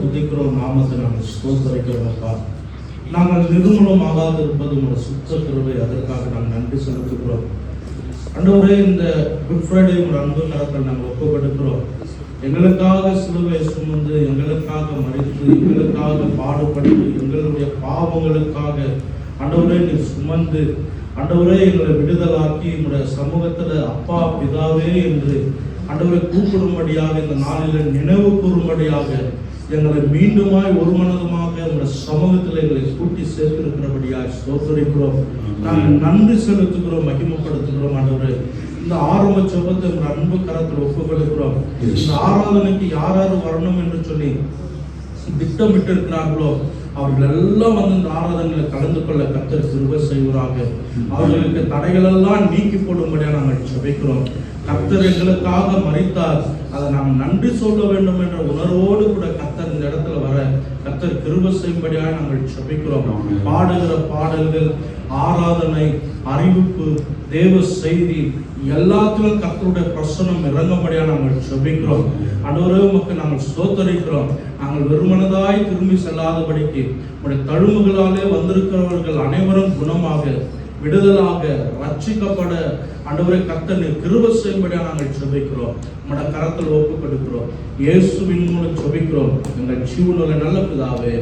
துதிக்கிறோம், நாமத்தை நாங்கள் ஸ்தோத்திரிக்கிறோம். அப்பா, நாங்கள் நிர்மூலமாகாத இருப்பது உங்களுடைய சுத்த கிருபை, அதற்காக நாங்கள் நன்றி செலுத்துகிறோம். ஆண்டவரே, இந்த குட் ஃப்ரைடே உங்கள் அன்பு கரத்தில் நாங்கள் ஒப்புக்கொடுக்கிறோம். எங்களுக்காக சிலுவை சுமந்து, எங்களுக்காக மரித்து, எங்களுக்காக பாடுபட்டு, எங்களுடைய பாவங்களுக்காக ஆண்டவரே நீர் சுமந்து, ஆண்டவரே எங்களை விடுதலாக்கி எங்களுடைய சமூகத்தில் அப்பா பிதாவே என்று ஆண்டவரை கூப்பிடும்படியாக, இந்த நாளில் நினைவு கூறும்படியாக எங்களை மீண்டுமாய் ஒரு மனதுமாக உங்களுடைய சமூகத்தில் எங்களை கூட்டி சேர்த்திருக்கிறபடியாக ஸ்தோத்திரிக்கிறோம். நாங்கள் நன்றி செலுத்துகிறோம், மகிமைப்படுத்துகிறோம். ஆண்டவரே, இந்த ஆரம்ப ஜெபத்தை உங்கள் அன்பு கரத்தில் ஒப்புக்கொடுக்கிறோம். இந்த ஆராதனைக்கு யார் யார் வரணும் என்று சொல்லி திட்டமிட்டு இருக்கிறார்களோ அவர்கள் எல்லாம் வந்து இந்த ஆராதனைகளை கலந்து கொள்ள கர்த்தர் கிருபை செய்வராக. அவர்களுக்கு தடைகள் எல்லாம் நீக்கி போடும்படியாக நாங்கள் ஜெபிக்கிறோம். கர்த்தர் எங்களுக்காக மரித்தார், அதை நாம் நன்றி சொல்ல வேண்டும் என்ற உணர்வோடு கூட கர்த்தர் இந்த இடத்துல வர கர்த்தர் கிருபை செய்யும்படியாக நாங்கள் ஜெபிக்கிறோம். பாடுகிற பாடல்கள், ஆராதனை, அறிவிப்பு, தேவ செய்தி எல்லாத்திலும் கர்த்தருடைய பிரசன்னம் இறங்கும்படியாக நாங்கள் ஜெபிக்கிறோம். ஆண்டவரே, உமக்கு நாங்கள் ஸ்தோத்திரிக்கிறோம். நாங்கள் வெறுமனதாய் திரும்பி செல்லாதபடிக்கு உடைய தழும்புகளாலே வந்திருக்கிறவர்கள் அனைவரும் குணமாக, விடுதலாக, ரட்சிக்கப்பட ஆண்டவரே கர்த்தர் நீர் கிருபை செய்யும்படியாக நாங்கள் ஜெபிக்கிறோம். உம்முடைய கரத்தில் ஒப்புக் கொடுக்கிறோம். இயேசுவின் மூலம் ஜெபிக்கிறோம் எங்கள் ஜீவனுள்ள நல்ல பிதாவே.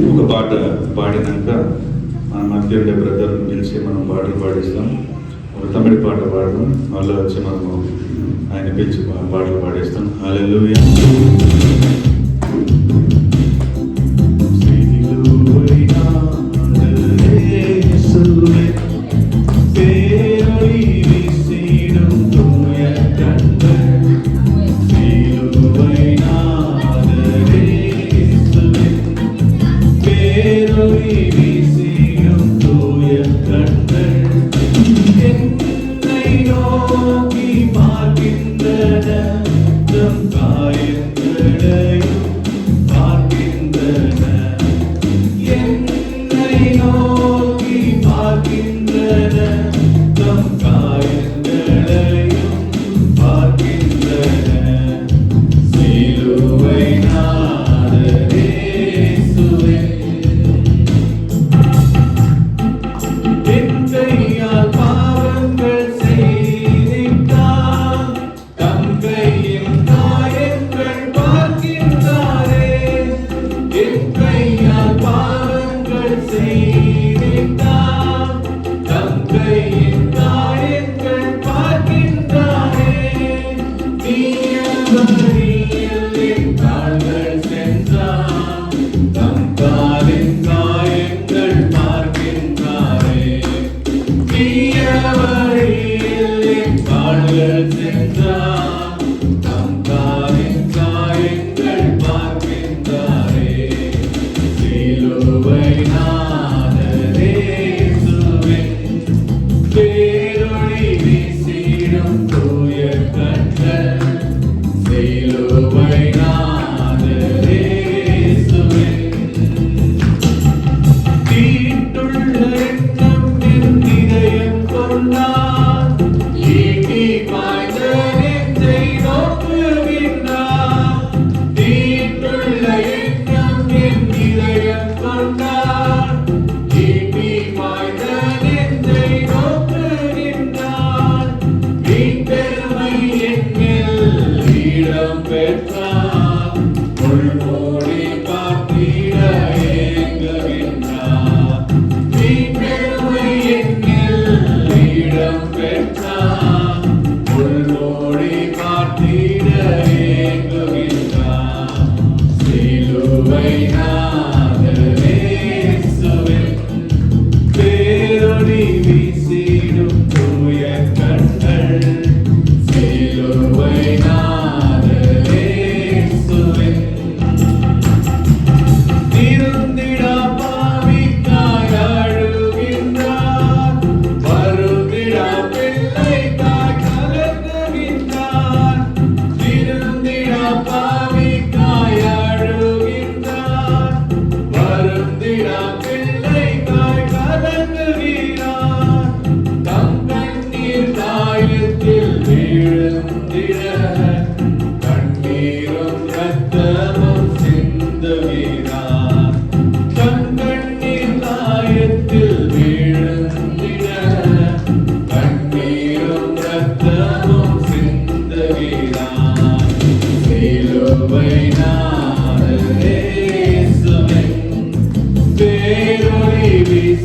ఒక పాట పాడినాక మన మధ్య ఉండే బ్రదర్ పిలిచి మనం పాటలు పాడిస్తాం. ఒక తమిళ పాట పాడడం, మళ్ళీ వచ్చి మనము ఆయన పిలిచి పాటలు పాడిస్తాం. హల్లెలూయా.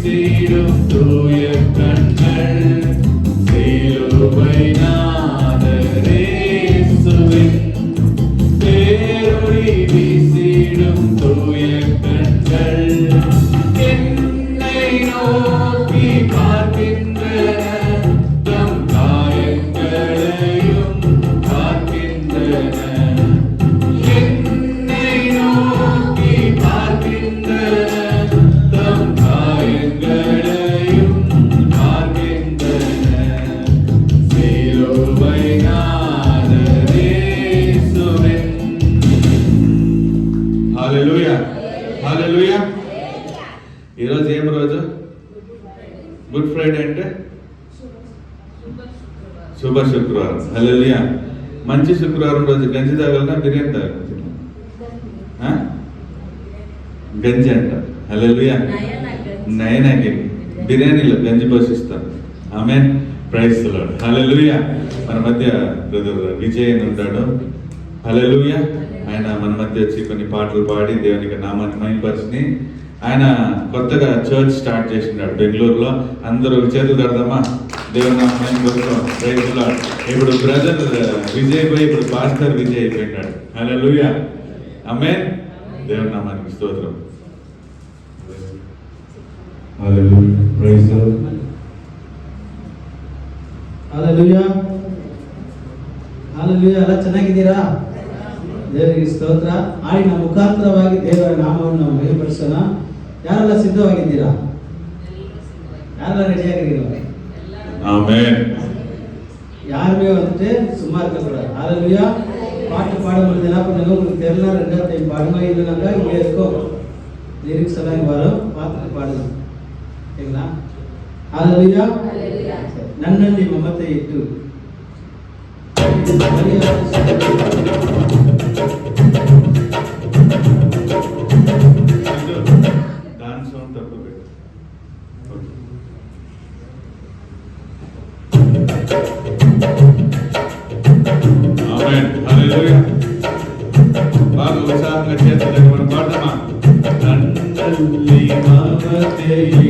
வீசிடும் தூய கண்கள் சிலுவை நாதரேசுவின் பேரொளி வீசிடும் தூய கண்கள் என்னை நோக்கி பார்க்கின்றன தம் காயங்களையும் பார்க்கின்றன என்னை நோக்கி பார்க்கின்றன தம் காயங்களையும் பார்க்கின்றன சிலுவை நாதரேசுவின். హల్లెలూయా హల్లెలూయా. ఈరోజు ఏం రోజు? గుడ్ ఫ్రైడే అంటే శుభ శుక్రవారం. హల్లెలూయా. మంచి శుక్రవారం రోజు గంజి తాగలనా బిర్యానీ తాగలనా? గంజి అంట. హల్లెలూయా. నయనకి బిర్యానీలో గంజి పోషిస్తాను. Amen. Praise the lord. Hallelujah. మన మధ్య బ్రదర్ విజయ్ అని ఉంటాడు. హల్లెలూయా. ఆయన మన మధ్య వచ్చి కొన్ని పాటలు పాడి దేవునికి నామాన్ని మహిమపరిచి ఆయన కొత్తగా చర్చ్ స్టార్ట్ చేసినాడు బెంగళూరులో. అందరూ చేతులు కడదామా? దేవుని నామాన్ని కోసం. Praise the lord. ఇప్పుడు బ్రదర్ విజయ్ పోయి ఇప్పుడు పాస్టర్ విజయ్ అయిపోయినాడు. హల్లెలూయా. ఆమేన్. దేవుని నామానికి స్తోత్రం. Hallelujah. Praise the lord. Hallelujah hallelujah. ಎಲ್ಲ ಚೆನ್ನಾಗಿದ್ದೀರಾ? ದೇವರಿಗೆ ಸ್ತೋತ್ರ. ಆಡಿನ ಮುಖಾಂತರವಾಗಿ ದೇವರ ನಾಮವನ್ನು ನಾವು ಮಹಿಮೆಪಡಿಸೋಣ. ಯಾರೆಲ್ಲ ಸಿದ್ಧವಾಗಿದ್ದೀರಾ? ಯಾರೆಲ್ಲ ರೆಡಿಯಾಗಿದ್ದೀರಾ? ஆமென். யாருமே வந்துட்டு சும்மா இருக்கக்கூடாது. ஹல்லேலூயா. பாட்டு பாடும்போது என்ன பண்ணுங்க, உங்களுக்கு தெரியல ரெண்டாவது டைம் பாடுங்க. இல்லைனாக்கா இங்கே இருக்கும் லிரிக்ஸ் எல்லாம் இங்கே வரும், பார்த்துட்டு பாடுங்க. சரிங்களா? ஹல்லேலூயா. நன்னல்லி மமத்தை இட்டு డాన్స్ సౌండ్ తక్కువ పెట్టు. ఆమేన్. హల్లెలూయా. బాగా ఉత్సాహంగా చేతులు మనం పాడదామా? నన్నల్లి మమతేయు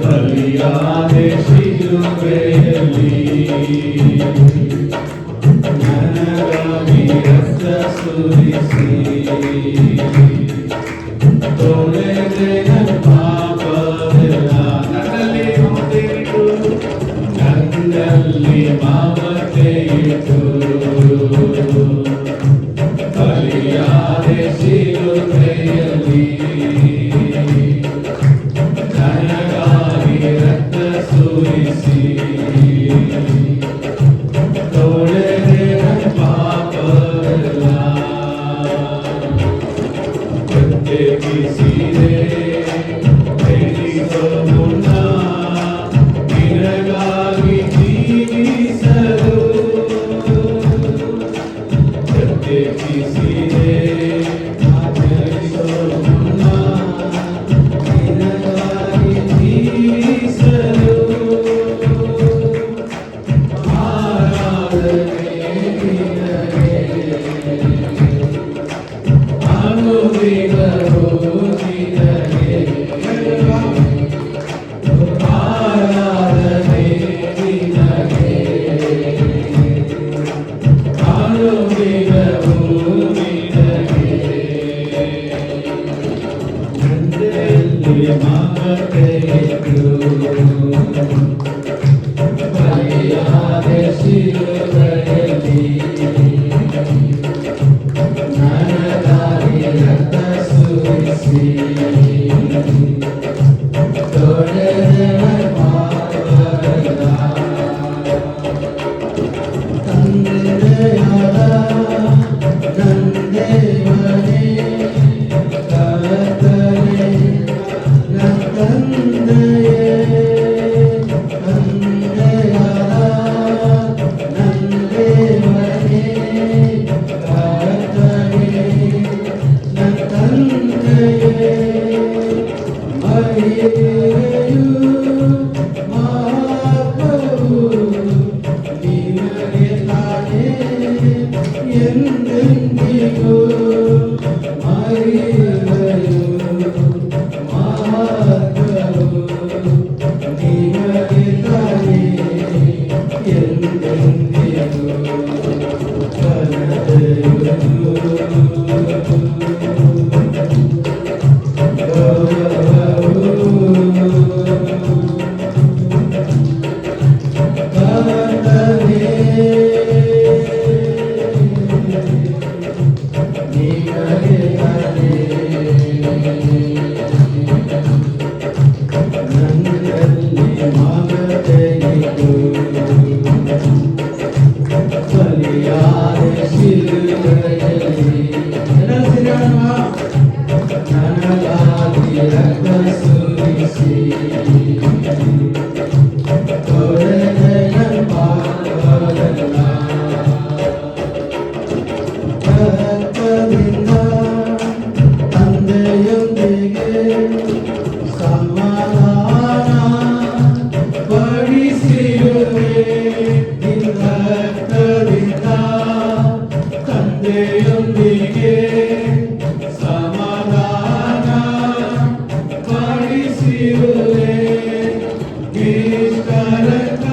బలియాదే శిలువేలి ನನಗಾಗಿ ರಕ್ತ ಸುರಿಸಿ ತೊಳೆದೆ ನನ್ನ ಪಾಪವೆಲ್ಲ. ನನ್ನಲ್ಲಿ ಮಮತೆ ಇಟ್ಟು ನನ್ನಲ್ಲಿ ಮಮತೆ ಇಟ್ಟು ಬಲಿಯಾದೆ ಶಿಲುಬೆಯಲ್ಲಿ ನನಗಾಗಿ ರಕ್ತ ಸುರಿಸಿ ತೊಳೆದೆ ನನ್ನ ಪಾಪವೆಲ್ಲ. ಪ್ರತ್ಯೇಕಿಸಿದೆ ಹೇಳಿಕೋ ಮುನ್ನ ನಿನಗಾಗಿ ಜೀವಿಸಲು. ಪ್ರತ್ಯೇಕಿಸಿದೆ ಹೇಳಿಕೋ ಮುನ್ನ ನಿನಗಾಗಿ ಜೀವಿಸಲು. ಆರಾಧನೆ ನಿನಗೆ ಅನುದಿನವೂ ನಿನಗೆ. ಆರಾಧನೆ ನಿನಗೆ ಅನುದಿನವೂ ನಿನಗೆ. ನನ್ನಲ್ಲಿ ಮಮತೆ ಇಟ್ಟು ಬಲಿಯಾದೆ ಶಿಲುಬೆಯಲ್ಲಿ ನನಗಾಗಿ ರಕ್ತ ಸುರಿಸಿ ತೊಳೆದೆ ನನ್ನ ಪಾಪವೆಲ್ಲ. ತಂದೆಯಾದ ನನ್ನ ದೇವನೇ ಕರ್ತನೇ ನನ್ನ ತಂದೆಯೇ ನನಗಾಗಿ ರಕ್ತ ಸುರಿಸಿ ತೊಳೆದೆಯ ಪಾಪವೆಲ್ಲ. ರಕ್ತದಿಂದ ತಂದೆಯೊಂದಿಗೆ ಸಮಾಧಾನ ಪಡಿಸಿರುವೆ. ನಿನ್ನ ರಕ್ತದಿಂದ ತಂದೆಯೊಂದಿಗೆ ಸಮಾಧಾನ ಪಡಿಸಿರುವೆ. ನಿಷ್ಕಳಂಕ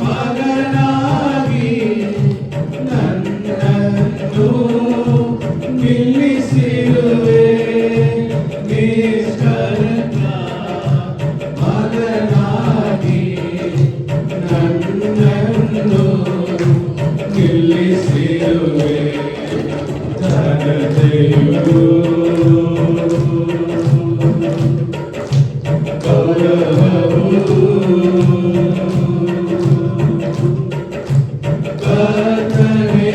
ಮಗನಾಗಿ ನನ್ನನ್ನು ನಿಲ್ಲಿಸಿರುವೆ. ನಿಷ್ಕಳಂಕ ಮಗನಾಗಿ ನನ್ನನ್ನು ನಿಲ್ಲಿಸಿರುವೆ. ಘನತೆಯು ಗೌರವವು ಕರ್ತನೇ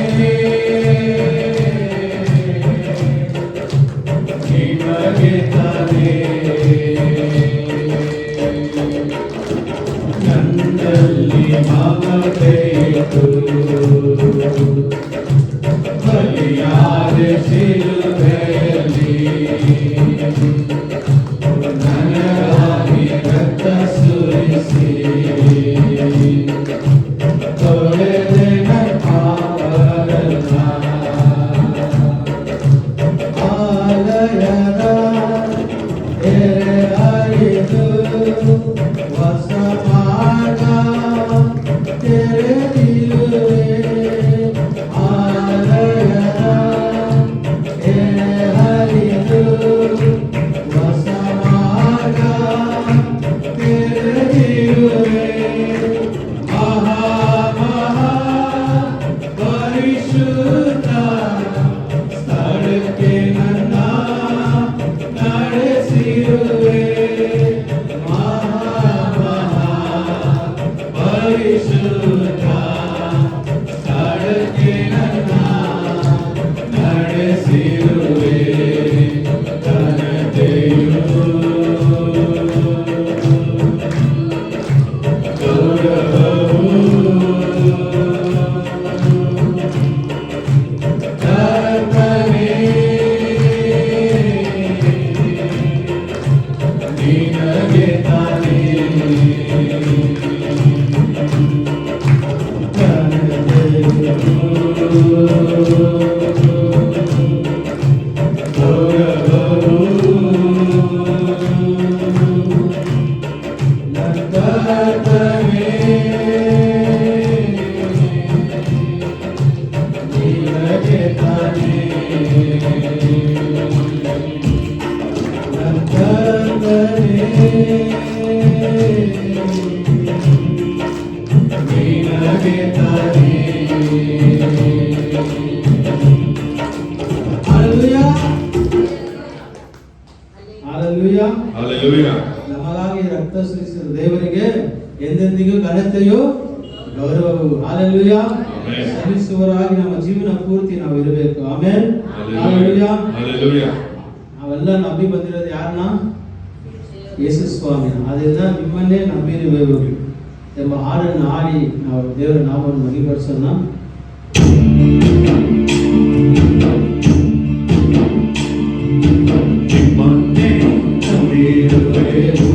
ನಿಮಗೆ ತಾನೇ. ನನ್ನಲ್ಲಿ ಮಮತೆ ಇಟ್ಟು ಬಲಿಯಾದ ಶಿಲುಬೆಯಲ್ಲಿ ನನಗಾಗಿ ರಕ್ತ ಸುರಿಸಿ ತೊಳೆದೆ ನನ್ನ ಪಾಪವೆಲ್ಲ. ಆಲಯದ ತೆರೆ ಹರಿದು ಹೊಸ ಮಾರ್ಗ ತೆರೆದಿರುವೆ. ಆಲಯದ ತೆರೆ ಹರಿದು ಹೊಸ ಮಾರ್ಗ ತೆರೆದಿರುವೆ. ಮಹಾ ಮಹಾ ಪರಿಶುದ್ಧ ಸ್ಥಳಕ್ಕೆ ನನ್ನ ನಡೆಸಿರುವೆ. ಮಹಾ ಮಹಾ ಪರಿಶುದ್ಧ ಸ್ಥಳಕ್ಕೆ ನನ್ನ ನಡೆಸಿರುವೆ. ಘನತೆಯು ಗೌರವವು ಕರ್ತನೇ ನಿನಗೆ ತಾನೇ. Hallelujah. ನಮಗಾಗಿ ರಕ್ತ ಸುರಿಸಿದ ದೇವರಿಗೆ ಎಂದೆಂದಿಗೂ ಘನತೆಯು ಗೌರವವು ಹಾಲೆಲೂಯಾ ಸಲ್ಲಿಸುವರಾಗಿ ನಮ್ಮ ಜೀವನ ಪೂರ್ತಿ ನಾವು ಇರಬೇಕು. ಆಮೆನ್. ಹಾಲೆಲೂಯಾ. ನಾವೆಲ್ಲ ನಂಬಿ ಬಂದಿರೋದು ಯಾರನ್ನ? ಯೇಸು ಸ್ವಾಮಿನ. ಅದರಿಂದ ನಿಮ್ಮನ್ನೇ ನಂಬಿರುವೆವು ಎಂಬ ಹಾಡನ್ನು ಹಾಡಿ ನಾವು ದೇವರ ನಾಮವನ್ನು ಮಹಿಮೆಪಡಿಸೋಣ. ನಿಮ್ಮನ್ನೇ ನಂಬಿರುವೆವು,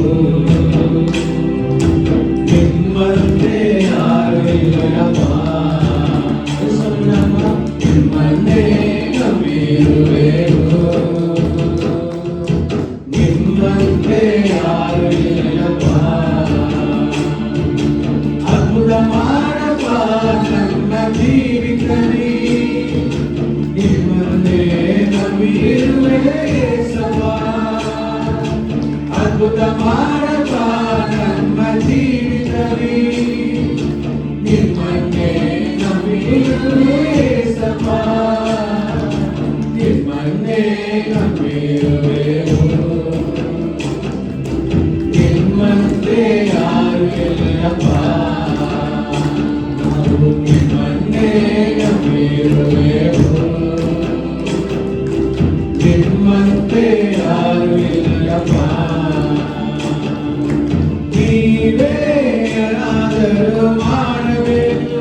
ನಿಮ್ಮಂತೆ ಯಾರು ಇಲ್ಲಪ್ಪ. ನಿಮ್ಮನ್ನೇ ನಂಬಿರುವೆವು, ನಿಮ್ಮಂತೆ ಯಾರು ಇಲ್ಲಪ್ಪ. ಅದ್ಭುತ ಮಾಡಪ್ಪ ನಮ್ಮ ಜೀವಿತದಲ್ಲಿ, ನಿಮ್ಮನ್ನೇ ನಂಬಿರುವೆ ಯೇಸಪ್ಪ. ಅದ್ಭುತ ಮಾಡಪ್ಪ ನಮ್ಮ ಜೀವಿತದಲ್ಲಿ, ನಿಮ್ಮನ್ನೇ ನಂಬಿರುವೆ ಯೇಸಪ್ಪ. ನಿಮ್ಮನ್ನೇ ನಂಬಿರುವೆವು, ನಿಮ್ಮಂತೆ ಯಾರು ಇಲ್ಲಪ್ಪ. ನಾವು ನಿಮ್ಮನ್ನೇ ನಂಬಿರುವೆವು. ನಿಮ್ಮಂತೆ ಯಾರು ಇಲ್ಲಪ್ಪ ನೀವೇ ಏನಾದರೂ ಮಾಡಬೇಕು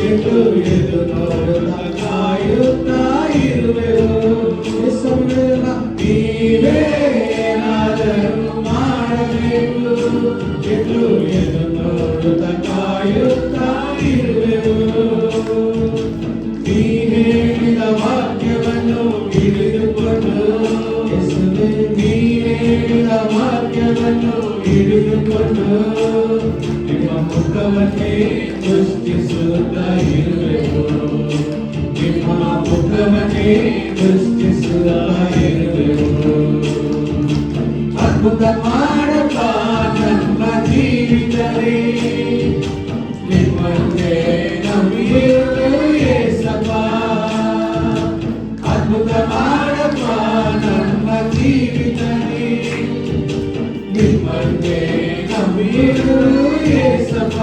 ಎಂದು ಎದು ನೋಡುತ್ತಾ ಕಾಯುತ್ತಾ ಇರುವೆವು ನೀವೇ ಏನಾದರೂ ಮಾಡಬೇಕು ಎಂದು ಎದು ನೋಡುತ್ತಾ ಕಾಯುತ್ತಾ ಇರುವೆವು ನೀ ಹೇಳಿದ ವಾಕ್ಯವನ್ನು ಹಿಡಿದುಕೊಂಡು ನೀ ಹೇಳಿದ ವಾಕ್ಯವನ್ನು ಹಿಡಿದುಕೊಂಡು ನಿಮ್ಮ ಮುಖವನ್ನೇ ಸೃಷ್ಟಿಸುತ್ತಾ ಇರುವೆವು ನಿಮ್ಮ ಮುಖವನ್ನೇ ಸೃಷ್ಟಿಸುತ್ತಾ ಇರುವೆವು ಅದ್ಭುತ ಮಾಡಪ್ಪ ನಮ್ಮ ಜೀವಿತವೇ ನಿಮ್ಮನ್ನೇ ನಂಬಿರುವೆವು ಯೇಸಪ್ಪ ಅದ್ಭುತ ಮಾಡಪ್ಪ ನಮ್ಮ ಜೀವಿತವೇ ನಿಮ್ಮನ್ನೇ ನಂಬಿರುವೆವು ಯೇಸಪ್ಪ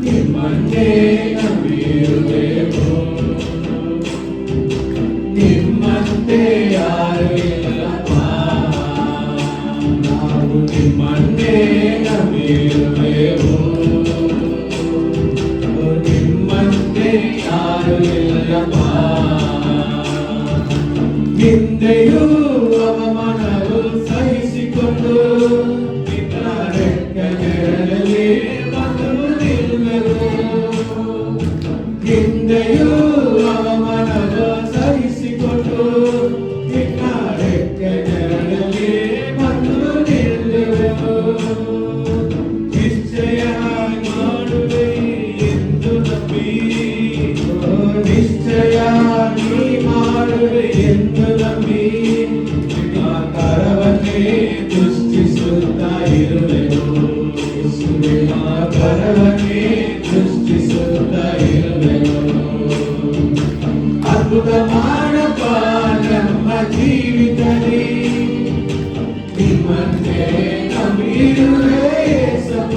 ನಿಮ್ಮನ್ನೇ ನಂಬಿರುವೆವು ನಿಮ್ಮಂತೆ ಯಾರು ಇಲ್ಲಪ್ಪ ನಾವು ನಿಮ್ಮನ್ನೇ ನಂಬಿರುವೆವು ನಿಮ್ಮಂತೆ ಯಾರು ಇಲ್ಲಪ್ಪ ನಿಂದೆಯೂ ಅವಮಾನವು ಸಹಿಸಿಕೊಂಡು ನಿನ್ನ ರೆಕ್ಕೆಗಳಲ್ಲಿ ಬಂದು ನಿಲ್ಲುವೆವು ನಿಂದೆಯೂ ಅವಮಾನವು ಸಹಿಸಿಕೊಂಡು ನಿನ್ನ ರೆಕ್ಕೆಗಳಲ್ಲಿ ಬಂದು ನಿಲ್ಲುವೆವು ನಿಶ್ಚಯ ಮಾಡುವೆ ಎಂದು ನಂಬಿ ನಿಶ್ಚಯ ನೀ ಮಾಡುವೆ ಎಂದು ನಂಬಿ ನಿಮ್ಮ ಕರವನ್ನೇ ದೃಷ್ಟಿಸುತ್ತಾ ಇರುವೆನು ನಿಮ್ಮ ಕರವನ್ನೇ ದೃಷ್ಟಿಸುತ್ತಾ ಇರುವೆನು ಅದ್ಭುತ ಮಾಡಪ್ಪ ನಮ್ಮ ಜೀವಿತದಲ್ಲಿ ನಿಮ್ಮನ್ನೇ ನಂಬಿರುವೆ ಯೇಸಪ್ಪ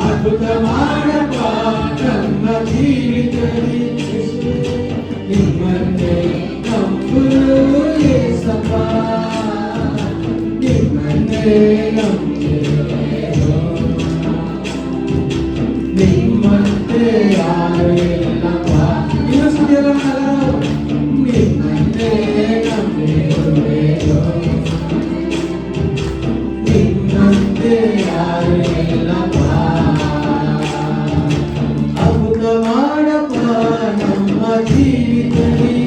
ಅದ್ಭುತ ಮಾಡಪ್ಪ ನಮ್ಮ ಜೀವಿತದಲ್ಲಿ ನಿಮ್ಮನ್ನೇ ನಂಬಿರುವೆ ಯೇಸಪ್ಪ ನಿಮ್ಮನ್ನೇ ನಂಬಿರುವೆನು ನಿಮ್ಮಂತೆ ಯಾರು ಇಲ್ಲಪ್ಪ ಇನ್ನು ಸುದ್ದಿಯಲ್ಲ ನಿಮ್ಮನ್ನೇ ನಂಬಿರುವೆನು ನಿಮ್ಮಂತೆ ಯಾರು ಇಲ್ಲಪ್ಪ ಅದ್ಭುತ ಮಾಡಪ್ಪ ನಮ್ಮ ಜೀವಿತದಲ್ಲಿ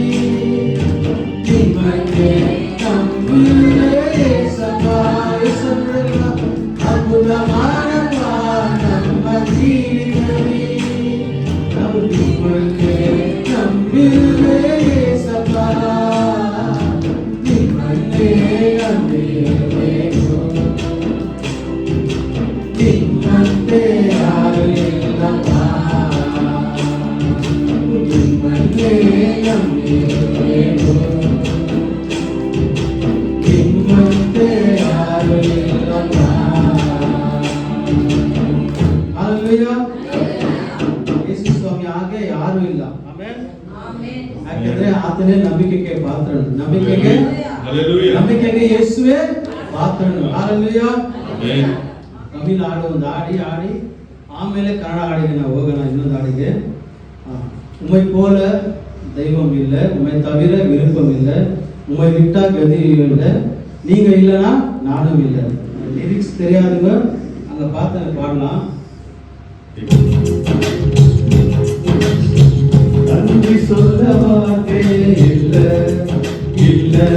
ನಿಮ್ಮನ್ನೇ ನಂಬಿರುವೆ ಯೇಸಪ್ಪ ಅದ್ಭುತ ಮಾಡಪ್ಪ ನಮ್ಮ ಜೀವಿತದಲ್ಲಿ ನಾವು ನಿಮ್ಮನ್ನೇ ನಂಬಿರುವೆ ಯೇಸಪ್ಪ ನಿಮ್ಮನ್ನೇ ನಂಬಿರುವೆನು ನಿಮ್ಮಂತೆ ಯಾರು ಇಲ್ಲಪ್ಪ ನಿಮ್ಮನ್ನೇ ನಂಬಿರುವೆನು ನಿಮ್ಮಂತೆ ಯಾರು ಇಲ್ಲಪ್ಪ ಹಲ್ಲೆಲೂಯಾ ಯೇಸು ಸ್ವಾಮಿ ಹಾಗೆ ಯಾರು ಇಲ್ಲ ಆಮೆನ್ ಯಾಕಂದ್ರೆ ಆತನೇ ನಂಬಿಕೆಗೆ ಪಾತ್ರನು ನಂಬಿಕೆಗೆ ನಂಬಿಕೆಗೆ ಯೇಸುವೇ ಪಾತ್ರನು ಹಲ್ಲೆಲೂಯಾ ತಮಿಳ್ ಹಾಡು ಒಂದು ಹಾಡಿ ಆಮೇಲೆ ಕನ್ನಡ ಹಾಡಿಗೆ ನಾವು ಹೋಗೋಣ ಇನ್ನೊಂದು ಹಾಡಿಗೆ உம்மை போல தெய்வம் இல்லை உம்மை தவிர விருப்பம் இல்லை உம்மை விட்டா கதி இல்லை நீங்க இல்லைன்னா நானும் இல்லை லிரிக்ஸ் தெரியாதுங்க அங்க பார்த்து பாடலாம் நன்றி சொல்ல வார்த்தை இல்லை இல்லை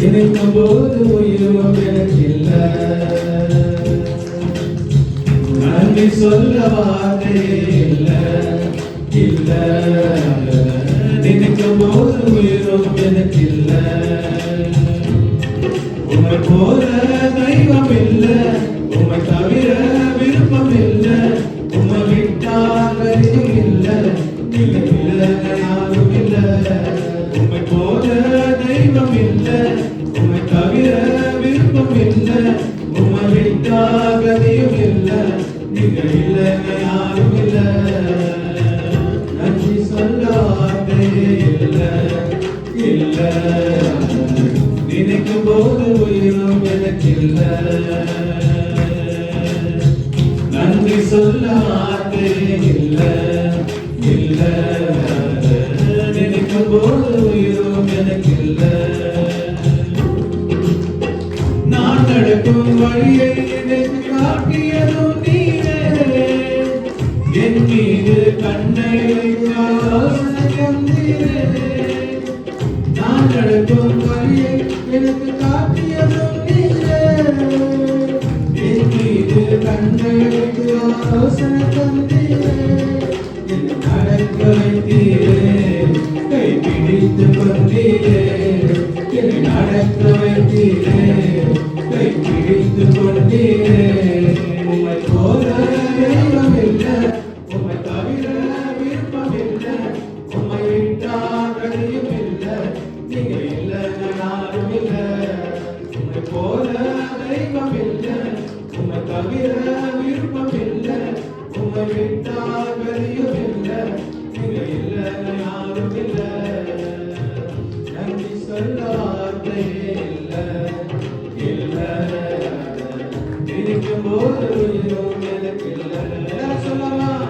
நினைக்கும் போது உயிரும் எனக்கு இல்லை நன்றி சொல்ல வார்த்தை இல்லை இல்லை நினைக்கும் போது உயிரும் எனக்கு இல்லை உம்மை போல தெய்வம் இல்லை உம்மை தவிர விருப்பம் இல்லை உம்மை விட்டால் கதியும் இல்லை இல்லை இல்லை யாரும் இல்லை உம்மை போல தெய்வம் இல்லை உம்மை தவிர விருப்பம் இல்லை உம்மை விட்டால் கதியும் இல்லை நீங்கள் இல்லை யாரும் இல்லை நன்றி சொல்ல வார்த்தை இல்லை நினைக்கும் போது உயிரும் எனக்கில்ல. நன்றி சொல்ல வார்த்தை இல்ல இல்ல. நினைக்கும் போது உயிரும் எனக்கில்ல. நான் நடக்கும் வழியை எனக்கு காட்டியதும் நீரே. என் மீது கண்ணை வைக்கும் நீரே. நான் நடக்கும் வழியை எனக்கு காட்டியதும் நீரே. என் மீது கண்ணை வைத்து ஆலோசனை தந்தீரே. என்னை நடக்க வைத்தீரே. கை பிடித்து கொண்டீரே. என்னை நடக்க வைத்தீரே. கை பிடித்து கொண்டீரே. உம்மை போல தெய்வம் இல்லை. உம்மை தவிர விருப்பம் இல்லை. உம்மை விட்டால் கதியும் இல்லை. நீங்க இல்லை நானும் இல்லை. உம்மை போல தெய்வம் இல்லை. உம்மை தவிர விருப்பம் இல்லை. உம்மை விட்டால் கதியும் இல்லை. நீங்க இல்லை நானும் இல்லை. நன்றி சொல்ல வார்த்தையே இல்லை இல்லை. இருக்கும் போது உயிரும் எனக்கில்லை. எல்லாரும் சொல்லலாம்.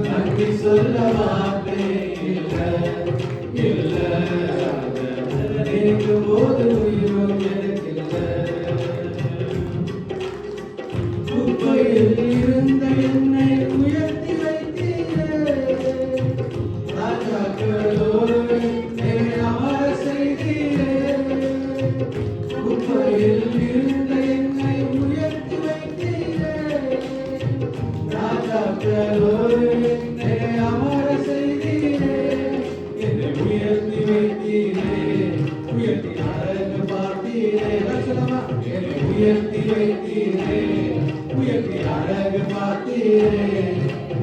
நன்றி சொல்ல வார்த்தையே இல்லை இல்லை. இருக்கும் போது உயிரும் எனக்கில்லை. குப்பையில் இருந்த என்னை உயர்த்தி வைத்தீரே. ராஜாக்களோடு என்னை அமர செய்தீரே. குப்பையில் இருந்த என்னை உயர்த்தி வைத்தீரே. ராஜாக்களோடு என்னை அமர செய்தீரே. என்னை உயர்த்தி வைத்தீரே. உயர்த்தி அழகு பார்த்தீரே. சொல்லமா. என்னை உயர்த்தி வைத்தீரே. உயர்த்தி அழகு பார்த்தீரே.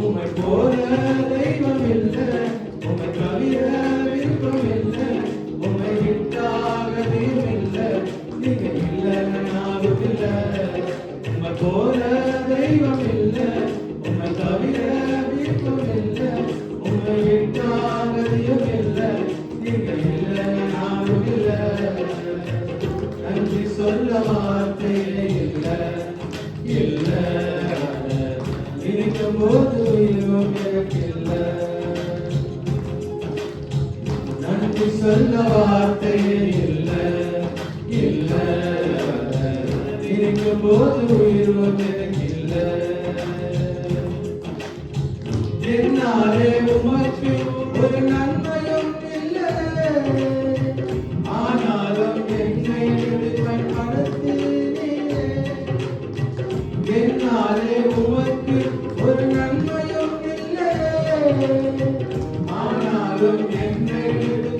உம்மை போல தெய்வம் இல்லை. உம்மை தவிர விருப்பம் இல்லை. உம்மை விட்டாக தெய்வம் இல்லை. நீங்க இல்லை நானும் இல்லை. உம்மை போல தெய்வம் இல்லை. உம்மை தவிர விருப்பம் இல்லை. உம்மை விட்டாக தெய்வம் இல்லை. நீங்க இல்லை நானும் இல்லை. நன்றி சொல்ல வார்த்தையே இல்லை இல்லை. இருக்கும் போது உயிரும் எனக்கில்லை. நன்றி சொல்ல வார்த்தையே இல்லை இல்லை. இருக்கும் போது உயிரும் எனக்கில்லை. என்னாலே உமக்கு ஒரு நன்மையும் இல்லை. ஆனாலும் என்னை பயன்படுத்தினீரே. என்னாலே உமக்கு ஒரு நன்மையும் இல்லை. ஆனாலும் என்னை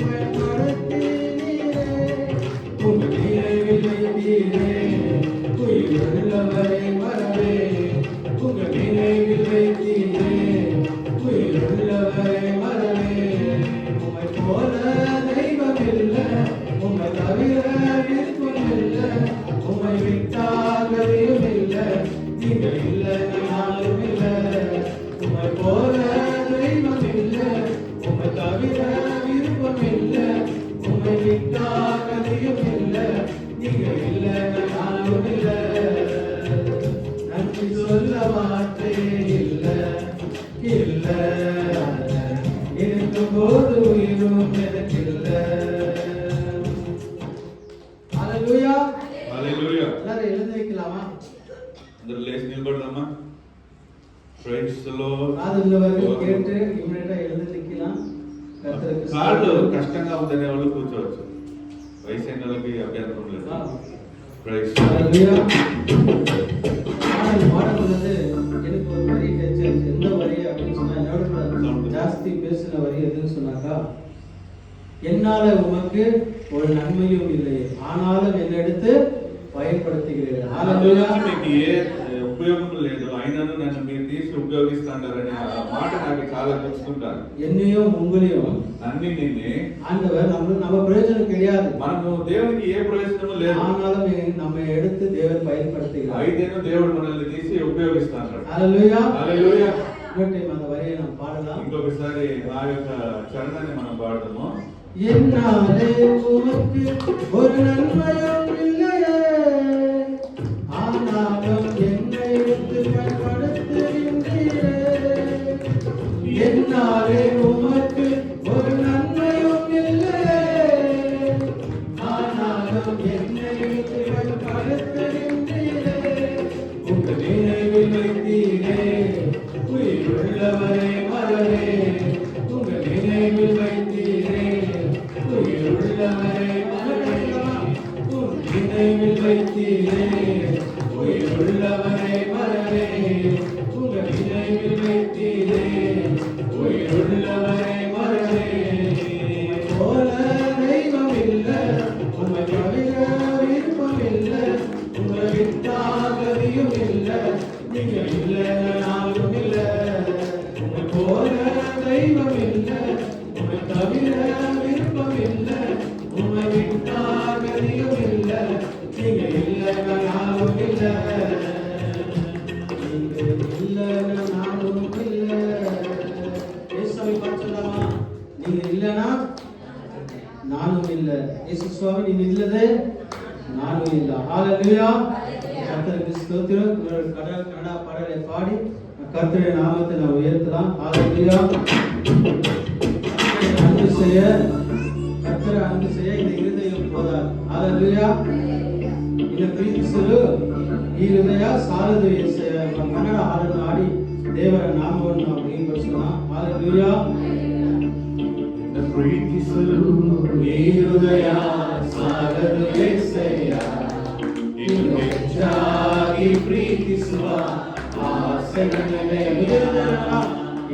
பயன்படுத்தினீரே. உங்க நினைவில் வைத்தீரே. உயிருள்ளவரை வரவே. உங்க நினைவில் வைத்தீரே. உயிருள்ளவரை வரவே. உம்மை போல தெய்வம் இல்லை. உம்மை தவிர விருப்பம் இல்லை. உம்மை விட்டால் கதியும் இல்லை. நீங்க இல்லை நானும் இல்லை. உம்மை போல தெய்வம் இல்லை. உம்மை தவிர விருப்பம் இல்லை. உம்மை விட்டால் கதியும் இல்லை. நீங்க இல்லை நானும் இல்லை. நன்றி சொல்ல வார்த்தையே இல்லை இல்லை. இருக்கும் போது உயிரும் எனக்கில்லை. ஹல்லேலூயா. హల్లెలూయా. எல்லாரும் எழுந்து வைக்கலாமா? అందరూ లేచి నిలబడదామా? Praise the lord. కాదు ఉన్నవారు కేட்டு ఇమిడియట్ எழுந்து நிக்கலாம். కర్తருக்கு కాళ్ళు కష్టంగా ఉందనే వాళ్ళు కూర్చోవచ్చు. వయసైన వాళ్ళకి అభ్యంతరం లేదు. ప్రైజ్ హల్లెలూయా. பாடல்றது எனக்கு ஒரு வரி டச் ஆச்சு. எந்த வரி அப்படின்னு சொன்னா என்னோட ஜாஸ்தி பேசின வரி எதுன்னு சொன்னாக்கா, என்னால உமக்கு ஒரு நன்மையும் இல்லை, ஆனாலும் என்னெடுத்து பயன்படுத்துகிறீர்கள். హల్లెలూయా. మీకు ఏ ఉపయోగం లేదు, అయినను నన్ను మీరు తీసి ఉపయోగిస్తారనే ఆ మాట నాకు చాలా తెలుసుకుంటాను. என்னையும் உங்களையும் అన్ని నిన్నే ஆண்டவர் நம்ம பிரயோஜனம் கிடையாது. మనము దేవునికి ఏ ప్రయోజనము లేదు. ஆனாலும் நம்ம எடுத்து தேவன் பயன்படுத்துகிறார். అయితేను దేవుడు మనల్ని తీసి ఉపయోగిస్తాడు. హల్లెలూయా. హల్లెలూయా. இன்னொரு டைம் அந்த வரியை நாம் பாடலாம். ఇంకొకసారి ఆ యొక్క చరణాన్ని మనం పాడదాము. என்னாலே உமக்கு ஒரு நன்மையும் இல்லையே, ஆனாலும் என்னை விட்டு பயன்படுத்துகின்றீரே. என்னாலே உமக்கு ஒரு நன்மையும் இல்லையே, ஆனாலும் என்னை விட்டு பயன்படுத்துகின்றீரே. உங்கள் நினைவில் வைத்தீரே உயிருள்ளவரை மறவே, உங்கள் நினைவில் வைத்தீரே உயிருள்ளவரை மறவே, உன் நினைவில் வைத்தீரே உயிருள்ளவரை மறவே, உங்கள் நினைவில் வைத்தீரே உயிருள்ளவரை மறவே. போல தெய்வம் இல்லை, உம்மை தவிர விருப்பம் இல்லை, உங்களை விட்டாகதியும் இல்லை, நீங்க இல்லை நாளும் இல்லை. உம்மை போல தெய்வம் இல்லை, உம்மை தவிர விருப்பம் இல்லை, உம்மை விட்டாகதியும் இல்லை, நீங்க இல்லை நாளும் இல்லை. நீங்க இல்லை நாளும் இல்லை. ஏசாமி பார்த்துலாமா? நீங்க இல்லைனா நானும் இல்லை. இயேசு சுவாமி நீங்க இல்லதே நானும் இல்லை. ஹalleluya. கர்த்தருக்கு ஸ்தோத்திரம். கன்னடா பாடலை பாடி கர்த்தருடைய நாமத்தை நாம் உயர்த்தலாம். ஹalleluya. அன்பு செய்ய ಕರ್ತರ ಅನುಸಯ ಇದು ಹೃದಯ ಹೋದ. ಹalleluya. ಇನ್ನು ಪ್ರೀತಿಸಲು ಈ ಹೃದಯ ಸಾಲದು యేసయ్య. ಕನ್ನಡ ಹಾಡನ್ನು ಹಾಡಿ ದೇವರ ನಾಮವನ್ನು ನಾವು ಮಹಿಮೆಪಡಿಸೋಣ. ಹalleluya. ಪ್ರೀತಿಸಲು ಈ ಹೃದಯ ಸಾಲದು యేసయ్య. ಇನ್ನು ಹೆಚ್ಚಾಗಿ ಪ್ರೀತಿಸುವ ಆಸೆ ನನಗೆ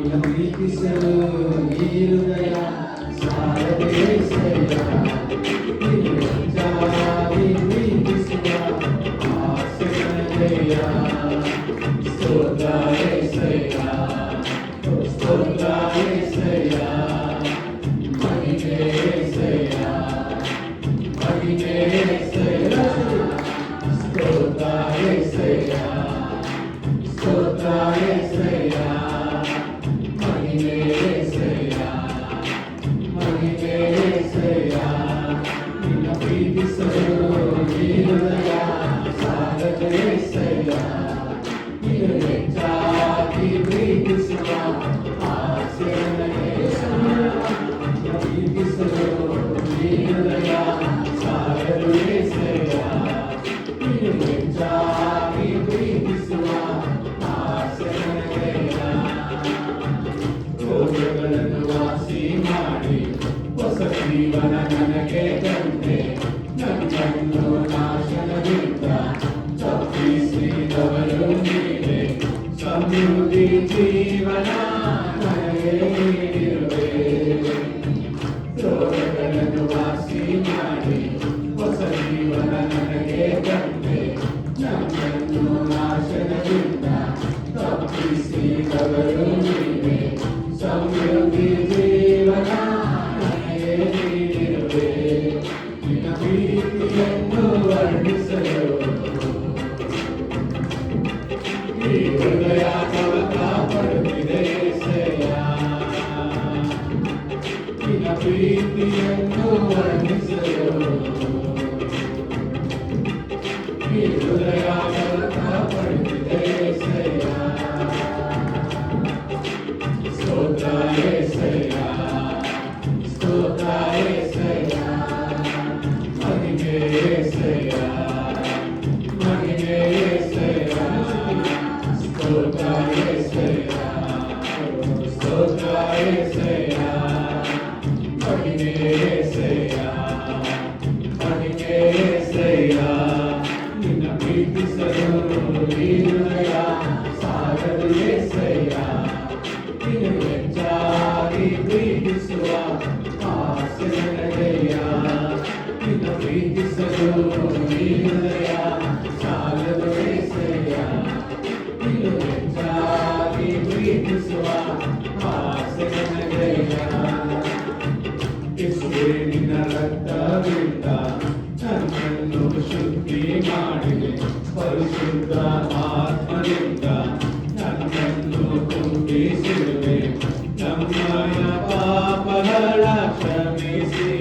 ಇನ್ನು ಪ್ರೀತಿಸಲು ಈ ಹೃದಯ ಸಾಲದು యేసయ్ಯ. ಇನ್ನು ಹೆಚ್ಚಾಗಿ ಪ್ರೀತಿಸುವ ಆಸೆ ನನಗೆ ಸ್ತೋತ್ರ యేసయ్య. ಸ್ತೋತ್ರ యేసయ్య. ಮಹಿಮೆ యేసయ్ಯ. ಮಹಿಮೆ యేసయ్ಯ. ಸ್ತೋತ್ರ యేసయ్య. ಸ್ತೋತ್ರ యేసయ్య. ಮಹಿಮೆ యేసయ్ಯ. ಮಹಿಮೆ యేಸయ్ಯ. ನಿನ್ನ ಪ್ರೀತಿಸಲು ಈ ಹೃದಯ ಸಾಲದು యేಸಯ್ಯ. ನೀನು ಹೆಚ್ಚಾಗಿ ಪ್ರೀತಿಸುವ ಆಸೆ ನನಗೆ ಪ್ರೀತಿಸಲು ಈ ಹೃದಯ ಸಾಲದು యేಸಯ್ಯ. ನೀನು ಹೆಚ್ಚಾಗಿ ಪ್ರೀತಿಸುವ ಆಸೆ ನನಗೆ ರೋಗಗಳನ್ನು ವಾಸಿ ಮಾಡಿ ಹೊಸ ಜೀವನ ನನಗೆ ತಂದೆ. ನನ್ನನ್ನು ನಾಶನದಿಂದ ತಪ್ಪಿಸಿದವರು ನೀವೇ. ಸಮೃದ್ಧಿ ಜೀವನ ನನಗೆ ನೀಡಿರುವೆ. ರೋಗಗಳನ್ನು ವಾಸಿ ಮಾಡಿ ಹೊಸ ಜೀವನ ನನಗೆ ತಂದೆ. ನನ್ನನ್ನು ನಾಶನದಿಂದ ತಪ್ಪಿಸಿದವರು ನೀವೇ. ಸಮೃದ್ಧಿ ಜೀವನ ನನಗೆ ನೀಡಿರುವೆ. ನಿನ್ನ ಪ್ರೀತಿಯನ್ನು ವರ್ಣಿಸಲು ಈ ಹೃದಯ ಕವತ ಪಡುತ್ತಿದೆ యేಸಯ್ಯ. ನಿನ್ನ ಪ್ರೀತಿಯನ್ನು ವರ್ಣಿಸಲು ಈ ಹೃದಯ ಕವತ ಪಡುತ್ತಿದೆ యేಸಯ್ಯ. ಸ್ತೋತ್ರ యేಸಯ್ಯ. ಸ್ತೋತ್ರ యేಸಯ್ಯ. ಮಹಿಮೆ యేಸಯ್ಯ. ಮಹಿಮೆ యేಸಯ್ಯ. ಸ್ತೋತ್ರ యేಸಯ್ಯ. ಸ್ತೋತ್ರ యేಸಯ್ಯ. ಮಹಿಮೆ యేಸಯ್ಯ. ಮಹಿಮೆ యేಸಯ್ಯ. ನಿನ್ನ ಪ್ರೀತಿಸಲು ಈ ಹೃದಯ ಸಾಲದು యేಸಯ್ಯ. ನೀನು ಹೆಚ್ಚಾಗಿ ಪ್ರೀತಿಸುವ ಆಸೆ ನನಗೆಯ. ನಿನ್ನ ಪ್ರೀತಿಸಲು ಈ ಹೃದಯ ಸಾಲದು యేಸಯ್ಯ. ನೀನು ಹೆಚ್ಚಾಗಿ ಪ್ರೀತಿಸುವ ಆಸೆ ನನಗೆಯ. ಯೇಸುವೇ ನಿನ್ನ ರಕ್ತದಿಂದ ನನ್ನನ್ನು ಶುದ್ಧಿ ಮಾಡಿದೆ. ಪರಿಶುದ್ಧ ಆತ್ಮದಿಂದ ನನ್ನನ್ನು ತುಂಬಿಸಿರುವೆ. ನಮ್ಮಯ ಪಾಪಗಳ ಕ್ಷಮಿಸಿ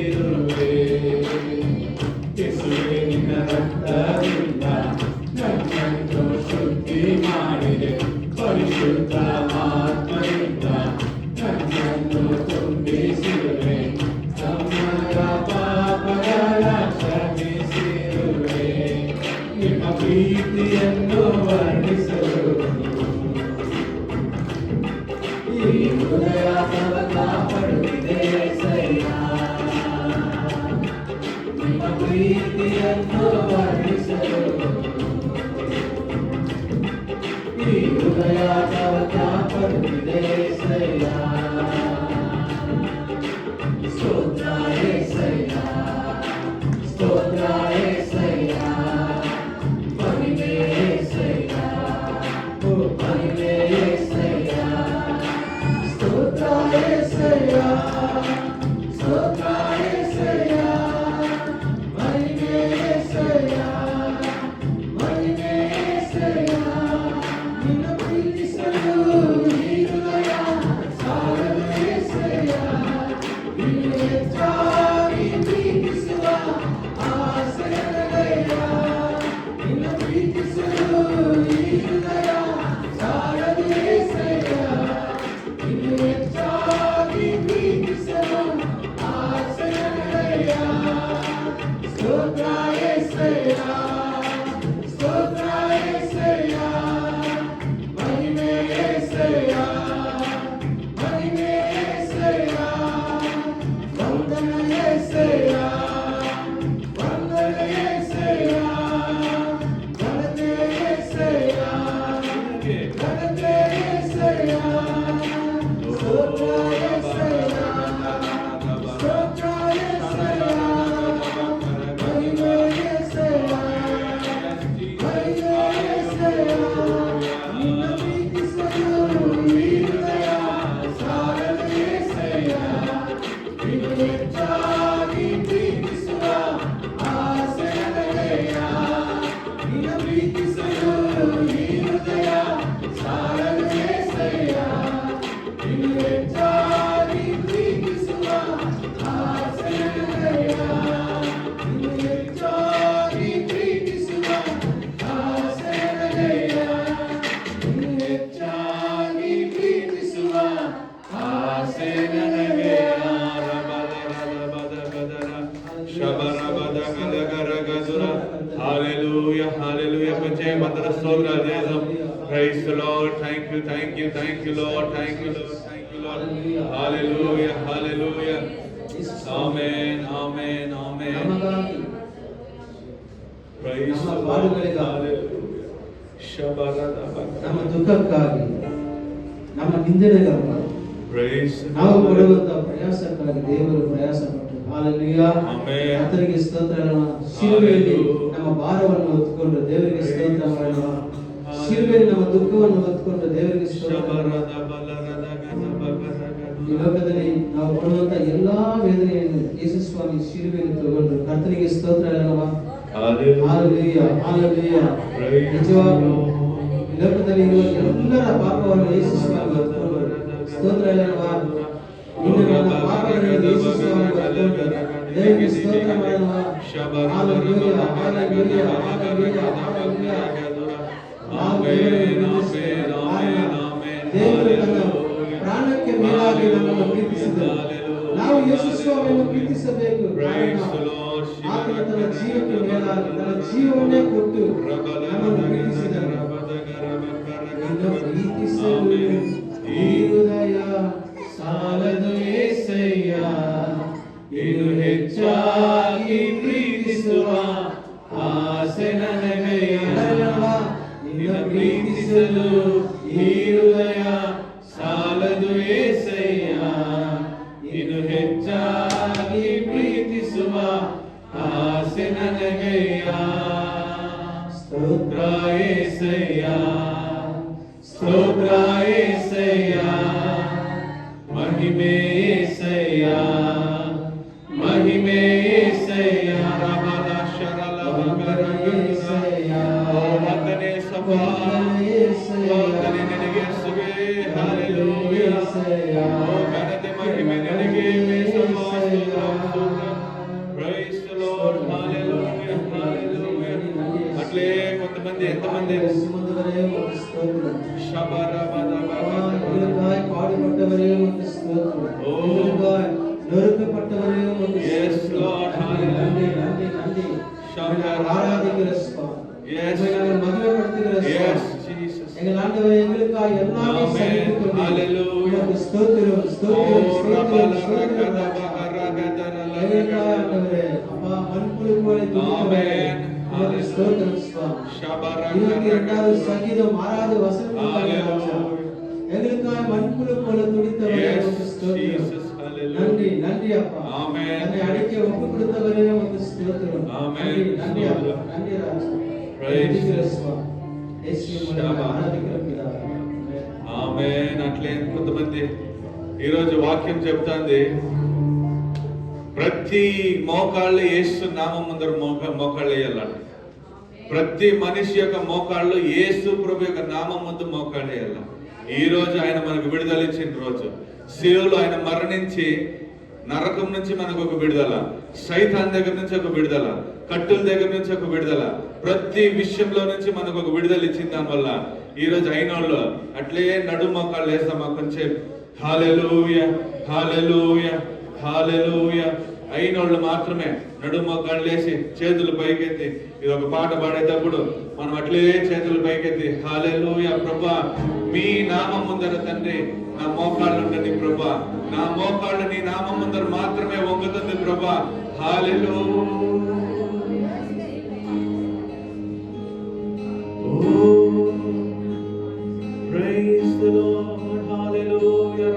Hallelujah, hallelujah. కొంచెం మంత్ర స్తోత్రాలు చేద్దాం. Praise the Lord. Thank you, Lord. Thank you, Lord. Hallelujah, hallelujah. Amen, amen, amen. Praise the Lord. Hallelujah. ನಮ್ಮ ದುಃಖಕ್ಕಾಗಿ ನಮ್ಮ ನಿಂದನೆಗಾಗಿ Praise ನಾವು ಪಡುವಂತ ಪ್ರಯಾಸಕ್ಕಾಗಿ ದೇವರು ಪ್ರಯಾಸ ಪಟ್ಟರು. ಹಾಲೆಲೂಯಾ. ಆತನಿಗೆ ಸ್ತೋತ್ರ. ಶಿಲುಬೆಯಲ್ಲಿ ನಮ್ಮ ಭಾರವನ್ನು ಹೊತ್ತುಕೊಂಡು ದೇವರಿಗೆ ಸ್ತೋತ್ರ ಮಾಡೋಣ. ಶಿಲುಬೆಯಲ್ಲಿ ನಮ್ಮ ದುಃಖವನ್ನು ಹೊತ್ತುಕೊಂಡು ದೇವರಿಗೆ ಸ್ತೋತ್ರ. ಈ ಲೋಕದಲ್ಲಿ ನಾವು ಪಡುವಂತ ಎಲ್ಲಾ ವೇದನೆಯನ್ನು ಯೇಸು ಸ್ವಾಮಿ ಶಿಲುಬೆಯಲ್ಲಿ ತಗೊಂಡ್ರು. ಕರ್ತನಿಗೆ ಸ್ತೋತ್ರ ಹೇಳೋಣ. Hallelujah, hallelujah. ನಿಜವಾಗ್ಲೂ ಈ ಲೋಕದಲ್ಲಿ ಇರುವ ಎಲ್ಲರ ಪಾಪವನ್ನು ಯೇಸು ಸ್ವಾಮಿ ಹೊತ್ತುಕೊಂಡರು. ಸ್ತೋತ್ರ ಹೇಳೋಣ. ಇನ್ನು ನನ್ನ ಪಾಪಗಳನ್ನು ಯೇಸು ಸ್ವಾಮಿ ಹೊತ್ತುಕೊಂಡರು. ದೇವರಿಗೆ ಸ್ತೋತ್ರ ಮಾಡೋಣ. Hallelujah, hallelujah, hallelujah, hallelujah. ದೇವರು ತನ್ನ ಪ್ರಾಣಕ್ಕೆ ಮೇಲಾಗಿ ನಮ್ಮನ್ನು ಪ್ರೀತಿಸಿದರು. ನಾವು ಯೇಸು ಸ್ವಾಮಿಯನ್ನು ಪ್ರೀತಿಸಬೇಕು. ಆತನು ತನ್ನ ಜೀವಕ್ಕೆ ಮೇಲಾಗಿ ತನ್ನ ಜೀವವನ್ನೇ ಕೊಟ್ಟು ನಮ್ಮನ್ನು ಪ್ರೀತಿಸಿದನು. ಇನ್ನು ಪ್ರೀತಿಸಲು ಈ ಹೃದಯ ಸಾಲದು యేసయ్య. ಇನ್ನು ಹೆಚ್ಚಾಗಿ ಪ್ರೀತಿಸುವ ಆಸೆ ನನಗಯ್ಯ. ನಿನ್ನ ಪ್ರೀತಿಸಲು ಈ ಹೃದಯ ಸಾಲದು యేసయ్య. ಇನ್ನು ಹೆಚ್ಚಾಗಿ ಪ್ರೀತಿಸುವ ಆಸೆ ನನಗಯ್ಯ. ಸ್ತೋತ್ರ యేసయ్య, ಸ್ತೋತ್ರ యేసయ్య. ಮಹಿಮೆ యేసయ్య, ಮಹಿಮೆ యేసయ్య. ರಮಲ ಶರಲ ಮಗರ యేసయ్య. ವಂದನೆ ಸಭಾ ವಂದನೆ ನಿನಗೆ ಯೇಸುವೇ. ಹಲ್ಲೆಲೂಯಾ. ಓ ಘನತೆ ಮಹಿಮೆ ನಿನಗೆ Praise the Lord. Hallelujah, hallelujah. అట్లే కొంతమంది ఎంతమంది ಸುಮಂದವರೇ ಒಂದು ಸ್ತೋತ್ರ. ಶಬರಬದಬದ ಇರುಗಾಯ ಪಾಡುಪಟ್ಟವರೇ ಒಂದು ಸ್ತೋತ್ರ. ಇರುಗಾಯ ನೊರಕಪಟ್ಟವರೇ ಒಂದು ಸ್ತೋತ್ರ. Yes Lord, hallelujah. நன்றி நன்றி. ಶಬರ ஆராதிக்கிற சுவாமி. Yes. நாங்கள் மகிமைப்படுத்துகிற Yes சுவாமி. Jesus. எங்கள் ஆண்டவரே எங்களுக்காக எல்லாமே சகித்துக் கொண்டீர். Hallelujah. உமக்கு ஸ்தோத்திரம், ஸ்தோத்திரம், ஸ்தோத்திரம், ஸ்தோத்திரம். எங்களுக்காக ஆண்டவரே அப்பா மண்புழு போல துதிக்கிறவரே, உமக்கு ஸ்தோத்திரம் சுவாமி. 22வது சங்கீதம் 6வது வசனம் எங்களுக்காக மண்புழு போல துடித்தவரே, உமக்கு ஸ்தோத்திரம். நன்றி நன்றி அப்பா. ஆமென். தன்னை அடிக்க ஒப்பு கொடுத்தவரே உமக்கு ஸ்தோத்திரம். ஆமென். நன்றி அப்பா. நன்றி ராஜா. Praise యేసు మూలంగా ఆరాధించడం పితావే. ఆమేన్. అట్లే కొంతమంది ఈరోజు వాక్యం చెప్తాంది, ప్రతి మోకాళ్ళు యేసు నామం ముందర మోకాళ్ళు వేయాలంట. ప్రతి మనిషి యొక్క మోకాళ్ళు యేసు ప్రభు యొక్క నామం ముందు మోకాళ్ళు వేయాలి. ఈ రోజు ఆయన మనకు విడుదల ఇచ్చిన రోజు. శిలువలో ఆయన మరణించి నరకం నుంచి మనకు ఒక విడుదల, సైతాన్ దగ్గర నుంచి ఒక విడుదల, కట్టుల దగ్గర నుంచి ఒక విడుదల, ప్రతి విషయంలో నుంచి మనకు ఒక విడుదల ఇచ్చిన దానివల్ల ఈ రోజు అయినోళ్ళు అట్లే నడుము మోకాళ్ళు వేస్తాం. కొంచెం హల్లెలూయా హల్లెలూయా హల్లెలూయా అయినోళ్ళు మాత్రమే నడుము మోకాళ్ళు వేసి చేతులు పైకెత్తి, ఇది ఒక పాట పాడేటప్పుడు మనం అట్లే చేతులు పైకెత్తి హల్లెలూయా ప్రభువా మీ నామం ముందర తండ్రి నా మోకాళ్ళు ఉండని ప్రభా, నా మోకాళ్ళు నీ నామం ముందర మాత్రమే వంగుతుంది ప్రభా. హల్లెలూయా. Praise the Lord, hallelujah.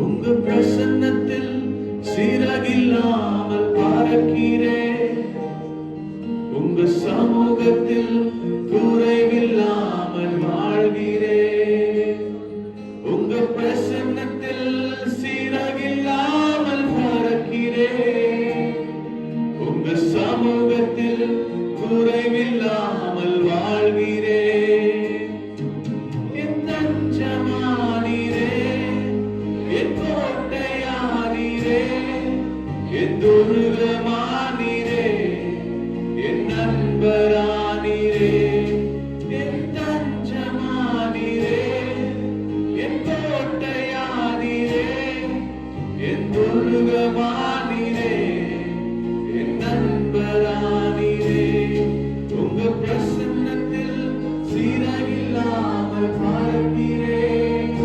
உங்க பிரசன்னத்தில் சீரகில்லாமல் பார்க்கிறேன், உங்க சமூகத்தில் குறைவில்லாமல் வாழ்கிறேன். உங்க பிரசன்னத்தில் சீரகில்லாமல் பார்க்கிறேன், உங்க சமூகத்தில் குறைவில்லாமல் வாழ்கிறேன். என் தஞ்சமானீரே, என் கோட்டையானீரே, என் துருகமானீரே, என் நண்பரானீரே. என் தஞ்சமானீரே, என் கோட்டையானீரே, என் துருகமானீரே, என் நண்பரானீரே. உங்க பிரசன்னத்தில் சீரகில்லாமல் பார்க்கிறேன்,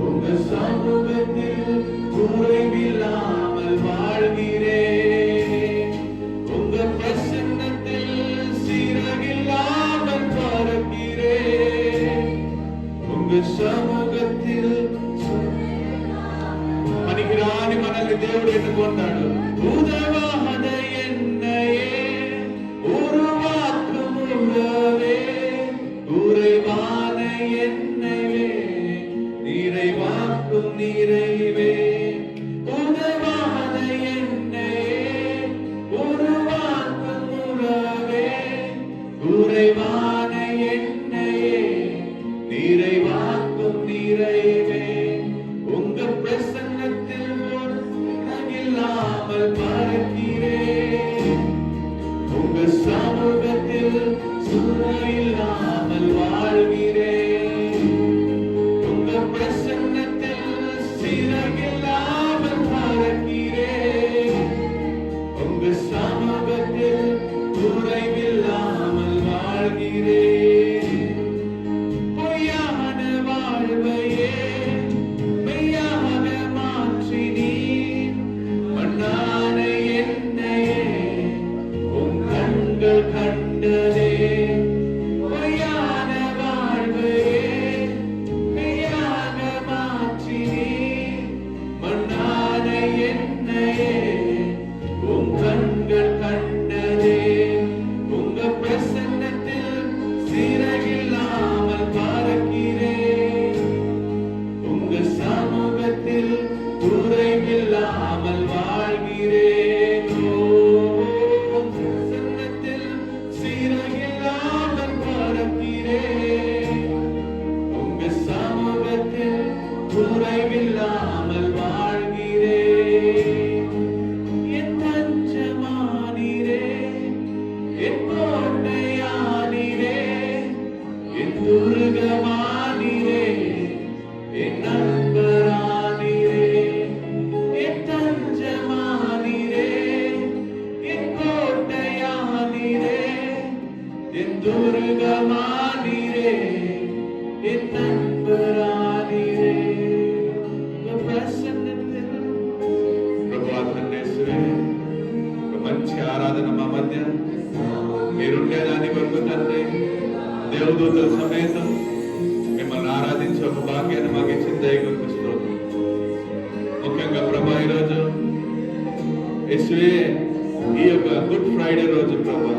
உங்க சமூகத்தில் குறைவில்லாமல் வாழ்கிறேன். உங்க பிரசன்னத்தில் சீரகில்லாமல் பார்க்கிறேன், உங்க சமூகத்தில் పనికిరాని మనల్ని దేవుడు ఎన్నుకున్నాడు. ఉదవాహన ఎన్నయే உருவாக்கும் உறவே, உறைவான என்னைவே நிறைவாக்கும் நிறைவே. உதவான என்னையே உருவாக்கும் உறவே, உறைவான என்னையே நிறைவாக்கும் நிறைவே. உங்க பிரசன்னத்தில் இல்லாமல் பார்க்கிறேன், உங்க சமூகத்தில் சூழலில்லாமல் வாழ்கிறேன். உங்க பிரசன்னத்தில் சிறகில்லாமல் பார்க்கிறேன், உங்க சமூகத்தில் குறைவில்லாமல் வாழ்கிறேன். பொய்யான வாழ்வையே மெய்யாக மாற்றினீர், மண்ணான என்னையே உன் கண்கள் கண்டதே. பொய்யான வாழ்வையே மெய்யாக மாற்றினீர், மண்ணான என்னையே உன் கண்கள் கண்டதே. உங்க பிரசன்னத்தில் சீரகில்லாமல் பார்க்கிறேன், உங்க சமூகத்தில் குறைவில்லாமல் வாழ்கிறேன். பிரசன்னத்தில் சீரகில்லாமல் பார்க்கிறேன், உங்க சமூகத்தில் குறைவில்லாமல் வாழ்கிறேன். என் தஞ்சமானீரே, என் கோட்டையானீரே, என் துருகமானீரே, என் நண்பரானீரே. என் தஞ்சமானீரே, என் கோட்டையானீரே, என் துருகமானீரே, என் நண்பரானீரே. உங்க యేసువే ఈ యొక్క గుడ్ ఫ్రైడే రోజు ప్రభా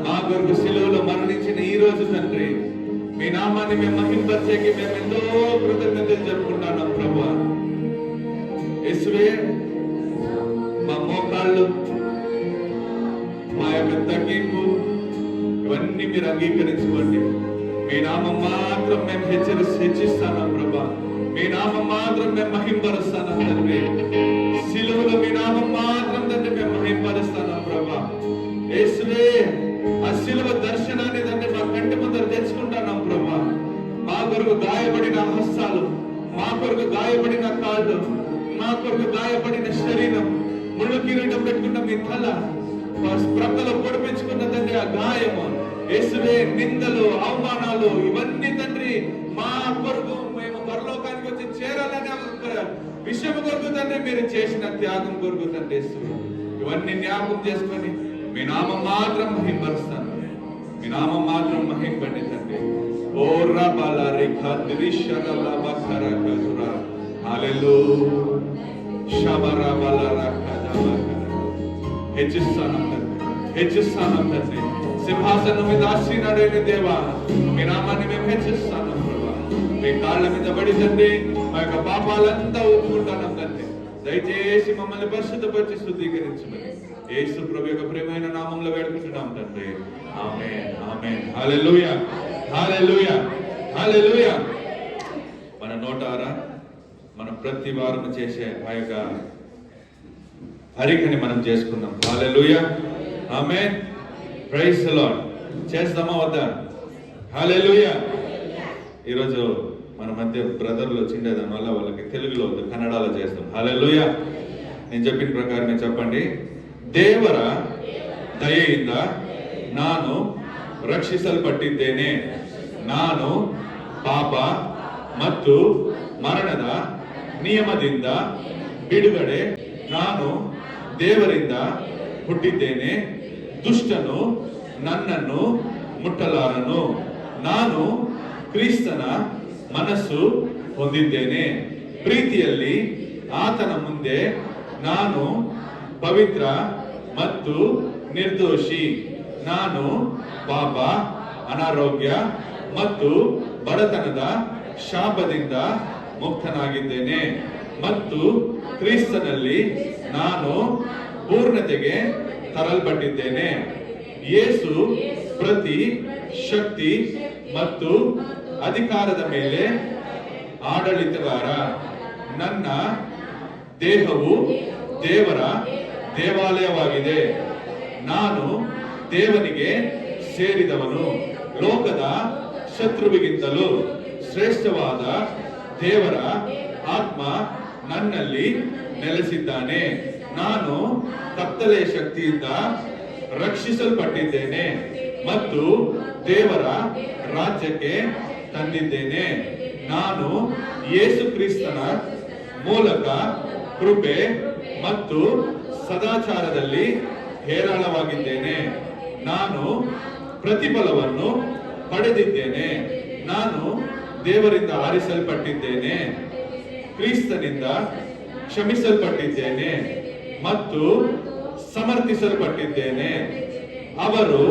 మా కొరకు సిలువలో మరణించిన ఈ రోజు తండ్రి మీ నామాన్ని మేము మహింపరిచేకి మేము ఎంతో కృతజ్ఞతలు జరుపుకుంటున్నాం ప్రభా. యేసువే మా మోకాళ్ళు, మా యొక్క తగ్గింపు ఇవన్నీ మీరు అంగీకరించుకోండి. మీ నామం మాత్రం మేము హెచ్చిస్తాం ప్రభా. మీ నామం మాత్రం మేము మహింపరుస్తాం తండ్రి. సిలువలో మీ నామం మాత్రం తండ్రి మేము మహింపరుస్తాం ప్రభా. యేసువే ఆ సిలువ దర్శనాన్ని తండ్రి మా కంటి ముందర తెచ్చుకుంటున్నాం ప్రభా. మా కొరకు గాయపడిన హస్తాలు, మా కొరకు గాయపడిన కాళ్ళు, మా కొరకు గాయపడిన శరీరం, ముళ్ళు కిరీటం పెట్టుకున్న మీ తల, ప్రక్కలో పొడిపించుకున్న తండ్రి ఆ గాయము, యేసువే నిందలు, అవమానాలు ఇవన్నీ తండ్రి మా కొరకు మేము పరలోకానికి వచ్చి చేరాలనే విషయం కొరకు తండ్రి మీరు చేసిన త్యాగం కొరకు తండ్రి యేసువే ఇవన్నీ జ్ఞాపకం చేసుకొని మీ నామం మాత్రం మహింపరుస్తాను. మీ నామం మాత్రం మహింపండి తండ్రి. ఓ రబల రేఖా దిరిషరల బఖర కజురా హల్లెలూయా షబరా బల రఖదమ హెచ్చిస్తాను తండ్రి. సింహాసనం మీద ఆశీనుడైన దేవా మీ నామాన్ని మేము హెచ్చిస్తాను ప్రభా. మీ కాళ్ళ మీద పడి తండ్రి మా యొక్క పాపాలంతా ఒప్పుకుంటాను తండ్రి. దయచేసి మమ్మల్ని పరిశుద్ధపరిచి శుద్ధీకరించమని యేసు ప్రభు యొక్క ప్రియమైన నామంలో వేడుకుంటున్నాం తండ్రి. ఆమేన్ ఆమేన్ హల్లెలూయా హల్లెలూయా హల్లెలూయా. మన నోటారా మనం ప్రతి వారం చేసే ఆ యొక్క హరికని మనం చేసుకుందాం. హల్లెలూయా ఆమేన్ ప్రైజ్ ది లార్డ్. చేద్దామా వద్దా? హల్లెలూయా. ఈరోజు మన మధ్య బ్రదర్లు వచ్చిండే దాని వల్ల వాళ్ళకి తెలుగులో కన్నడలో చేస్తాం. హల్లెలూయా. నేను చెప్పిన ప్రకారమే చెప్పండి. ದೇವರ ದಯೆಯಿಂದ ನಾನು ರಕ್ಷಿಸಲ್ಪಟ್ಟಿದ್ದೇನೆ. ನಾನು ಪಾಪ ಮತ್ತು ಮರಣದ ನಿಯಮದಿಂದ ಬಿಡುಗಡೆ. ನಾನು ದೇವರಿಂದ ಹುಟ್ಟಿದ್ದೇನೆ. ದುಷ್ಟನು ನನ್ನನ್ನು ಮುಟ್ಟಲಾರನು. ನಾನು ಕ್ರಿಸ್ತನ ಮನಸ್ಸು ಹೊಂದಿದ್ದೇನೆ. ಪ್ರೀತಿಯಲ್ಲಿ ಆತನ ಮುಂದೆ ನಾನು ಪವಿತ್ರ ಮತ್ತು ನಿರ್ದೋಷಿ. ನಾನು ಪಾಪ, ಅನಾರೋಗ್ಯ ಮತ್ತು ಬಡತನದ ಶಾಪದಿಂದ ಮುಕ್ತನಾಗಿದ್ದೇನೆ ಮತ್ತು ಕ್ರಿಸ್ತನಲ್ಲಿ ನಾನು ಪೂರ್ಣತೆಗೆ ತರಲ್ಪಟ್ಟಿದ್ದೇನೆ. ಯೇಸು ಪ್ರತಿ ಶಕ್ತಿ ಮತ್ತು ಅಧಿಕಾರದ ಮೇಲೆ ಆಡಳಿತಗಾರ. ನನ್ನ ದೇಹವು ದೇವರ ದೇವಾಲಯವಾಗಿದೆ. ನಾನು ದೇವನಿಗೆ ಸೇರಿದವನು. ಲೋಕದ ಶತ್ರುವಿಗಿಂತಲೂ ಶ್ರೇಷ್ಠವಾದ ದೇವರ ಆತ್ಮ ನನ್ನಲ್ಲಿ ನೆಲೆಸಿದ್ದಾನೆ. ನಾನು ಕತ್ತಲೆಯ ಶಕ್ತಿಯಿಂದ ರಕ್ಷಿಸಲ್ಪಟ್ಟಿದ್ದೇನೆ ಮತ್ತು ದೇವರ ರಾಜ್ಯಕ್ಕೆ ತಂದಿದ್ದೇನೆ. ನಾನು ಯೇಸು ಕ್ರಿಸ್ತನ ಮೂಲಕ ಕೃಪೆ ಮತ್ತು ಸದಾಚಾರದಲ್ಲಿ ಹೇರಳವಾಗಿದ್ದೇನೆ. ನಾನು ಪ್ರತಿಫಲವನ್ನು ಪಡೆದಿದ್ದೇನೆ. ನಾನು ದೇವರಿಂದ ಆರಿಸಲ್ಪಟ್ಟಿದ್ದೇನೆ, ಕ್ರಿಸ್ತನಿಂದ ಕ್ಷಮಿಸಲ್ಪಟ್ಟಿದ್ದೇನೆ ಮತ್ತು ಸಮರ್ಥಿಸಲ್ಪಟ್ಟಿದ್ದೇನೆ. ಅವರು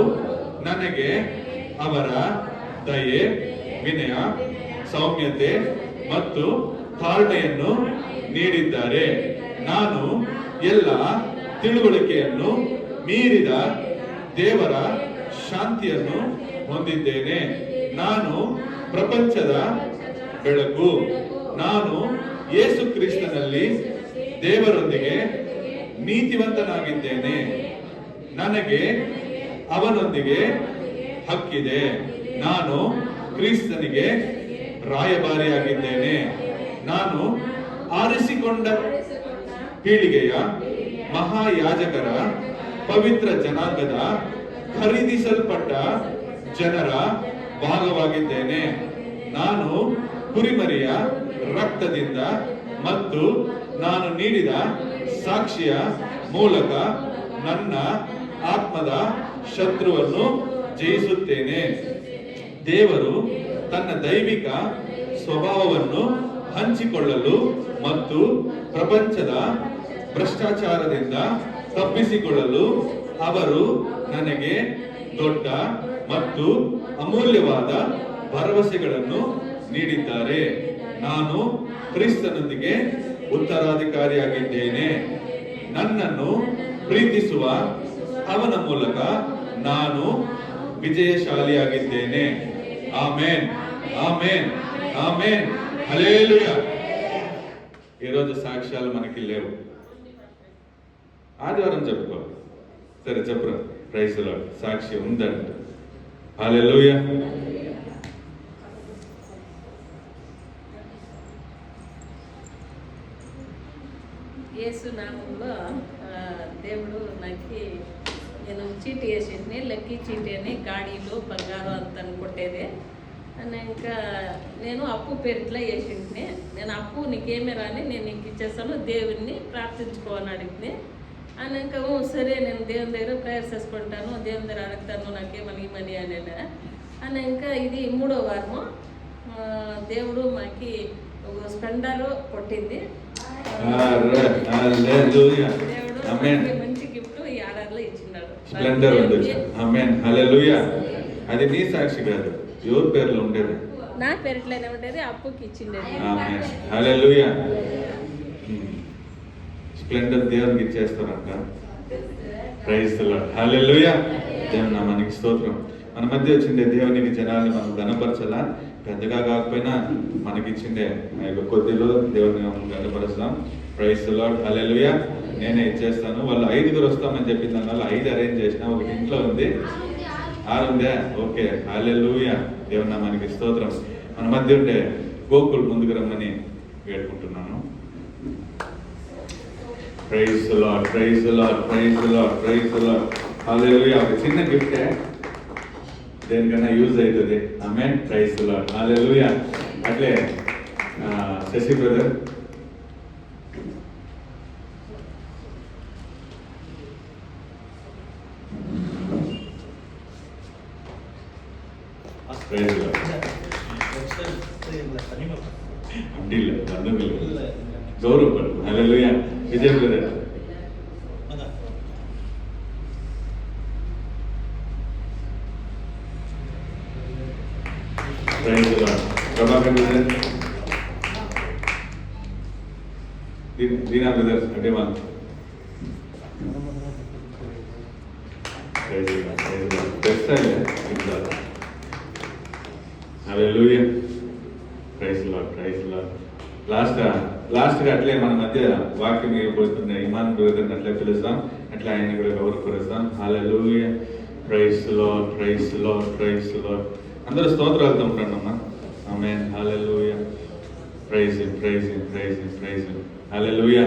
ನನಗೆ ಅವರ ದಯೆ, ವಿನಯ, ಸೌಮ್ಯತೆ ಮತ್ತು ತಾಳ್ಮೆಯನ್ನು ನೀಡಿದ್ದಾರೆ. ನಾನು ಎಲ್ಲ ತಿಳುವಳಿಕೆಯನ್ನು ಮೀರಿದ ದೇವರ ಶಾಂತಿಯನ್ನು ಹೊಂದಿದ್ದೇನೆ. ನಾನು ಪ್ರಪಂಚದ ಬೆಳಕು. ನಾನು ಯೇಸು ಕ್ರಿಸ್ತನಲ್ಲಿ ದೇವರೊಂದಿಗೆ ನೀತಿವಂತನಾಗಿದ್ದೇನೆ. ನನಗೆ ಅವನೊಂದಿಗೆ ಹಕ್ಕಿದೆ. ನಾನು ಕ್ರಿಸ್ತನಿಗೆ ರಾಯಭಾರಿಯಾಗಿದ್ದೇನೆ. ನಾನು ಆರಿಸಿಕೊಂಡ ಪೀಳಿಗೆಯ ಮಹಾಯಾಜಕರ ಪವಿತ್ರ ಜನಾಂಗದ ಖರೀದಿಸಲ್ಪಟ್ಟ ಜನರ ಭಾಗವಾಗಿದ್ದೇನೆ. ನಾನು ಕುರಿಮರಿಯ ರಕ್ತದಿಂದ ಮತ್ತು ನಾನು ನೀಡಿದ ಸಾಕ್ಷಿಯ ಮೂಲಕ ನನ್ನ ಆತ್ಮದ ಶತ್ರುವನ್ನು ಜಯಿಸುತ್ತೇನೆ. ದೇವರು ತನ್ನ ದೈವಿಕ ಸ್ವಭಾವವನ್ನು ಹಂಚಿಕೊಳ್ಳಲು ಮತ್ತು ಪ್ರಪಂಚದ ಭ್ರಷ್ಟಾಚಾರದಿಂದ ತಪ್ಪಿಸಿಕೊಳ್ಳಲು ಅವರು ನನಗೆ ದೊಡ್ಡ ಮತ್ತು ಅಮೂಲ್ಯವಾದ ಭರವಸೆಗಳನ್ನು ನೀಡಿದ್ದಾರೆ. ನಾನು ಕ್ರಿಸ್ತನೊಂದಿಗೆ ಉತ್ತರಾಧಿಕಾರಿಯಾಗಿದ್ದೇನೆ. ನನ್ನನ್ನು ಪ್ರೀತಿಸುವ ಅವನ ಮೂಲಕ ನಾನು ವಿಜಯಶಾಲಿಯಾಗಿದ್ದೇನೆ. ఆమేన్, ఆమేన్, ఆమేన్, హల్లెలూయా. ఈరోజు సాక్ష్యాలు మనకి లేవు, ఆదివారం చెప్పుకోవాలి. సరే చెప్పరు, ప్రైజ్ లార్డ్, సాక్షి ఉందంట. హల్లెలూయా. యేసు నామంలో దేవుడు నాకు, నేను చీటీ వేసింది, లక్కీ చీటీ అని గాడీలు బంగారం అంత కొట్టేదే అని. ఇంకా నేను అప్పు పేరుట్లా వేసింది. నేను అప్పు నీకేమే రాని నేను నీకు ఇచ్చేస్తాను, దేవుణ్ణి ప్రార్థించుకోని అడిగింది అని. ఇంకా సరే నేను దేవుని దగ్గర ప్రేయర్ చేసుకుంటాను, దేవుని దగ్గర అడుగుతాను నాకేమని ఇవ్వని అని. ఇంకా ఇది 3వ వారము దేవుడు మాకి ఒక స్పెండర్ కొట్టింది. దేవుడు మంచి గిఫ్ట్ ఈ ఆర్డర్లో ఇచ్చినాడు, స్ప్లెండర్ ఉంది. ఆమేన్, హల్లెలూయా. అది నీ సాక్షి కాదు, ఎవరి పేర్లో ఉండేది? నా పేరుట్లోనే ఉండేది, అప్పుకి ఇచ్చిండేది. ఆమేన్, హల్లెలూయా. స్ప్లెండర్ దేవునికి ఇచ్చేస్తారంట. ప్రైజ్ ది లార్డ్, హల్లెలూయా. దేవుని నామానికి స్తోత్రం. మన మధ్య వచ్చిండే దేవునికి జనాన్ని మనం ఘనపరచాలా, పెద్దగా కాకపోయినా మనకిచ్చిండే కొద్దిలో దేవుని ఘనపరుస్తాం. ప్రైజ్ ది లార్డ్, హల్లెలూయా. నేనే ఇచ్చేస్తాను. వాళ్ళు 5గురు వస్తామని చెప్పిన దానివల్ల 5 అరేంజ్ చేసిన, ఒకటి ఇంట్లో ఉంది, 6 ఉందా? ఓకే, హల్లెలూయా. దేవుని నామానికి స్తోత్రం. మన మధ్య ఉండే గోకుల్ ముందుకు రమ్మని వేడుకుంటున్నాను. Praise the lord, praise the lord, praise the lord, praise the lord, hallelujah. ఒక చిన్న గిఫ్టే, దేనికన్నా యూజ్ అవుతుంది. Amen, praise the lord, hallelujah. అట్లే Shashi brother, praise the lord. అడ్డిల్ల బంధువులు గౌరవపడు. Hallelujah. Vijay brother, praise the lord. Prabhakar brother, Deena brother, అంటే మా praise the lord, praise the lord. Best అయినా hallelujah. Praise the lord, praise the lord. లాస్ట్గా అట్లే మన మధ్య వాక్యం ఇవ్వబోతున్న ఇమాన్ బ్రదర్ని అట్లే పిలుస్తాం, అట్లా ఆయన కూడా గౌరవపరుస్తాం. Hallelujah. Praise the lord, praise the lord, praise the lord. అందరూ స్తోత్రాలతో ఉంటాడమ్మా. Amen, hallelujah. Praise him, praise him, praise him, praise him, hallelujah.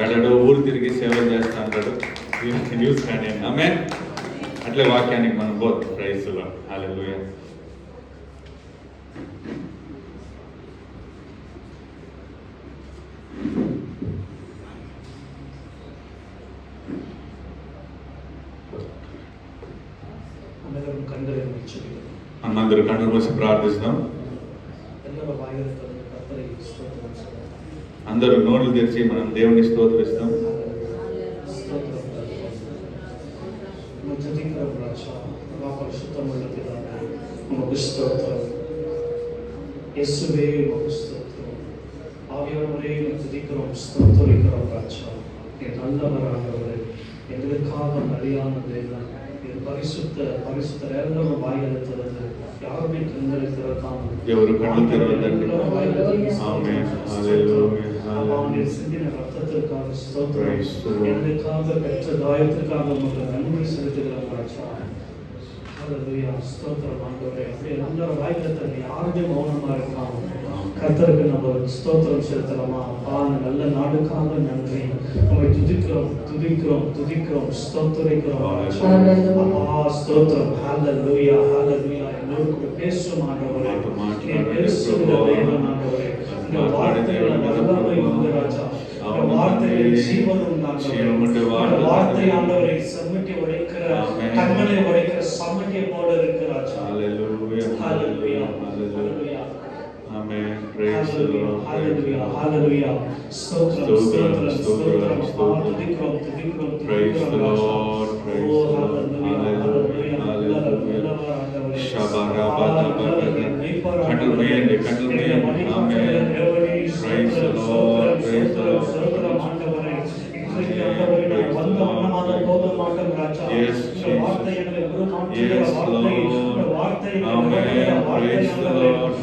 ఎడడో ఊరు తిరిగి సేవ చేస్తా అంటాడు, న్యూస్ కానీ. ఆమేన్. అట్లే వాక్యానికి మనం బోత్. ప్రైజ్ ది లార్డ్, హల్లెలూయా. అందరూ కన్నులు మూసి ప్రార్థిస్తాం. అందరూ నోళ్ళు తెరిచి మనం దేవుని స్తోత్రిస్తాం. இயேசுவே உமக்கு ஸ்தோத்திரம். ஆவியானவரே உம்மை துதிக்கிறோம், ஸ்தோத்திரிக்கிறோம் ராஜா. நீர் நல்லவர் ஆண்டவரே, எங்களுக்காக பலியான தேவன். இது பரிசுத்தர் எல்லாரும் வாயில திறந்து யாருமே கண்களை திறக்காமல் ఎవరు కళ్ళు తెరవదండి. ఆమేన్, హల్లెలూయా. அவனுடைய சிந்தின ரத்தத்திற்காக ஸ்தோத்திரம். எங்களுக்காக பெற்ற தாயத்திற்காக உமக்கு நன்றி செலுத்துகிறோம் ராஜா. ஹல்லேலூயா. ஸ்தோத்திரம் ஆண்டவரே. அப்படியே நல்ல வாய்க்கத்தை யாருமே மௌனமா இருக்காம கர்த்தருக்கு நம்ம ஸ்தோத்திரம் செலுத்தலாமா? அப்பா, நல்ல நாடுக்காக நன்றி. உம்மை துதிக்கிறோம், துதிக்கிறோம், துதிக்கிறோம், ஸ்தோத்திரிக்கிறோம். அப்பா ஸ்தோத்திரம். ஹல்லேலூயா, ஹல்லேலூயா. என்னோடு பேசும் ஆண்டவரே, நீர் பேசுகிற தேவன் ஆண்டவரே. இந்த வார்த்தைகளை வல்லமை உண்டு ராஜா. இந்த வார்த்தைகளில் ஜீவன் உண்டு ஆண்டவரே. இந்த வார்த்தை ஆண்டவரை சம்மட்டி உடைக்கிற, கண்மலை உடைக்கிற சம்மட்டியை போல இருக்கு ராஜா. ஹல்லேலூயா, ஹல்லேலூயா, ஹல்லேலூயா. Amen. Praise the Lord. Hallelujah. Hallelujah. Stotram, stotram, stotram. Tudikrам, tudikrам, Praise the tudikrām. Lord. Praise Oh, the Lord. hallelujah. Hallelujah. Shabarabadabadabada. Kandu meyandi, kandu meyandi. Amen. Praise the Lord. Praise the Lord. Yes, Jesus. Yes, Lord. Amen. Praise the Lord.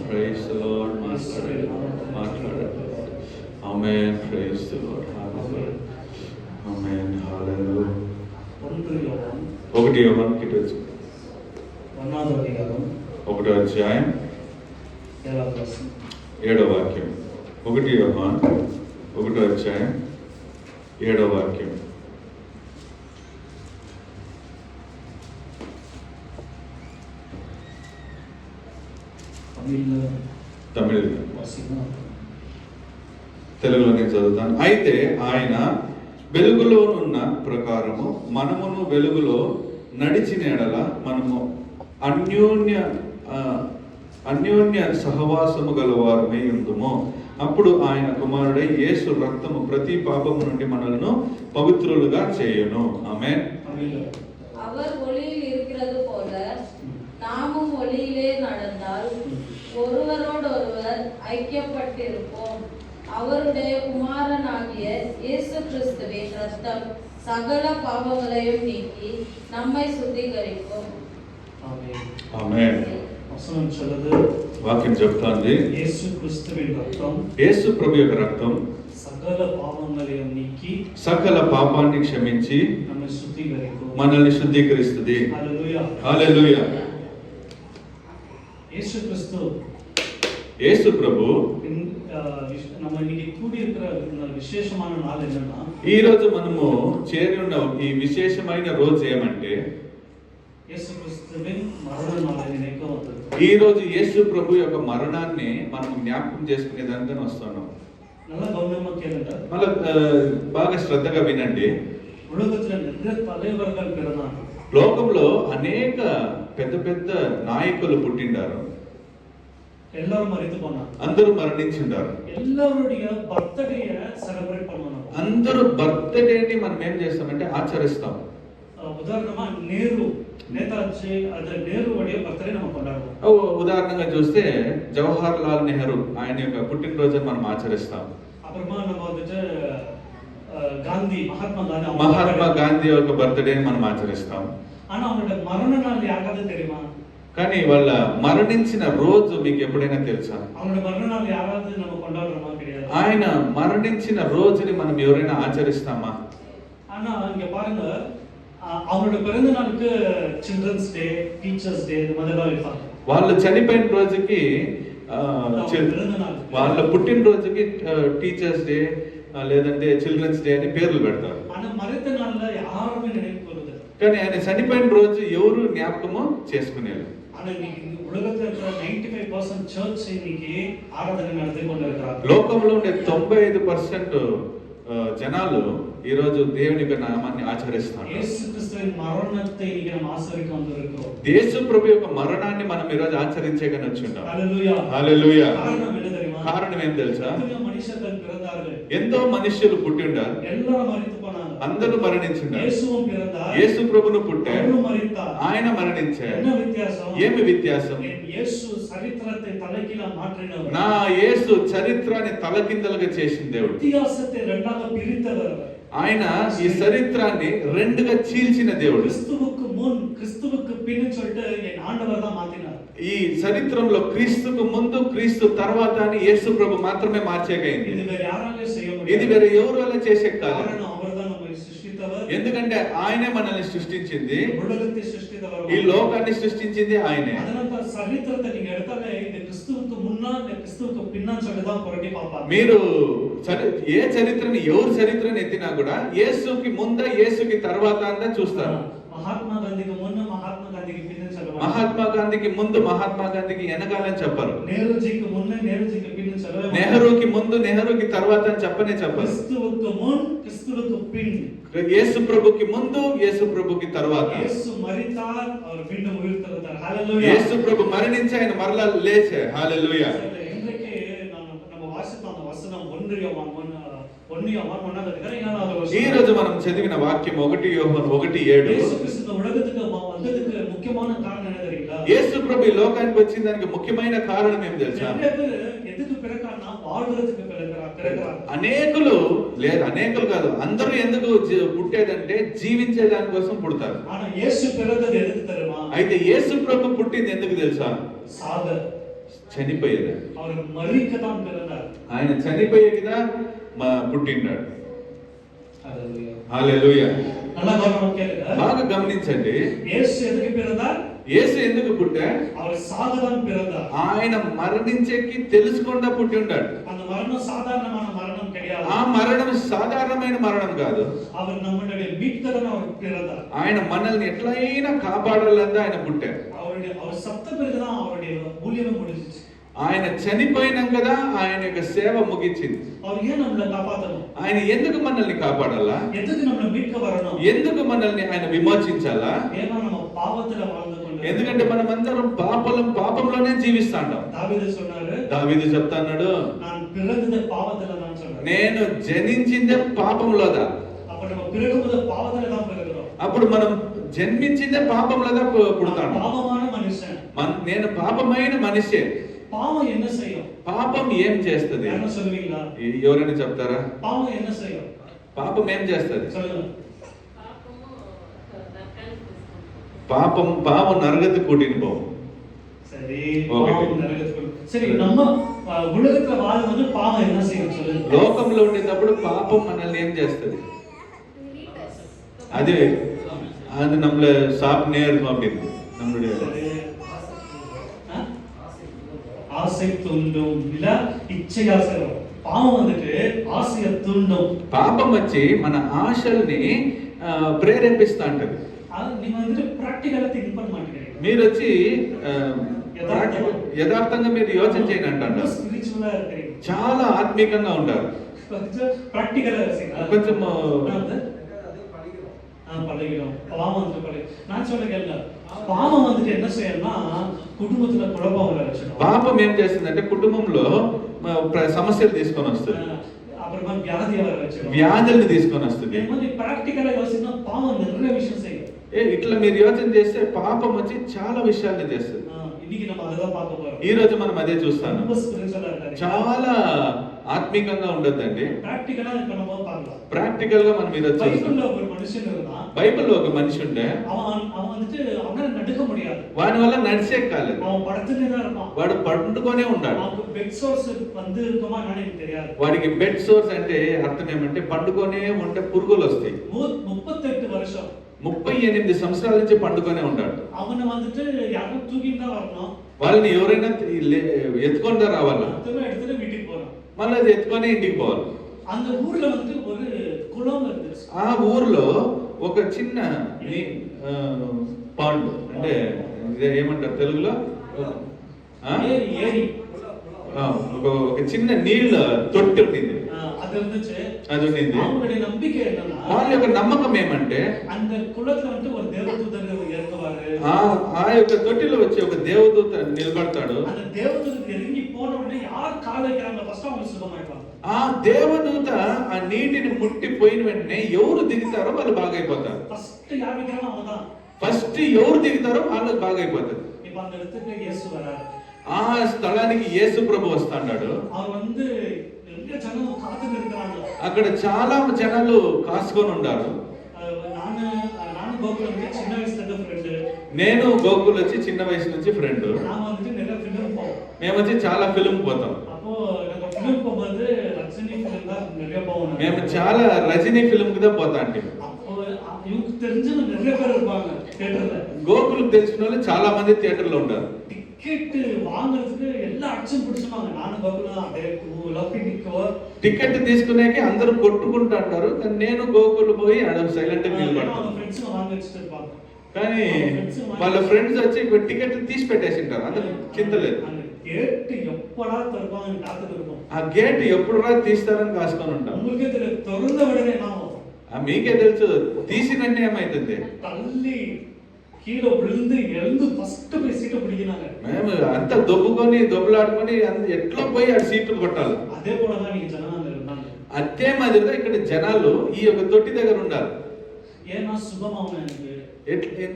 Praise the Lord. Amen. Praise the Lord. Hallelujah. Amen. Hallelujah. 1 యోహాను కిటొచ్చు 1వ అధ్యాయం 7వ వాక్యం. 1 యోహాను 1వ అధ్యాయం 7వ వాక్యం. తమిళ తెలుగులో నేను చదువుతాను. అయితే ఆయన వెలుగులోనున్న ప్రకారము మనమును వెలుగులో నడిచిన ఎడల మనము అన్యోన్య సహవాసము గలవారమై ఉందుము. అప్పుడు ఆయన కుమారుడై యేసు రక్తము ప్రతి పాపము నుండి మనలను పవిత్రులుగా చేయును. ఆమేన్. அவர் ஒளியில் இருக்கிறது போல நாமும் ஒளியிலே நடந்தால் ஒருவரோடொருவர் ஐக்கியப்பட்டிருப்போம். அவருடைய குமாரனாகிய இயேசு கிறிஸ்துவின் ரத்தம் சகல பாவங்களையும் நீக்கி நம்மை சுத்திகரிக்கும். ఆమేన్. వచనం చల్లదు. వాక్యం చెప్తాంది. యేసు క్రీస్తువిన్ రక్తం, యేసు ప్రభు యొక్క రక్తం సకల పాపములను నీకి సకల పాపాన్ని క్షమించి మనల్ని శుద్ధీకరిస్తుంది. హల్లెలూయా. హల్లెలూయా. యేసు క్రీస్తు యేసు ప్రభు நம்ம இன்னைக்கு கூடி இருக்கிற విశేషమైన నాள் என்னன்னா, ఈ రోజు మనము చేరి ఉన్న ఈ విశేషమైన రోజు ఏమంటే యేసు క్రీస్తువిన్ మరణ నాள் నిனைக்க ఈ రోజు యేసు ప్రభు యొక్క మరణాన్ని మనం జ్ఞాపకం చేసుకునే దానికని వస్తున్నాం. நல்ல கவனமா கேளுங்க. మళ్ళీ బాగా శ్రద్ధగా వినండి. உலகத்துல நிறைய தலைவர்கள் பிறந்தாங்க. లోకంలో అనేక పెద్ద పెద్ద నాయకులు పుట్టిండారు. எல்லாரும் மரித்து போனாங்க. అందరూ మరణించిండారు. எல்லாருடைய బర్త్డే సెలబ్రేట్ பண்ணுவாங்க. అందరూ బర్త్డేని మనం ఏం చేస్తామంటే ఆచరిస్తాం. ఉదాహరణగా నేతాజీ అదే నెహ్రూடைய బర్త్డే మనం కొண்டாడుతాం. ఉదాహరణగా చూస్తే జవహర్ లాల్ నెహ్రూ ఆయన యొక్క పుట్టినరోజుని మనం ఆచరిస్తాం. అప్పుడమా நம்ம வந்துட்டு గాంధీ మహాత్మా గాంధీ యొక్క బర్త్డేని మనం ఆచరిస్తాం. ஆனா அவங்களோட மரண நாள் யாராவது தெரியுமா? కానీ వాళ్ళ మరణించిన రోజు మీకు ఎప్పుడైనా తెలుసా? அவங்களோட மரண நாள் யாராவது நம்ம கொண்டாடுறோமா? கிடையாது. ఆయన మరణించిన రోజుని మనం ఎవరైనా ఆచరిస్తామా? ஆனா இங்க பாருங்க, அவங்களோட பிறந்த நாளுக்கு చిల్డ్రన్స్ డే, టీచర్స్ డే இந்த மாதிரிலாம் வைப்பாங்க. వాళ్ళు చనిపోయిన రోజుకి వాళ్ళ పుట్టినరోజుకి టీచర్స్ డే లేదంటే చిల్డ్రన్స్ డే అని పేర్లు పెడతారు. ஆனா மரித்த நாள்ல யாருமே நினைவு கூறுது. కానీ ఆయన చనిపోయిన రోజు ఎవరు జ్ఞాపకము చేసుకునేది. ஆனா இன்னைக்கு உலகத்துல இருக்கிற 95% చర్చ్ இன்னைக்கு ఆరాధన நடத்தி கொண்டிருக்கிறாங்க. లోకంలో ఉండే 95% జనాలు ఈ రోజు దేవుని యొక్క నామాన్ని ఆచరిస్తారు. యేసు క్రీస్తువిన్ మరణத்தை இன்னைக்கு நம்ம ఆచరిక வந்திருக்கிறோம். యేసు ప్రభు యొక్క మరణాన్ని మనం ఈ రోజు ఆచరించేకని వచ్చుంటాం. హల్లెలూయా. హల్లెలూయా. కారణం ఏంటో తెలుసా? కారణం ఏం తెలుసా? మనుషులు పిறந்தார்கள். ఎంతో మనుషులు పుట్టిండారు. எல்லாரும் மரித்து போனாங்க. అందరూ మరణించారు. యేసుவும் பிறந்தார். యేసు ప్రభును పుట్టారు. அவரும் மரித்தார். ఆయన మరణించారు. என்ன வித்தியாசம்? ఏమి వ్యత్యాసం? యేసు చరిత్రத்தை తలకిలా మార్చినవాడు. నా యేసు చరిత్రని తలకిందలుగా చేసిన దేవుడు. వ్యత్యాసத்தை రెండాగా పిరితவர். ఆయన ఈ చరిత్రాన్ని రెండుగా చీల్చిన దేవుడు. క్రీస్తువుకు మున్, క్రీస్తువుకు பின்னு சொல்லிட்டு என் ஆண்டவர் தான் மாத்தினார். ఈ చరిత్రలో క్రీస్తుకు ముందు క్రీస్తు తర్వాత అని యేసు ప్రభు మాత్రమే మార్చేయగలిగింది. ఇది వేరే யாராலே செய்ய ఇది முடியாது. వేరే ఎవరు వల్ల చేసే కాదు. కారణం அவர்தான் நம்மை సృష్టించவர். ఎందుకంటే ఆయనే మనల్ని సృష్టించింది. உலகத்தை సృష్టించவர். ఈ లోకాన్ని సృష్టించింది ఆయనే. அதனால சரித்திரத்தை நீங்க எடுத்தாலே இந்த கிறிஸ்துவுக்கு முன்னா கிறிஸ்துவுக்கு பின்னான்னு சொல்லி தான் புரட்டி பார்ப்பாங்க. మీరు ఏ చరిత్రని ఎవరు చరిత్రని ఎత్తినా కూడా యేసుకి ముంద యేసుకి తర్వాత అన్న చూస్తారు. మహాత్మా గాంధీకి ముందు మహాత్మా గాంధీకి పిన్నని చెప్పారు. మహాత్మా గాంధీకి ముందు మహాత్మా గాంధీకి వెనకాలని చెప్పరు. నెహ్రూజీకి ముందు నెహ్రూజీకి పిన్నని చెప్పారు. నెహ్రూకి ముందు నెహ్రూకి తర్వాత అని చెప్పనే చెప్పరు. క్రీస్తువుకు ముందు క్రీస్తువుకు పిన్. యేసు ప్రభుకి ముందు యేసు ప్రభుకి తర్వాత. యేసు మరితార్ அவர் மீண்டும் உயிர்த்தெழுந்தார். ஹalleluya. యేసు ప్రభు మరణించి ఆయన మరలా లేచే. హల్లెలూయా. இன்றைக்கு நம்ம வாசித்த அந்த வசனம் 1 யோவான் 1 ఈ రోజు మనం చదివిన వాక్యం 1 యోహాను 1:7. యేసు క్రీస్తు ఉలగத்துக்கு வந்ததுக்கு முக்கியமான காரணம் என்ன தெரியுங்களா? యేసు ప్రభు ఈ లోకానికి వచ్చిన దానికి ముఖ్యమైన కారణం ఏం తెలుసా? ఎందుకు పిరకానా வாழ்றதுக்கு పిరకారు. అనేకులు కాదు, అందరూ ఎందుకు పుట్టేదంటే జీవించే దాని కోసం పుడతారు. ఆనా యేసు పిరకది ఎందుకు తెలుసా? అయితే యేసు ప్రభు పుట్టింది ఎందుకు తెలుసా? సాగ చనిపోయేది. அவர் மரிக்கதான் பிறந்தார். ఆయన చనిపోయేదిగా పుట్టిండాడు. హల్లెలూయా. హల్లెలూయా. நல்லா கவனம் கேளுங்க. బాగా గమనించండి. యేసు ఎందుకు పిறந்தார்? యేసు ఎందుకు పుట్టా? அவர் சாகதான் பிறந்தார். ఆయన మరణించేకి తెలుసుకుండా పుట్టి ఉన్నాడు. அந்த மரணம் சாதாரணமான மரணம் கிடையாது. ఆ మరణం సాధారణమైన మరణం కాదు. அவர் நம்மளுடைய மீட்கதான் அவர் பிறந்தார். ఆయన మనల్ని ఎట్లయినా కాపాడాలని ఆయన పుట్టాడు. அவர் சத்த பிறகுதான் அவருடைய ஊழியமே முடிஞ்சிச்சு. ఆయన చనిపోయినాం కదా ఆయన యొక్క సేవ ముగించింది. அவர் ஏன் நம்மளை காப்பாத்தணும்? ఆయన ఎందుకు మనల్ని కాపాడాలా? ఎందుకు நம்மளை மீட்க வரணும்? ఎందుకు మనల్ని ఆయన విమోచించాలా? ஏன்னா நம்ம பாவத்துல வாழ்ந்து கொண்டு. ఎందుకంటే మనమందరం పాపంలోనే జీవిస్తాండం. దావీదు சொன்னாரு. దావీదు చెప్తాన్నాడు, நான் பிறந்தது பாவத்துல தான் சொன்னாரு. నేను జనించిందే పాపంలోదా. அப்ப நம்ம பிறக்கும்போது பாவத்துல தான் பிறக்கிறோம். అప్పుడు మనం జన్మించిందే పాపంలోదా పుడతాం. పాపமான మనిషి. నేను పాపమైన మనిషే. పాపం என்ன செய்யும்? పాపం ఏం చేస్తది? என்ன சொல்லுவீங்களா? ఎవరైనా చెప్తారా? పాపం என்ன செய்யும்? పాపం ఏం చేస్తది? சொல்லுங்க. పాపం నరగతి కూటిని పోవు. சரி, பாவம் நரகத்துக்கு. சரி, நம்ம உலகத்துல வாழும்போது பாவம் என்ன செய்யும் சொல்லுங்க. లోకంలో ఉండేటప్పుడు పాపం మనల్ని ఏం చేస్తది? அது நம்மள சாப்பிட்டே அப்படின்னு நம்மளுடைய ஆசை தூண்டும் இல்ல இச்சையாசை. பாவம் வந்துட்டு ఆశయ தூண்டும். పాపం వచ్చి మన ఆశల్ని ప్రేరేపిస్తా ఉంటది. நீங்க வந்துட்டு ప్రాక్టికల్ థింక్ பண்ண மாட்டீங்க. మీరు వచ్చి యథార్థంగా మీరు యోచన చేయండి అంటారు. స్పిరిచువల్ இருக்கீங்க. చాలా ఆత్మీకంగా ఉంటారు. కొంచెం ప్రాక్టికల్ కొంచెం பழகிடும். பாவம் வந்து பழகி. நான் சொல்ல கேளுங்க. பாவம் வந்துட்டு என்ன செய்யணும்னா కుటుంబத்துல కుழப்பం వల్ల వచ్చేది. పాపం ఏం చేస్తుందంటే కుటుంబంలో సమస్యలు తీసుకొని వస్తుంది. అప్పుడేమో వ్యాధి వల్ల వచ్చేది. వ్యాధుల్ని తీసుకొని వస్తుంది. ఏమని ప్రాక్టికల్ గా యోచిస్తున్నా పాపం நிறைய விஷயம் செய்யும். ఇట్లా మీరు యోచన చేస్తే పాపం వచ్చి చాలా విషయాలు చేస్తుంది. இன்னைக்கு நம்ம அததான் பார்க்க போறோம். ఈ రోజు మనం అదే చూస్తాను. చాలా ఆత్మీకంగా ఉండొద్దండి. ప్రాక్టికల్ గా మనం பார்க்கலாம். ప్రాక్టికల్ గా మనం ఈరోజు బైబిల్లో ఒక మనిషి ఉన్నాడు. బైబిల్లో ఒక మనిషి ఉండే. அவன் வந்துட்டு அவனால நடக்க முடியாது. వాని వల్ల నడిచే కాలేదు. அவன் படுத்துட்டே தான் இருப்பான். వాడు పడుకునే ఉంటాడు. அவனுக்கு బెడ్ సోర్స్ வந்து இருக்குமா నాకు తెలియదు. వాడికి బెడ్ సోర్స్ అంటే అర్థం ఏమంటే పండుకొనే ఉంటే పురుగులు వస్తాయి. 38 வருஷం 38 సంవత్సరాల నుంచి పండుకొనే ఉంటాడు. அவனை வந்துட்டு யாரும் தூக்கிட்டு தான் வரணும். వాళ్ళని ఎవరైనా ఎత్తుకొని రావాలా? எடுத்துட்டு வீட்டுக்கு போறான். మళ్ళీ అది ఎత్తుకొని ఇంటికి పోవాలి. அந்த ஊர்ல வந்து ஒரு குளம் இருந்துச்சு. ఆ ఊర్లో ఒక చిన్న పాండ్ అంటే ఏమంటారు తెలుగులో? ఏరి. ఒక చిన్న నీళ్ళ తొట్టి ఉండింది. అది இருந்துச்சு. అది ఉండింది. அவங்களுடைய நம்பிக்கை என்னன்னா వాళ్ళ యొక్క నమ్మకం ఏమంటే அந்த குளத்துல வந்து ஒரு தேவதூதர் இறங்குவாரு. ఆ యొక్క తొట్టిలో వచ్చి ఒక దేవదూత నిలబడతాడు. அந்த தேவதூதர் இறங்கி போன உடனே யார் கால் வைக்கிறாங்க ఫస్ట్ அவங்க సుఖమైపోతారు. ఆ దేవదూత ఆ నీటిని ముట్టిపోయిన వెంటనే ఎవరు దిగుతారో వాళ్ళు బాగైపోతారు. ఫస్ట్ யார் வைக்கிறாங்க அவங்கதான். ఫస్ట్ ఎవరు దిగుతారో వాళ్ళు బాగైపోతారు. இப்போ அந்த இடத்துக்கு இயேசு வராரு. ఆ స్థలానికి యేసు ప్రభు వస్తాడు. அவர் வந்து நிறைய ஜனம் காத்துட்டு இருக்காங்க. అక్కడ చాలా జనాలు కాసుకొని ఉన్నారు. ನಾನು ಗೋಕುಲಕ್ಕೆ చిన్న వయసులో ఫ్రెండ్. నేను గోకుల్ వచ్చి చిన్న వయసు నుంచి ఫ్రెండ్. நாம வந்துட்டு நிறைய ஃபிலிம் போவோம். మేము వచ్చి చాలా ఫిల్మ్ పోతాం. அப்போ நாங்க ஃபிலிம் போகும்போது ரஜினி ஃபிலிம் தான் நிறைய போவோம். మేము చాలా రజనీ ఫిల్మ్ కి పోతా అంటే. அப்போ இவங்க தெரிஞ்சவங்க நிறைய பேர் இருப்பாங்க தியேட்டர்ல. గోకుల్ తెలిసిన వాళ్ళు చాలా మంది థియేటర్ లో ఉంటారు. టికెట్ వాంగறதுக்கு எல்லா అక్షన్ పిడుచున్నాங்க. నాన్న గోకుల్ అంటే లవ్కి నిక్కో టికెట్ తీసుకునేకి అందరూ కొట్టుకుంటూ అంటారు. కానీ నేను గోకుల్ పోయి ఆడ సైలెంట్ గా నిలబడతాను. ఫ్రెండ్స్ వాంగ వెచ్చిருப்பாங்க. కానీ వాళ్ళ ఫ్రెండ్స్ వచ్చి టికెట్లు తీసి పెట్టేసింటారు. అందరూ చింతలేదు. గేట్ ఎప్పుడా తరపాలని కాத்துக்கிருப்போம். ఆ గేట్ ఎప్పుడు రా తీస్తారని కాసుకొని ఉంటాం. ఉమ్మకే తెలియదు తొరద విడనే నామో. మీకే తెలుసు తీసినట్టు ఏమైతుంది. తల్లి కీలో విழுந்து எழுந்து ఫస్ట్ పోయి సీట్ పిడిగినాங்க. మేము అంత దొబ్బుకొని దొబ్బలాడుకొని ఎట్లా పోయి ఆ సీట్లు కొట్టాలి. అదే కూడా నీకు జనాలు ఉన్నారు. అదే మాదిరిగా ఇక్కడ జనాలు ఈ యొక్క తొట్టి దగ్గర ఉండాలి. ఏనా సుగమమైన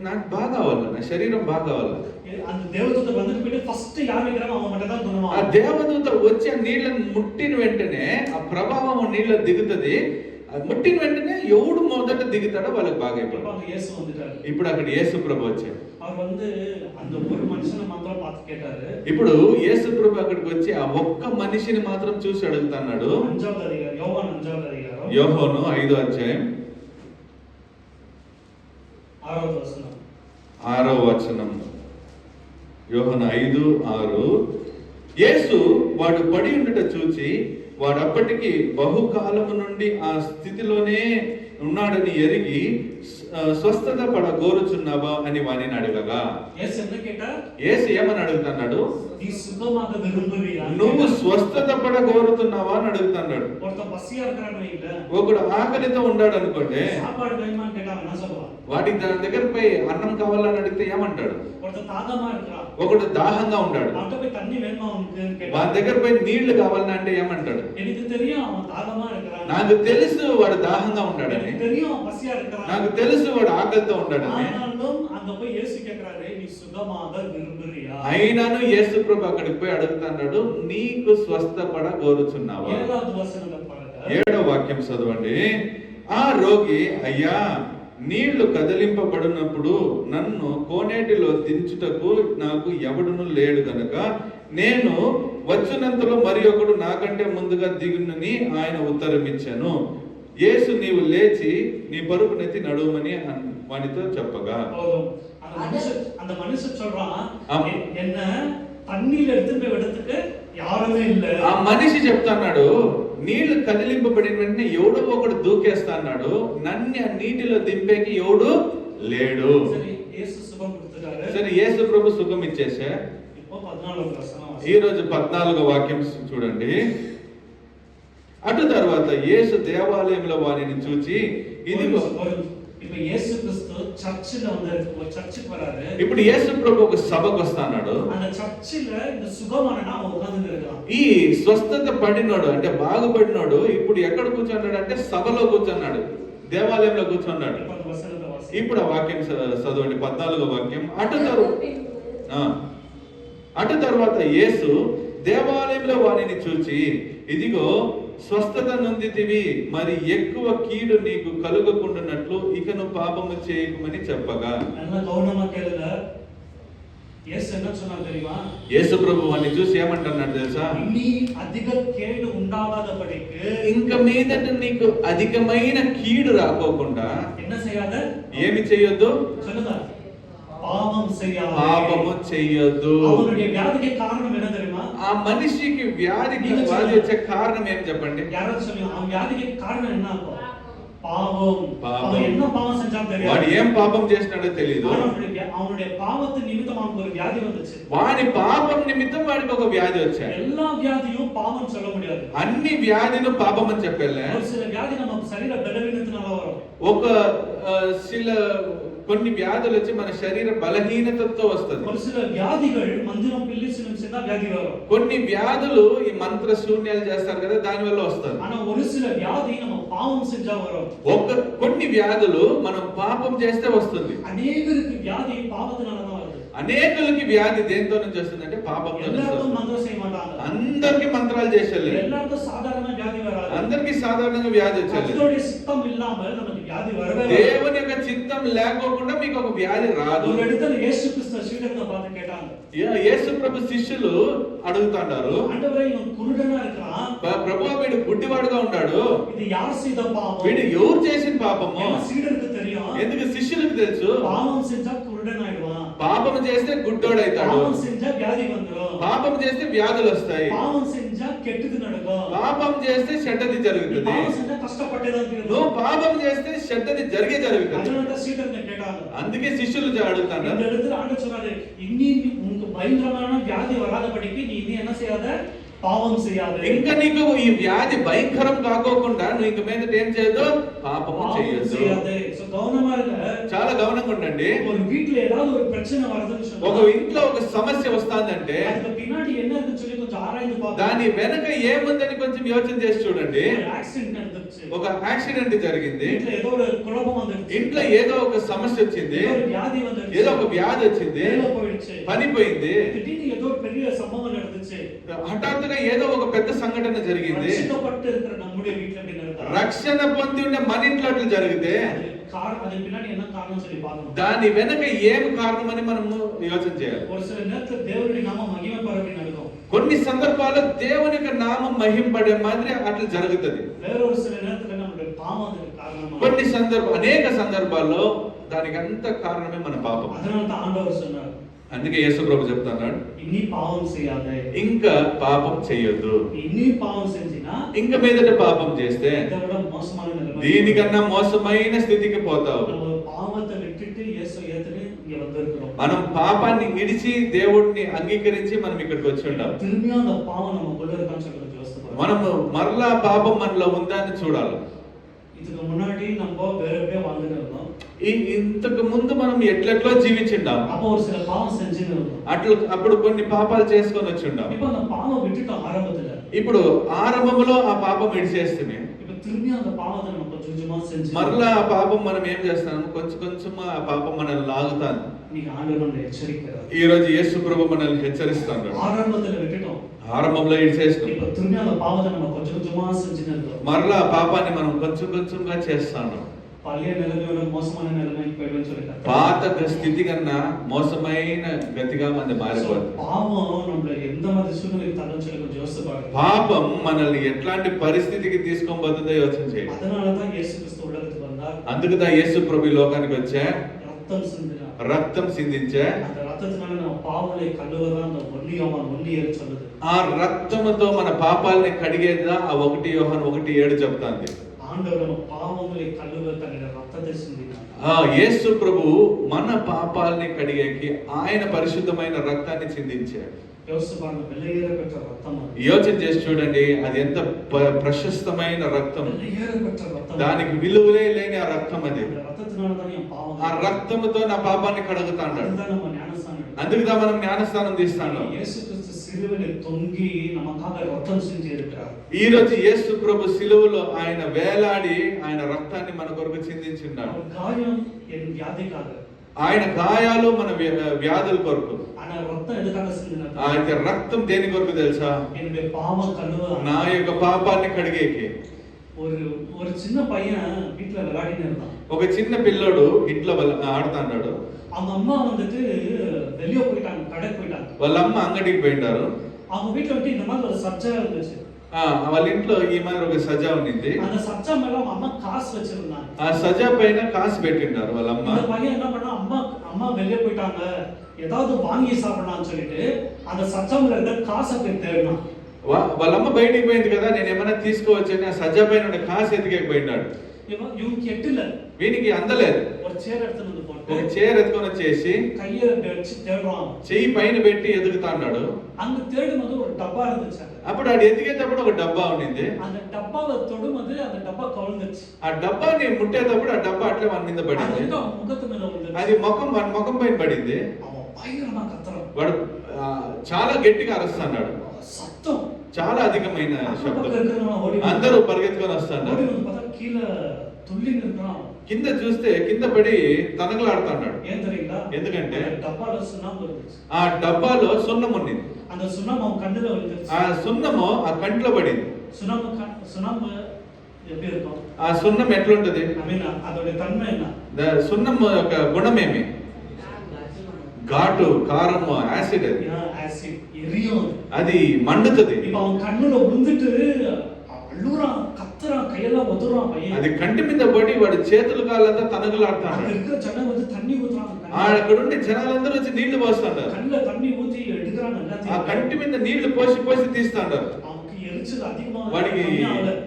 నాకు బాగా కావాలి, నా శరీరం బాగా కావాలి. அந்த దేవదూత வந்துட்டு ఫస్ట్ యాభై గ్రామ్ அவன் மட்டும் தான் துணுவான். ఆ దేవదూత వచ్చి ఆ నీళ్ళని ముట్టిన వెంటనే ఆ ప్రభావం నీళ్ళ దిగుతుంది. ముట్టిన వెంటనే ఎవడు మొదట దిగుతాడో వాళ్ళకి బాగా అయిపోతుంది. యేసు வந்துட்டாரு. ఇప్పుడు అక్కడ యేసు ప్రభు వచ్చాడు. அவர் வந்து அந்த ஒரு మనిషిని మాత్రం பார்த்து கேட்டாரு. ఇప్పుడు యేసు ప్రభు అక్కడికి వచ్చి ఆ ఒక్క మనిషిని మాత్రం చూసి అడుగుతున్నాడు. 5వ అధ్యాయం యోహాను 5వ అధ్యాయం యోహాను 5వ అధ్యాయం 6వ వచనం. 6వ వచనం. యోహాను 5:6. యేసు వాడు పడి ఉండుట చూచి వాడు అప్పటికి బహుకాలము నుండి ఆ స్థితిలోనే ఉన్నాడని ఎరిగి స్వస్థత పడ కోరుచున్నావా అని వానిని అడగగా యేసు என்ன கேட்டார்? యేసు ఏమని అడుగుతున్నాడు? నీ సుఖமாக విరుంబువియా? నువ్వు స్వస్థత పడ కోరుతున్నావా అని అడుగుతున్నాడు. ஒருத்தன் பசியா இருக்கானே இல்ல. ఒకడు ఆకలితో ఉన్నాడు అనుకోండి. சாப்பாடு வேணுமா கேட்டா என்ன சொல்லுவான்? వాడికి దాని దగ్గర పోయి అన్నం కావాలని అడిగితే ఏమంటాడు? ஒருத்தன் தாகமா இருக்கான். ఒకడు దాహంగా ఉన్నాడు. அவன்கிட்ட போய் தண்ணி வேணுமா உனக்கு கேட்டா వాడి దగ్గర పోయి నీళ్లు కావాలని అంటే ఏమంటాడు? எனக்கு தெரியும் அவன் தாகமா இருக்கான். నాకు తెలుసు వాడు దాహంగా ఉన్నాడని. எனக்கு தெரியும் அவன் பசியா இருக்கான். నాకు తెలుసు వాడు ఆకలితో ఉన్నాడని. ஆனாலும் அங்க போய் இயேசு கேக்குறாரு நீ சுகமாக விரும்புறியா? అయినాను యేసు ప్రభు అక్కడికి పోయి అడుగుతున్నాడు, నీకు స్వస్థపడ కోరుచున్నావా? 7వ వచనంలో పాడగా 7వ వాక్యం చదవండి. ఆ రోగి, అయ్యా నీళ్లు కదిలింపబడినప్పుడు నన్ను కోనేటిలో దించుటకు నాకు ఎవడును లేడు గనుక నేను వచ్చినంతలో మరి ఒకడు నాకంటే ముందుగా దిగునని ఆయన ఉత్తరమిచ్చాను. యేసు నీవు లేచి నీ పరుపునెత్తి నడుమని వానితో చెప్పగా அந்த மனுஷன் சொல்றான் என்ன தண்ணீர் எடுத்து போய் விடத்துக்கு யாருமே இல்ல. ఆ మనిషి చెప్తున్నాడు, నీళ్లు కదిలింపబడిన వెంటనే ఎవడో ఒకడు దూకేస్తాడు, నన్ను ఆ నీటిలో దింపేకి ఎవడు లేడు. సరే యేసు సుఖం கொடுத்துட்டாரு. సరే యేసు ప్రభు సుఖం ఇచ్చేసా. இப்போ 14వ వచనం. ఈ రోజు 14వ వాక్యం చూడండి. అటు తర్వాత యేసు దేవాలయంలో వారిని చూచి ఇదిగో இப்ப இயேசு கிறிஸ்து சர்ச்சில வந்து ஒரு சர்ச்சுக்கு வராரு. ఇప్పుడు యేసు ప్రభు ఒక సభకు వస్తాడు. அந்த சர்ச்சில இந்த சுகமானனா அவன் உட்கார்ந்து இருக்கான். ఈ స్వస్థత పడినోడు అంటే బాగుపడినోడు ఇప్పుడు ఎక్కడ కూర్చున్నాడు అంటే సభలో కూర్చున్నాడు, దేవాలయంలో కూర్చున్నాడు. ఇప్పుడు ఆ వాక్యం చదవండి, 14వ వాక్యం. అటు తర్వాత యేసు దేవాలయంలో వారిని చూచి ఇదిగో స్వస్థత నొందితివి, మరి ఎక్కువ కీడు నీకు కలుగకుండానట్లు ఇకను పాపము చేయకుమని చెప్పగా. நல்ல கவனமா கேளுங்க. యేసు என்ன சொன்னார் தெரியுமா? యేసు ప్రభు వారిని చూసి ఏమంటున్నాడు తెలుసా? నీ అధిక కీడు ఉండాలదపడికి ఇంకా మీదట నీకు అధికమైన కీడు రాకోకుండా என்ன செய்யாத? ఏమి చేయొద్దు? சொல்லுங்க. పాపం செய்யாத. పాపము చేయొద్దు. அவனுடைய వ్యాధికి కారణం என்ன தெரியுமா? ఆ మనిషికి వ్యాధి వచ్చే కారణం ఏం చెప్పండి? யாரோ சொல்லுங்க. அவன் వ్యాధికి కారణం என்ன? పాపం. அவன் என்ன பாவம் செஞ்சான் தெரியாது. వాడు ఏం పాపం చేసినాడో తెలియదు. அவனுடைய பாவத்தின் நிமித்தம் அவனுக்கு ஒரு வியாதி வந்துச்சு. వాడి పాపం నిమిత్తం వాడికి ఒక వ్యాధి వచ్చాయి. எல்லா வியாதியும் பாவம் சொல்ல முடியாது. అన్ని వ్యాధిను పాపం అని చెప్పలే. ஒரு சில வியாதி நம்ம శరీర బలహీనతனால வரும். ఒక కొన్ని వ్యాధులు వచ్చి మన శరీర బలహీనతతో వస్తుంది. ஒரு சில வியாதிகள் మందిరం పిల్లిసినం చేత వ్యాధి వரும். కొన్ని వ్యాధులు ఈ మంత్ర శూన్యాలు చేస్తారు కదా, దాని వల్ల వస్తుంది. ஆனா ஒரு சில வியாதி நம்ம பாவம் செஞ்சா வரும். కొన్ని వ్యాధులు మనం పాపం చేస్తే వస్తుంది. అనేకருக்கு వ్యాధి పాపத்தினால தான் வருது. అనేకులకి వ్యాధి దేంతో నుంచి వస్తుందంటే పాపంతో నుంచి எல்லாருக்கும் వస్తుంది. மந்திரம் செய்ய மாட்டாங்க. అందరికి మంత్రాలు చేసేలే, எல்லாருக்கும் சாதாரண வியாதி வராது. అందరికి సాధారణంగా వ్యాధి వచ్చేది. கர்த்தருடைய சித்தம் இல்லாமல் நமக்கு வியாதி வரவே வராது. దేవుని యొక్క చిత్తం లేకోకుండా మీకు ఒక వ్యాధి రాదు. ஒரு இடத்துல இயேசு கிறிஸ்து சீடர்களை பார்த்து கேட்டாங்க, యేసు ప్రభు శిష్యులు అడుగుతాండారు, ஆண்டவரே இவன் குருடனா இருக்கிறான், ప్రభు వీడు గుడ్డివాడుగా ఉన్నాడు, இது யார் செய்த பாவம்? వీడు ఎవరు చేసిన పాపము? ஏன்னா சீடருக்கு தெரியும், ఎందుకు శిష్యులకు తెలుసు, பாவம் செஞ்சா குருடன் ஆயிடுவான், పాపం చేస్తే గుడ్డోడైతాడు, பாவம் செஞ்சா வியாதி வந்துரும், పాపం చేస్తే వ్యాధులు వస్తాయి, பாவம் செஞ்சா கெட்டது நடக்கும், పాపం చేస్తే చెడ్డది జరుగుతుంది, பாவம் செஞ்சா கஷ்டப்பட்டேதான் నువ్వు தீரும். పాపం చేస్తే చెడ్డది జరిగే జరుగుతుంది. அதனால சீடர்கள் கேட்டாங்க. అందుకే శిష్యులు అడుగుతారు, இந்த இடத்துல ஆண்டவர் சொல்றாரு, இனி உனக்கு பயங்கரமான வியாதி வராதபடிக்கு நீ இனி என்ன செய்யாத, பாவம் செய்யாத. ఇంకా నీకు ఈ వ్యాధి భయంకరం కాకోకుండా నువ్వు ఇంక మీదట ఏం చేయొద్దు, పాపము பாவம் చేయొద్దు. செய்யாதே. சோ கவனமா இருங்க. చాలా గమనంగా ఉండండి. ஒரு வீட்ல ஏதாவது ஒரு பிரச்சனை வருதுன்னு ఒక சொன்னா ఇంట్లో ఒక సమస్య వస్తుందంటే அதுக்கு பின்னாடி என்ன இருக்குன்னு சொல்லி கொஞ்சம் ஆராய்ந்து பார்க்கணும். దాని వెనక ఏముందని కొంచెం యోచన చేసి చూడండి. ஒரு ஆக்சிடென்ட் நடந்துச்சு, ఒక యాక్సిడెంట్ జరిగింది, வீட்ல ஏதோ ஒரு குழப்பம் வந்துருச்சு, ఇంట్లో ఏదో ఒక సమస్య వచ్చింది, ஏதோ ஒரு வியாதி வந்துருச்சு, ఏదో ఒక వ్యాధి వచ్చింది, வேலை போயிடுச்சு, పని పోయింది, திடீர்னு ஏதோ ஒரு பெரிய சம்பவம் நடந்துச்சு, హఠాత్తుగా ఏదో ఒక పెద్ద సంఘటన జరిగింది, ரட்சிக்கப்பட்டு இருக்கிற நம்முடைய வீட்ல அப்படி நடந்தா రక్షణ పొంది ఉండే మన ఇంట్లో అట్లా జరిగితే அதுக்கு பின்னாடி என்ன காரணம் சொல்லி பார்க்கணும். దాని వెనక ఏం కారణమని మనము యోచన చేయాలి. ஒரு சில நேரத்துல தேவனுடைய நாம மகிமை பரப்பி நடக்கும், కొన్ని సందర్భాల్లో దేవుని యొక్క నామం మహింపడే మాదిరి అట్లా జరుగుతుంది. வேற ஒரு சில நேரத்துல நம்மளுடைய பாவம் அதுக்கு காரணமா కొన్ని అనేక సందర్భాల్లో దానికి అంత కారణమే మన పాపం. அதனால தான் ஆண்டவர் சொன்னார், అందుకే యేసు ప్రభు చెప్తున్నాడు, இனி பாவம் செய்யாதே. ఇంకా పాపం చేయొద్దు. இனி பாவம் செஞ்சினா ఇంకా మీదట పాపం చేస్తే இதை விட மோசமான நிலைமை. దీనికన్నా మోసమైన స్థితికి పోతావు. நம்ம பாவத்தை விட்டுட்டு இயேசு ஏத்துன்னு இங்க வந்திருக்கிறோம். మనం పాపాన్ని విడిచి దేవుడిని అంగీకరించి మనం ఇక్కడికి వచ్చి ఉంటాం. திரும்பியும் அந்த பாவம் நமக்குள்ள இருக்கான்னு சொல்லி கொஞ்சம் யோசித்து பாருங்க. మనము మరలా పాపం మనలో ఉందా అని చూడాలి. இதுக்கு முன்னாடி நம்ம வேற வேற வாழ்ந்துட்டு இருந்தோம், ఇంతకు ముందు మనం ఎట్లెట్లో జీవించిండాం, அப்போ ஒரு சில பாவம் செஞ்சுட்டு இருந்தோம், అప్పుడు కొన్ని పాపాలు చేసుకొని వచ్చి ఉండాం. இப்ப அந்த பாவம் விட்டுட்டோம் ஆரம்பத்துல, ఇప్పుడు ఆరంభంలో ఆ పాపం విడిచేస్తుంది, இப்ப திரும்பியும் அந்த பாவத்தை நம்ம கொஞ்சம் கொஞ்சமா செஞ்சு మరలా ఆ పాపం మనం ఏం చేస్తాము, కొంచెం కొంచెం ఆ పాపం మనల్ని లాగుతాను. இன்னைக்கு ఆండவர் நம்மை எச்சரிக்கிறார். ఈ రోజు యేసు ప్రభు మనల్ని హెచ్చరిస్తాడు. ஆரம்பத்துல விட்டுட்டோம், ఆరంభంలో ఇడిచేస్తాం, இப்ப திரும்பி அந்த பாவத்தை நம்ம கொஞ்சம் கொஞ்சமா செஞ்சுட்டு இருக்கோம். మరలా ఆ పాపాన్ని మనం కొంచెం కొంచెంగా చేస్తాను. பழைய நிலைமையோட மோசமான நிலைமைக்கு போயிடுன்னு சொல்லி கர்த்தர். పాత స్థితి కన్నా మోసమైన గతిగా మంది మారిపోతుంది. பாவம் நம்மள எந்த மாதிரி சூழ்நிலைக்கு தள்ளுன்னு சொல்லி கொஞ்சம் யோசித்து பாருங்க. పాపం మనల్ని ఎట్లాంటి పరిస్థితికి తీసుకొని పోతుందో యోచన చేయండి. அதனாலதான் இயேசு கிறிஸ்து உலகத்துக்கு வந்தார், అందుకుదా యేసు ప్రభు ఈ లోకానికి వచ్చా, ரத்தம் சிந்தினார், రక్తం సిందించా, அந்த ரத்தத்தினால நம்ம பாவங்களை கழுவதான் அந்த 1 யோவான் 1:7 சொல்லுது. ఆ రక్తముతో మన పాపాలని కడిగేదా ఆ 1 యోహాను 1:7 చెప్తాంది. ஆண்டவர் நம்ம பாவங்களை கழுவ தன்னுடைய ரத்தத்தை சிந்தினார். ఆ యేసు ప్రభు మన పాపాలని కడిగేకి ఆయన పరిశుద్ధమైన రక్తాన్ని చిందించాడు. யோசித்து பாருங்க, வெளியேற பெற்ற ரத்தம் அது. యోచన చేసి చూడండి, అది ఎంత ప్రశస్తమైన రక్తం, வெளியேற பெற்ற ரத்தம். దానికి విలువలే లేని ఆ రక్తం అది. அந்த ரத்தத்தினால தான் என் பாவம். ఆ రక్తముతో నా పాపాన్ని కడుగుతాడు. அதுதான் நம்ம ஞானஸ்தானம் எடுக்கிறோம். అందుకుదా మనం జ్ఞానస్నానం తీస్తాడు. இயேசு கிறிஸ்து சிலுவையில் தொங்கி நமக்காக ரத்தம் சிந்தி இருக்கிறார். ఈ రోజు యేసు ప్రభు సిలువలో ఆయన వేలాడి ఆయన రక్తాన్ని మన కొరకు చిందించున్నాడు. அவர் காயம் என் வியாதிக்காக, ఆయన గాయాలు మన వ్యాధుల కొరకు. ஆனா ரத்தம் எதுக்காக சிந்தினார்? ఆయన రక్తం దేని కొరకు తెలుసా? என்னுடைய பாவம் கழுவ. నా యొక్క పాపాన్ని కడిగేకి. ஒரு சின்ன பையன் வீட்டுல விளையாடின்னு இருந்தான். ఒక చిన్న పిల్లోడు ఇంట్లో ఆడుతున్నాడు. அவங்க அம்மா வந்துட்டு வெளியே போயிட்டாங்க, கடைக்கு போயிட்டாங்க. వాళ్ళ అమ్మ అంగడికి పోయినారు. அவங்க வீட்டுல வந்து இந்த மாதிரி ஒரு சர்ச்சை இருந்துச்சு. వాళ్ళ ఇంట్లో ఈ మాదిరి ఒక సజా ఉన్నింది. அந்த சர்ச்சை மேல அவங்க அம்மா காசு வச்சிருந்தாங்க. ఆ సజా పైన కాసు పెట్టిండారు వాళ్ళ అమ్మ. இந்த பையன் என்ன பண்ணா, அம்மா வெளியே போயிட்டாங்க, ஏதாவது வாங்கி சாப்பிடலாம்னு சொல்லிட்டு அந்த சர்ச்சை மேல இருந்த காசை போய் தேடினான். వాళ్ళ అమ్మ బయటికి పోయింది కదా, నేను ఏమైనా తీసుకోవచ్చని ఆ సజా పైన ఉండే కాసు ఎత్తికెళ్ళిపోయినాడు. இவனுக்கு எட்டுல వీనికి అందలేదు. ஒரு சேர் எடுத்துட்டு வந்து போட்டு ఒక చీర ఎత్తుకొని వచ్చేసి கையை வச்சு தேடுறான். చెయ్యి పైన పెట్టి ఎదుగుతాడు. அங்க தேடும்போது ஒரு டப்பா இருந்துச்சு. అప్పుడు ఆడు ఎదిగేటప్పుడు ఒక డబ్బా ఉండింది. அந்த டப்பாவை தொடும்போது அந்த டப்பா கவிழ்ந்துச்சு. ఆ డబ్బాని ముట్టేటప్పుడు ఆ డబ్బా అట్లే మన మీద పడింది. அது அவன் ముఖத்து మీద விழுந்துச்சு. అది ముఖం పైన పడింది. அவன் பயங்கரமா கத்துறான். వాడు చాలా గట్టిగా అరుస్తున్నాడు. சத்தம் చాలా అధికమైన శబ్దం. இருக்கிறவங்க ஓடி అందరూ పరిగెత్తుకొని వస్తున్నారు. ஓடி வந்து பார்த்தா கீழே துள்ளி நின்றான். కింద చూస్తే కింద పడి తనకలాడుతున్నాడు. ஏன் தெரியுங்களா? ఎందుకంటే டப்பால சுண்ணாம்பு இருந்துச்சு. ఆ డబ్బాలో సున్నం ఉన్నది. அந்த சுண்ணாம்பு அவன் கண்ணுல விழுந்துருச்சு. ఆ సున్నము ఆ కంట్లో పడింది. சுண்ணாம்பு எப்படி இருக்கும்? ఆ సున్నం ఎట్లుంటది? ఐ మీన్ அதோட தன்மை என்ன? సున్నం యొక్క గుణమేమి? ఘాటు, కారము, యాసిడ్. అది యాసిడ్ ఎరిயும். అది మండుతుంది. இப்ப அவன் கண்ணுல விழுந்துட்டு அழுறான், கத்துறான், கையெல்லாம் உதறான் பையன். అది కంటి మీద పడి వాడి చేతులు కాళ్ళంతా తనకలాడుతాడు. அங்க இருக்கிற ஜனம் வந்து தண்ணி ஊத்துறாங்க. అక్కడ ఉండి జనాలందరూ వచ్చి నీళ్లు పోస్తాడు. கண்ணுல தண்ணி ஊத்தி எடுக்கறாங்க ఆ எல்லாத்தையும். కంటి మీద నీళ్లు పోసి పోసి తీస్తాడు. அவனுக்கு எரிச்சல் அதிகமா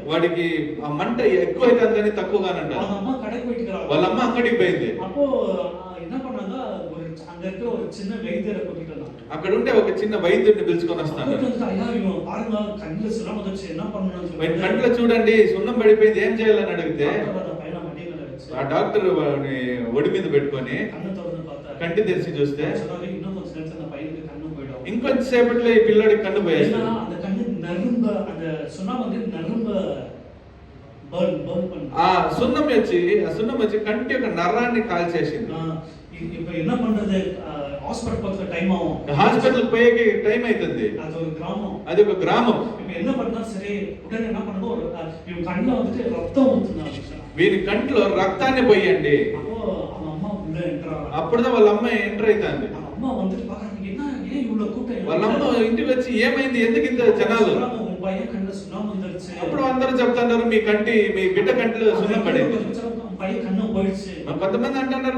వాడికి ఆ మంట ఎక్కువ అవుతుంది కానీ తక్కువగానంట. அவங்க அம்மா கடைக்கு போயிட்டு వాళ్ళ అమ్మ అంగడికి పోయింది. அப்போ என்ன பண்ணாங்க, அங்க இருக்கிற ஒரு சின்ன வைத்தியரை கூட்டிட்டு வந்தாங்க. అక్కడ ఉంటే ఒక చిన్న వైద్యుడిని పిలుచుకొని వస్తాడు. ஐயா இவன் பாருங்க கண்ணுல சுண்ணாம்பு வந்துச்சு, என்ன பண்ணணும்னு சொல்லி కంట్లో చూడండి సున్నం పడిపోయింది, ఏం చేయాలని అడిగితే పైన మడి మీద வச்சு ఆ డాక్టర్ వాడిని ఒడి మీద పెట్టుకొని కన్ను తోడును பார்த்தா కంటి తెరిచి చూస్తే சொன்னாரு இன்னும் கொஞ்ச நேரத்துல அந்த பையனுக்கு கண்ணு போயிடும். ఇంకొంచెం సేపట్లో ఈ పిల్లడికి కన్ను పోయేస్తుంది. ஏன்னா அந்த கண்ணு நரம்பு, அந்த சுண்ணாம்பு வந்து நரம்பு பர்ன் பண்ணு. ఆ సున్నం వచ్చి కంటి యొక్క నరాన్ని కాల్చేసింది. இப்ப என்ன பண்றது? ஹாஸ்பிடல் போறதுக்கு டைம் ஆகும். హాస్పిటల్ పోయేకి టైం అవుతుంది. அது ஒரு கிராமம். అది ఒక గ్రామం. இப்ப என்ன பண்ணா சரி, உடனே என்ன பண்ணணும், ஒரு இவன் கண்ணுல வந்துட்டு ரத்தம் ஊத்துனாங்க. వీరి కంట్లో రక్తాన్ని పోయండి. அப்போ அவன் அம்மா உள்ள என்ட்றாங்க. అప్పుడుదా వాళ్ళ అమ్మ ఎంటర్ అవుతుంది. அவன் அம்மா வந்துட்டு பாக்குறாங்க, என்ன ஏன் இவ்வளவு கூட்டம்? వాళ్ళ అమ్మ ఇంటికి వచ్చి ఏమైంది, ఎందుకు ఇంత జనాలు? உன் பையன் கண்ணுல சுண்ணாம்பு வந்துருச்சு. అప్పుడు అందరూ చెప్తున్నారు మీ బిడ్డ కంట్లో సున్నం పడింది. பையன் கண்ணு போயிடுச்சு. కొంతమంది అంటున్నారు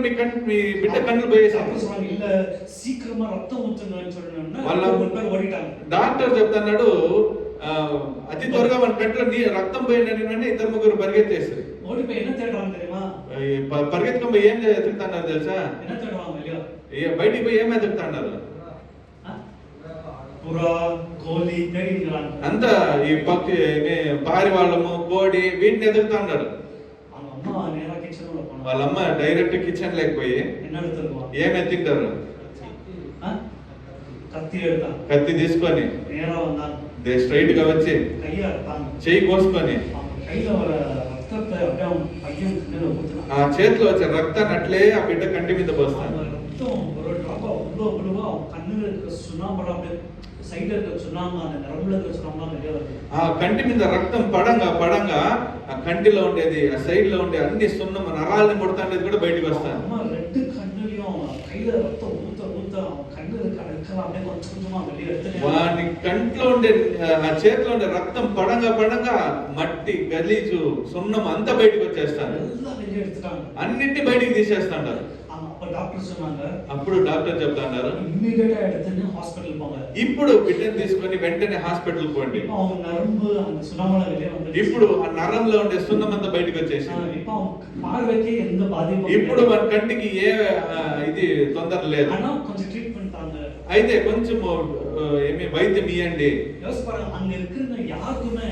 మీ బిడ్డ కళ్ళు పోయేసారు. இல்ல சீக்கிரமா ரத்தம் ஊத்துங்கன்னு சொன்னா వాళ్ళ ஓடிட்டாங்க. డాక్టర్ చెప్తున్నాడు అతి త్వరగా మన కంట్లో రక్తం పోయిందని వెంటనే ఇద్దరు ముగ్గురు పరిగెత్తేస్తారు. ஓடி போய் என்ன தேடுறாங்க தெரியுமா? పరిగెత్తుకొని పోయి ఏం ఎదుగుతున్నారు తెలుసా? என்ன தேடுவாங்க இல்லையா? బయటికి పోయి ఏం ఎదుగుతున్నారు? పురా, కోలి தேடிங்கறாங்க. అంతా ఈ పారి వాళ్ళము, కోడి వీటిని ఎదుగుతున్నారు. அவங்க அம்மா நேரா கிச்சன்ல போனாங்க. వాళ్ళ అమ్మ డైరెక్ట్ కిచెన్ లేకపోయి என்ன எடுத்துருவாங்க? ఏం ఎత్తింటారు? కత్తి எடுத்தாங்க. కత్తి తీసుకొని நேரா வந்தாங்க. స్ట్రైట్ గా వచ్చి கைய அறுத்தாங்க. చెయ్యి కోసుకొని கையில வர ரத்தத்தை அப்படியே பையன் கண்ணுல ஊத்துனாங்க. ఆ చేతిలో వచ్చే రక్తాన్ని అట్లే ఆ బిడ్డ కంటి మీద పోస్తాను. ரத்தம் ஒரு டிராப்பா உள்ள கண்ணுல இருக்கிற சுண்ணாம்பு அப்படியே సైడ్ లో సున్నాంగా నరంలో సున్నాంగా వెళ్ళే వరకు ఆ కంటి మీద రక్తం పడంగా ఆ కంటిలో ఉండేది, ఆ సైడ్ లో ఉండే అన్ని సున్నం నరాలని ముడతాండేది కూడా బయటికి వస్తాయి. అమ్మ రెండు కన్నులயும் కైల రక్తం ఊత కన్నులకు అడకలా அப்படியே కొంచెం కొంచెమా వెళ్ళి ఎడుతనే వాని కంట్లో ఉండే ఆ చేతిలో ఉండే రక్తం పడంగా మట్టి గలీజు సున్నం అంతా బయటికి వచ్చేస్తాడు. ఎల్లా వెళ్ళి ఎడుతాడు. అన్నింటినీ బయటికి తీసేస్తాడు. அப்ப டாக்டர் சொன்னாங்க, అప్పుడు డాక్టర్ చెప్తాన్నారు ఇమ్మీడియట్ எடுத்துன்னு ஹாஸ்பிடல் போங்க. ఇప్పుడు బిడ్డని తీసుకొని వెంటనే హాస్పిటల్ పోండి. அவங்க நரம்பு அந்த சுண்ணாம்புல வெளிய வந்து ఇప్పుడు ఆ నరంలో ఉండే సున్నం అంతా బయటికి వచ్చేసింది. இப்போ பார்வைக்கு எந்த பாதிப்பும் ఇప్పుడు మన కంటికి ఏ ఇది తొందర లేదు. ஆனா கொஞ்சம் ட்ரீட்மென்ட் தாங்க. అయితే కొంచెం ఏమి వైద్యం ఇయ్యండి. யோசி பாருங்க, அங்க இருக்கிற யாருக்குமே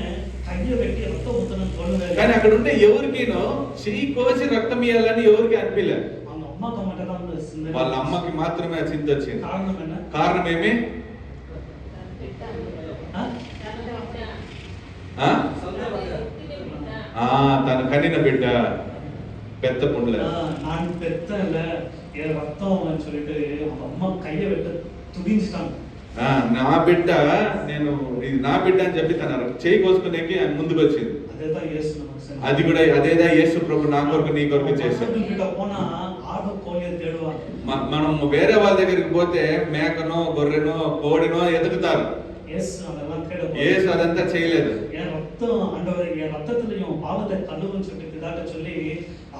கைய வெட்டி ரத்தம் ஊத்தணும் தோணவே. కానీ అక్కడ ఉంటే ఎవరికినో చెయ్యి కోసి రక్తం ఇయ్యాలని ఎవరికి అనిపించలే. అమ్మకి மட்டும் தான் వాళ్ళ అమ్మకి మాత్రమే చింత వచ్చింది. కారణం என்ன? కారణం ఏమి? తన కనిన బిడ్డ పెద్ద పుండ్ల நான் பெத்த இல்ல என் ரத்தம் சொல்லிட்டு அம்மா கைய வெட்ட துடிஞ்சிட்டாங்க. నా బిడ్డ నేను ఇది నా బిడ్డ అని చెప్పి తన చేయి కోసుకునేకి ముందుకు వచ్చింది. అదేதான் యేసు நமக்கு. అది కూడా అదేదా యేసు ప్రభు నా కొరకు నీ కొరకు చేశాడు. పోనా ఆడు కోయ తేడువారు. మనం వేరే వాళ్ళ దగ్గరికి పోతే మేకనో గొర్రెనో కోడినో ఎదుగుతారు. యేసు అదంతా చేయలేదు. என் ரத்தம் ஆண்டவரே, என் ரத்தத்திலயும் பாவத்தை கழுவுன்னு சொல்லிட்டு இதாட்ட சொல்லி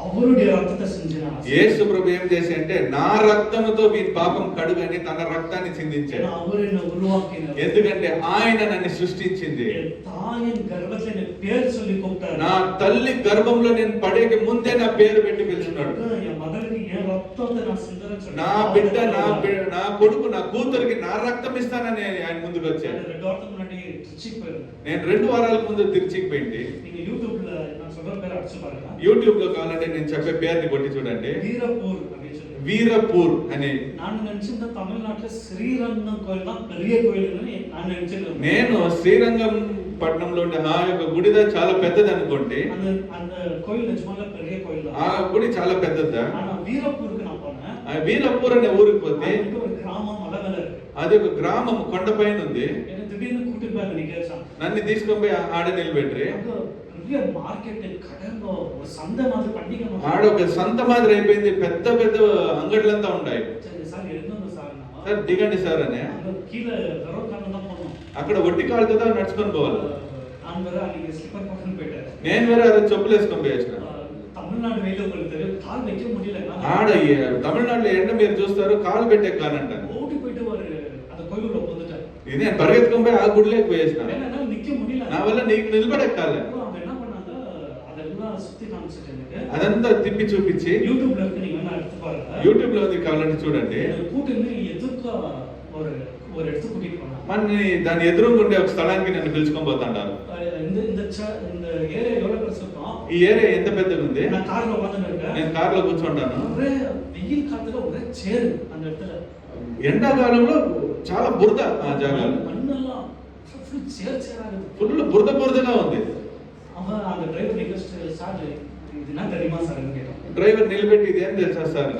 அவருடைய ரத்தத்தை செஞ்சினார். యేసు ప్రభు ఏం చేసి అంటే నా రక్తముతో వీరి పాపం కడుగని తన రక్తాన్ని చిందించాడు. அவரை உருவாக்கினார். ఎందుకంటే ఆయన నన్ను సృష్టించింది. தாயின் గర్భంలో నేను పేరు சொல்லி கூப்பிட்டார். నా తల్లి గర్భంలో నేను పడేకి ముందే నా పేరు పెట్టి పిలుచున్నాడు. என் மகளுக்கு என் ரத்தத்தை நான் சிந்தறேன்னு சொல்லி నా బిడ్డ నా కొడుకు నా కూతురికి నా రక్తం ఇస్తానని ఆయన ముందుకు వచ్చాడు. 2 வாரத்துக்கு முன்னாடி திருச்சிக்கு போயிருந்தேன். నేను 2 వారాల ముందు తిరుచికి పోయింది. நீங்க யூடியூப்ல நான் சொல்ற பேரை அடிச்சு பாருங்க. యూట్యూబ్ లో కావాలంటే నేను చెప్పే పేరుని కొట్టి చూడండి. వీరపూర్ అని சொல்லி. వీరపూర్ అని. நான் நினைச்சிருந்த தமிழ்நாட்டுல ஸ்ரீரங்கம் கோயில் தான் பெரிய கோயில்னு நான் நினைச்சிருந்தேன். నేను శ్రీరంగం పట్టణంలో ఉండే ఆ యొక్క గుడిదా చాలా పెద్దది అనుకోండి. அந்த அந்த கோயில் நிஜமாவே பெரிய கோயில் தான். ఆ గుడి చాలా పెద్దదా. ஆனா வீரப்பூருக்கு நான் போனேன். ఆ వీరపూర్ అనే ఊరికి పోతే அது ஒரு கிராமம் மலை மேல இருக்கு. అది ఒక గ్రామం కొండపైన ఉంది. என்ன திடீர்னு கூட்டிட்டு போய் அங்க நிக்கேசான். నన్ను తీసుకొని పోయి ఆడ నిలబెట్రి. பெரிய మార్కెట్ కడంలో ఒక సంత மாதிரி పండిగ ఆడ ఒక సంత మాదిరి అయిపోయింది. పెద్ద పెద్ద అంగడ్లంతా ఉన్నాయి. సార్ ఎన్నో సార్ సార్ దిగండి సార్ అని கீழ வெறும் கால்ல தான் போறோம். అక్కడ ఒట్టి కాళ్ళతో నడుచుకొని పోవాలి. நான் வேற அன்னைக்கு ஸ்லிப்பர் போட்டுன்னு போயிட்டேன். నేను వేరే అదే చెప్పులు వేసుకొని పోయేసిన. తమిళనాడు వెయిలో కొలుతారు కాల్ வைக்க முடியல. ఆడ తమిళనాడులో ఎండ మీరు చూస్తారు కాలు పెట్టే కానంటాను. ஓடி போயிட்டு ஒரு அந்த கோயிலுக்குள்ள போந்துட்டேன். ఇది నేను పరిగెత్తుకొని పోయి ఆ గుడిలోకి పోయేసిన. என்னால நிக்க முடியல. నా వల్ల నీకు నిలబడెక్కాలి. அவங்க என்ன பண்ணாங்க அதெல்லாம் சுத்தி காமிச்சிட்டு எனக்கு అదంతా తిప్పి చూపించి యూట్యూబ్ లో நீங்க வேணா எடுத்து பாருங்க. యూట్యూబ్ లో ఉంది కావాలంటే చూడండి. கூட்டிட்டு எதுக்கு ஒரு ஒரு இடத்துக்கு கூட்டிட்டு போனாங்க. మన దాని ఎదురుగా ఉండే ఒక స్థలానికి నన్ను పిలుచుకొని పోతాండారు. இந்த இந்த இந்த ஏரியா எவ்வளவு பெருசு இருக்கும்? ఈ ఏరియా ఎంత పెద్దగా ఉంది. நான் కార్లో உட்கார்ந்துட்டு இருக்கேன். నేను కార్లో కూర్చుంటాను. ఒరే వెయ్యి కాదుగా ఒరే చేరు அந்த இடத்துல ఎండాకాలంలో చాలా బురద ఆ జాగాలో. మన్నెல்லாம் ఫుల్ చేర్ చేరారు. ఫుల్ బురద బురదగా ఉంది. அவன் அந்த டிரைவர் ரிக்வெஸ்ட் சார் இது என்ன தெரியுமா சார் கேட்டான். డ్రైవర్ నిలబెట్టి ఇది ఏం తెలుసా సార్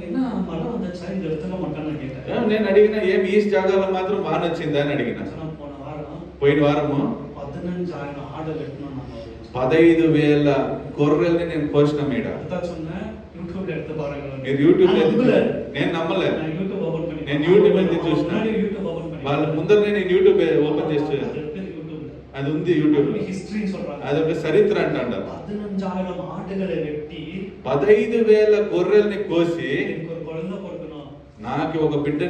என்ன மழை வந்துச்சா இந்த இடத்துல மட்டும் கேட்டேன். నేను అడిగినా ఏం ఈ జాగాలో మాత్రం వాన వచ్చిందా అని అడిగిన. போன வாரம் పోయిన వారము 15,000 ఆర్డర్ పెట్టినా நான் 15,000 గొర్రెల్ని నేను కోసిన మీడ. అదా சொன்னேன் యూట్యూబ్ எடுத்து பாருங்க. మీరు యూట్యూబ్ నేను నమ్మలే. நான் యూట్యూబ్ ఓపెన్ பண்ணி నేను యూట్యూబ్ నుంచి చూసిన. యూట్యూబ్ ఓపెన్ பண்ணி వాళ్ళ ముందర నేను యూట్యూబ్ ఓపెన్ చేసి అది ఉంది యూట్యూబ్ లో. హిస్టరీ சொல்றாங்க. అది ఒక చరిత్ర అంటారు. 15,000 ఆటகளை వెట్టి 15,000 గొర్రెల్ని కోసి எனக்கு ஒரு குழந்தை பொறுக்கணும். నాకు ఒక బిడ్డ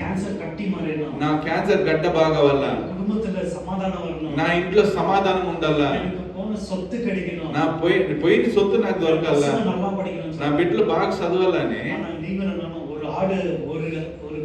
క్యాన్సర్ కట్టి మారేనా. నా క్యాన్సర్ గడ్డ బాగా వల్ల కుటుంబத்துல సమాధానం வரணும். నా ఇంట్లో సమాధానం ఉండాలా. எனக்கு போன சொத்து கிடைக்கணும். నా పోయిన సొత్తు నాకు దొరకాలా. நல்லா படிக்கணும். నా బిడ్డలు బాగా చదవాలని. நீங்க நானும் ஒரு ஆடு ஒரு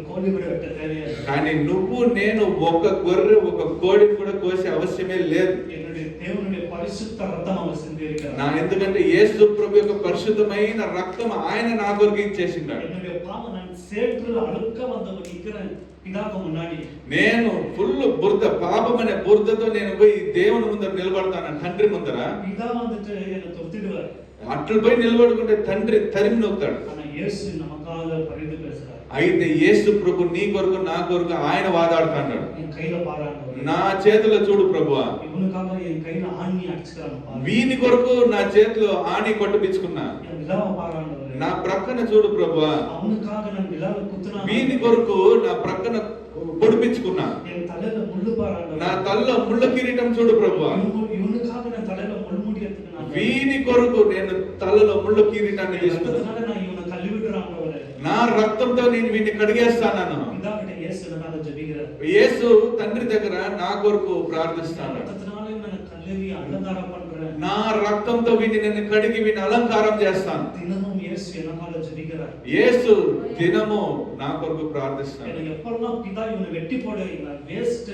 கோழி கூட வெட்ட தேவையில்லை. కానీ నువ్వు నేను ఒక గొర్రె ఒక కోడిని కూడా కోసే అవసరమే లేదు. என்னுடைய தேவனுடைய பரிசுத்த ரத்தம் அவர் சிந்தியிருக்கிறார். నా ఎందుకంటే యేసు ప్రభు యొక్క పరిశుద్ధమైన రక్తం ఆయన నా కొరకు ఇచ్చేసిండాడు. என்னுடைய பாவம் நான் சேற்றுல அழுக்க வந்து நிக்கிறேன் పితాకు మున్నాడి. నేను ఫుల్ బురద పాపం అనే బురదతో నేను పోయి దేవుని ముందర నిలబడతాను. తండ్రి ముందర పితా வந்துட்டு என்ன தொத்திடுவார். అట్లు పోయి నిలబడుకుంటే తండ్రి తరిమి నొక్కుతాడు. ஆனா இயேசு நமக்காக பரிந்து பேசுறார். అయితే యేసు ప్రభు నీ కొరకు నా కొరకు ఆయన వాదాడుతాడు. என் கையில பாராడు. నా చేతిలో చూడు ప్రభువా. இவனுக்காக என் கையில ஆணி அடிச்சுக்கறான். వీని కొరకు నా చేతిలో ఆణి కొట్టిపించుకున్నా. என் விலாவ பாராడు. నా ప్రక్కన చూడు ప్రభువా. அவனுக்காக நான் விலாவ குத்துனா. వీని కొరకు నా ప్రక్కన పొడిపించుకున్నా. என் தலையில முள்ளு பாராడు. నా తలలో ముళ్ళ కిరీటం చూడు ప్రభువా. இவனுக்காக நான் தலையில முள்முடி எடுத்துக்கணும். వీని కొరకు నేను తలలో ముళ్ళ కిరీటాన్ని తీసుకున్నా. நான் இவனை கழுவி விடுறான். నా రక్తంతో నేను వీడిని కడిగేస్తాను. పితాకిட்ட యేసు నన్ను జబిగిరారు. యేసు తండ్రి దగ్గర నా కొరకు ప్రార్థిస్తాడు. రక్తనాలే నన్ను కళ్ళవి అలంకారం పண்றேன். నా రక్తంతో వీడిని నేను కడిగి వీడిని అలంకారం చేస్తాను. దినము యేసు ఎనకాల జబిగిరారు. యేసు దినము నా కొరకు ప్రార్థిస్తాడు. எனக்கு எப்பல்லாம் பிதா இவனை வெட்டி போடு, இவன் வேஸ்ட்,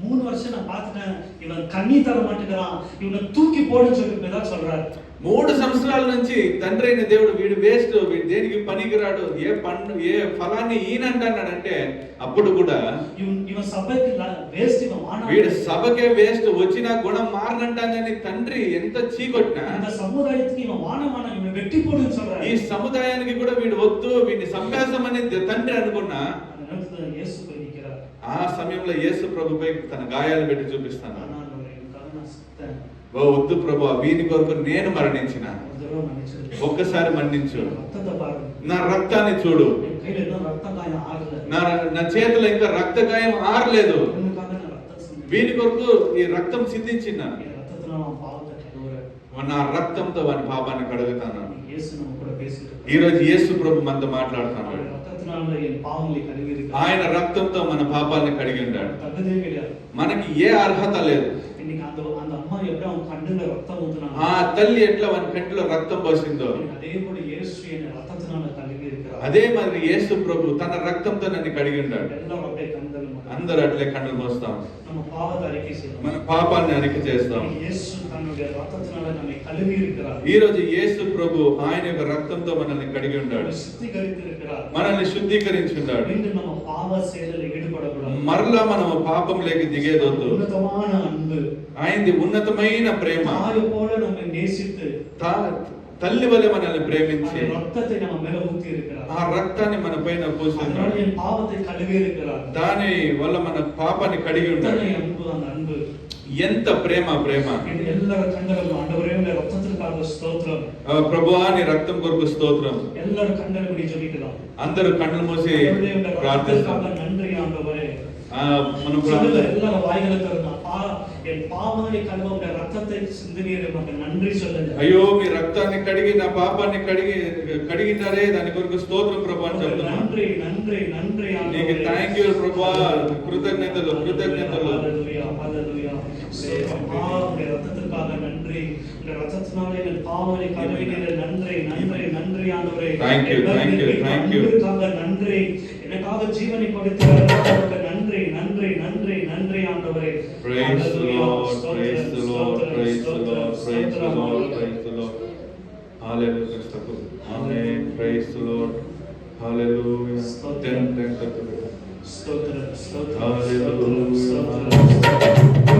3 வருஷம் நான் பார்த்துட்டேன், ఇవన్ కన్నీ తర మాటకరాன், ఇవனை తూకి పోడుని చెప్పి పితా சொல்றார். 3 సంవత్సరాల నుంచి తండ్రి అయిన దేవుడు వీడు వేస్ట్, వీడు దేనికి పనికిరాడు, ఏ పండు ఏ ఫలాన్ని ఈనంటాడంటే అప్పుడు కూడా ఇవన్ సభకి వేస్ట్, ఇవన్ వాన వీడు సభకే వేస్ట్, వచ్చిన గుణం మారనంటానని తండ్రి ఎంత చీకొట్టినా இந்த సముదాయத்துக்கு ఇవన్ వానమాన ఇవனை வெட்டி போடுன்னு சொல்றார். ఈ సముదాయానికి కూడా వీడు వద్దు, వీడిని సంపాసమని తండ్రి అనుకున్నా యేసు పోయి నిక్கிறார். ఆ సమయంలో యేసు ప్రభుపై తన గాయాలు పెట్టి చూపిస్తాను. ఓ వద్దు ప్రభు, వీని కొరకు నేను మరణించిన, ఒక్కసారి మన్నించు, నా రక్తాన్ని చూడు, నా చేతిలో ఇంకా రక్త గాయం ఆరలేదు, వీని కొరకు ఈ రక్తం సిద్ధించిన, నా రక్తంతో వాని పాపాన్ని కడుగుతాను. ఈ రోజు యేసు ప్రభు మనతో మాట్లాడుతున్నాడు. ఆయన రక్తంతో మన పాపాలని కడిగి ఉన్నాడు. మనకి ఏ అర్హత లేదు. ఆ తల్లి ఎట్లా వాని కంటిలో రక్తం పోసిందో అదే మరి యేసు ప్రభు తన రక్తంతో నన్ను కడిగి ఉన్నాడు. అందరూ అట్లే కన్నులు మోస్తాం, நம்ம பாவத்தை அறிக்கை செய்யணும். మన పాపాన్ని అరిక చేస్తాం. இயேசு தன்னுடைய ரத்தத்தினால நம்மை கழுவி இருக்கிறார். ఈ రోజు యేసు ప్రభు ఆయన యొక్క రక్తంతో మనల్ని కడిగి ఉన్నాడు, சுத்திகரித்து இருக்கிறார். మనల్ని శుద్ధీకరించి ఉన్నాడు. மீண்டும் நம்ம பாவ செயலில் ஈடுபடக்கூடாது. మరలా మనం పాపంలోకి దిగేదొద్దు. ఉన్నతமான అన్బు, ఆయనది ఉన్నతమైన ప్రేమ, తాయి పోల நம்மை நேசித்து తల్లి వలె మనల్ని ప్రేమించి రక్తத்தை நம்ம மேல ஊத்தி இருக்கிறார். ఆ రక్తాన్ని మన పైన పోస్తున్నాడు. என் பாவத்தை கழுவி இருக்கிறார். దాని వల్ల మన పాపాన్ని కడిగి ఉన్నాడు. అన్బు, அந்த అన్బు ఎంత ప్రేమ ప్రేమ. ಎಲ್ಲರ ಕಣ್ಣುಗಳು ಆಂಡವರೇ ನಿಮ್ಮ రక్తத்திற்காக స్తోత్రం. ప్రభువా నీ రక్తం కొరకు స్తోత్రం. ಎಲ್ಲರ కಣ್ಣులు ముడి జపిக்கலாம். అందరూ కళ్ళు మూసి ప్రార్థిస్తాం. நன்றி ஆண்டவரே. మనం ప్రార్థన எல்லார வாய்களை திறந்தா என் பாவங்களை கழுவ உடைய ரத்தத்தை சிந்தினீர் நமக்கு நன்றி சொல்லுங்க. అయ్యో మీ రక్తాన్ని కడిగి నా పాపాన్ని కడిగినారే, దాని కొరకు స్తోత్రం ప్రభువా అని చెప్తున్నాను. నన్రి నన్రి నన్రి నీకు థాంక్యూ ప్రభువా, కృతజ్ఞతలు కృతజ్ఞతలు. హల్లెలూయా హల్లెలూయా. உடைய ரத்தத்திற்காக நன்றி. உடைய ரத்தத்தினாலே என் பாவங்களை கழுவினீர். நன்றி நன்றி நன்றி ஆண்டவரே. Thank you thank you thank you. நன்றி. எனக்காக ஜீவனை கொடுத்தவருக்கு நன்றி நன்றி நன்றி நன்றி ஆண்டவரே. Praise the Lord, praise the Lord, praise the Lord, praise the Lord, praise the Lord. Hallelujah. Amen. Praise the Lord. Hallelujah. స్తోత్రం స్తోత్రం Hallelujah. స్తోత్రం.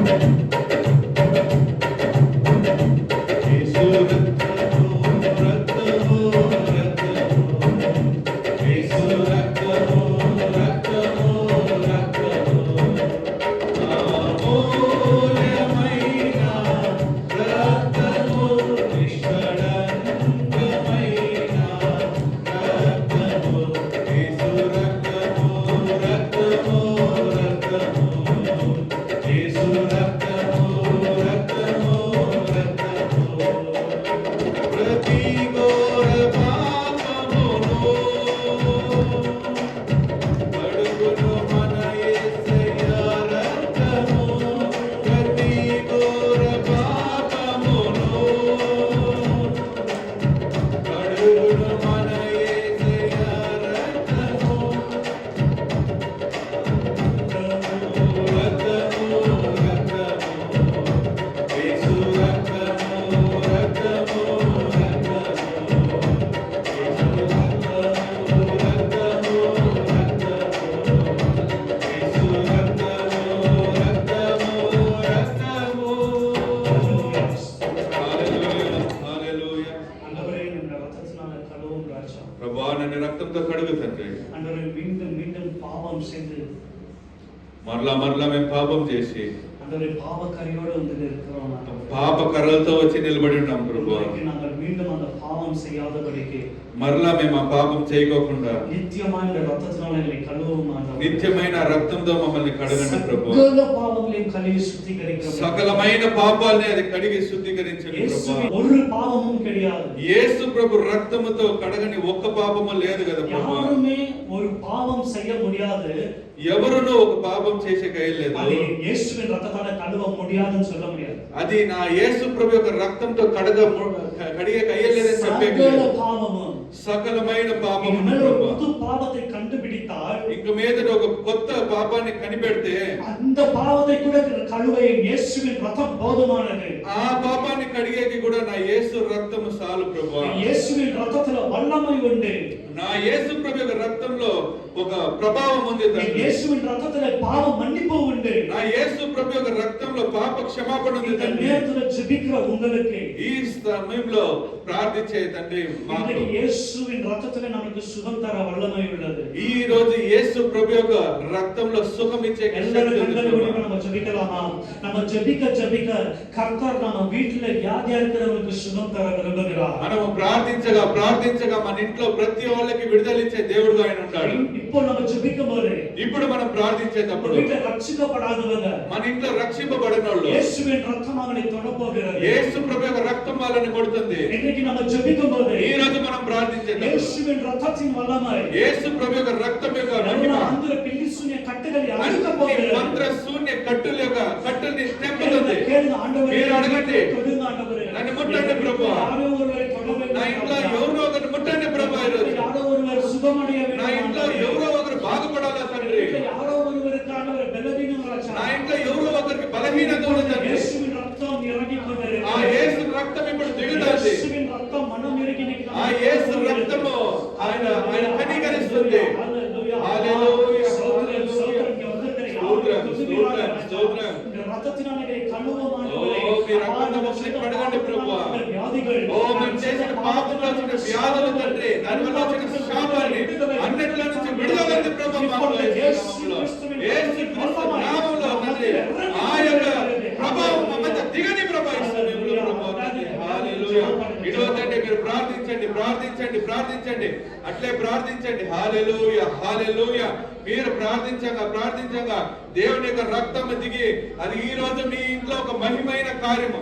ప్రభువా నన్ను రక్తంతో కడుగు తండ్రి. ஆண்டவரே மீண்டும் மீண்டும் பாவம் செய்து మరలా మేము పాపం చేసి ஆண்டவரே பாவக்கரையோடு வந்து இருக்கிறோம். పాప కర్రలతో వచ్చి నిలబడి ఉన్నాం ప్రభువా. நாங்கள் மீண்டும் அந்த பாவம் செய்யாதபடிக்கு మరలా మేము ఆ పాపం చేయకోకుండా నిత్యమైన రక్తத்தினால எங்களை கழுவும் ஆண்டவரே. నిత్యమైన రక్తంతో మమ్మల్ని కడగండి ప్రభువా. సకల పాపங்களையும் கழுவி சுத்திகரிக்கிறோம். సకలమైన పాపాలని అది కడిగి శుద్ధీకరించండి ప్రభువా. ஒரு பாவமும் கிடையாது. యేసు ప్రభు రక్తముతో కడగని ఒక్క పాపము లేదు కదా ప్రభువా. யாருமே ஒரு பாவம் செய்ய முடியாது. ఎవరునూ ఒక పాపం చేసే కయ్యలేదు. అది యేసువిன் రక్తத்தால కழுవ முடியாதுன்னு சொல்ல முடியாது. అది నా యేసు ప్రభు యొక్క రక్తంతో కడిగే కయ్యలేదని చెప్పే సకల పాపము సకలమైన పాపము புது பாவத்தை கண்டுபிடித்தால் ఇంక మీదట ఒక కొత్త పాపాన్ని కనిపెడితే அந்த பாவத்தை கூட கழுவ இயேசுவின் ரத்தம் போதுமானது. ఆ పాపాన్ని కడిగేకి కూడా నా యేసు రక్తము చాలు ప్రభువా. இயேசுவின் ரத்தத்துல வல்லமை உண்டு. నా యేసు ప్రభు యొక్క రక్తంలో ఒక ప్రభావం ఉంది తండ్రి. இயேசுவின் ரத்தத்துல பாவ மன்னிப்பு உண்டு. నా యేసు ప్రభు యొక్క రక్తంలో పాప క్షమాపణ ఉంది இந்த తండ్రి. நேரத்துல ஜெபிக்கிற உங்களுக்கு ఈ సమయంలో ప్రార్థించే తండ్రి మాకు இயேசுவின் ரத்தத்துல நமக்கு சுகம் தர வல்லமை உள்ளது. ఈ రోజు యేసు ప్రభు యొక్క రక్తంలో సుఖం ఇచ్చే எல்லாரும் கண்களை மூடி நம்ம ஜெபிக்கலாமா? நம்ம ஜெபிக்க கர்த்தர் நம்ம வீட்டுல வியாதியா இருக்கிறவங்களுக்கு சுகம் தர விரும்புகிறார். మనము ప్రార్థించగా మన ఇంట్లో ప్రతి వాళ్ళకి విడుదల ఇచ్చే దేవుడుగా ఆయన ఉంటాడు. இப்போ நம்ம ஜெபிக்கும்போது ఇప్పుడు మనం ప్రార్థించేటప్పుడు வீட்டுல రక్షింపబడాదవங்க మన ఇంట్లో రక్షింపబడినోళ్ళు இயேசுவின் ரத்தம் அவங்களை தொடப்போகிறது. యేసు ప్రభు యొక్క రక్తం వాళ్ళని కొడుతుంది. இன்னைக்கு நம்ம ஜெபிக்கும்போது ఈ రోజు మనం ప్రార్థించేటప్పుడు இயேசுவின் ரத்தத்தின் வல்லமை యేసు ప్రభు యొక్క రక్తం యొక్క మహిమ அந்த பில்லி శూన్య కట్టెలు అరిక పోகிறது. మంత్ర శూన్య కట్టుల యొక్క కట్టుల్ని తెంపుతుంది. కేళు ఆండవరే మీరు అడగండి, తొడుగు ఆండవరే నన్ను ముట్టండి ప్రభువా. యారో ఒరువరే తొడవే నా ఇంట్లో ఎవరో ఒకరు ముట్టండి ప్రభువా. ఈ రోజు యారో ఒరువరే సుఖమడియ నా ఇంట్లో ఎవరో ఒకరు బాగుపడాలా తండ్రి. యారో ఒరువరే ఆండవరే సిలువను తండ్రి యేసువిன் రక్తం ఇరగి కొనరే ఆ యేసు రక్తం ఇప్పుడు దిగుతుంది యేసువిన్ రక్తం మనం ఇరగిని ఆ యేసు రక్తము ఆయన కనికరిస్తుంది హల్లెలూయా స్తోత్రం స్తోత్రం స్తోత్రం రక్తతిననే కన్నువ ఓ మీ రక్తంతో మమ్మల్ని కడగండి ప్రభువా ఓ మేము చేసిన పాపంలో వచ్చిన వ్యాధులు తండ్రి దానివల్ల వచ్చిన శాపాన్ని అన్నిటిలో నుంచి విడుదలంది ప్రభువా యేసు క్రీస్తు నామములో తండ్రి ఆ యొక్క ప్రభావం మా మధ్య దిగని ప్రభావిస్తుంది హల్లెలూయా ఇదిగో తండ్రి మీరు ప్రార్థించండి ప్రార్థించండి ప్రార్థించండి అట్లే ప్రార్థించండి హల్లెలూయా హల్లెలూయా మీరు ప్రార్థించగా దేవుని యొక్క రక్తం దిగి అది ఈ రోజు మీ ఇంట్లో ఒక మహిమైన కార్యము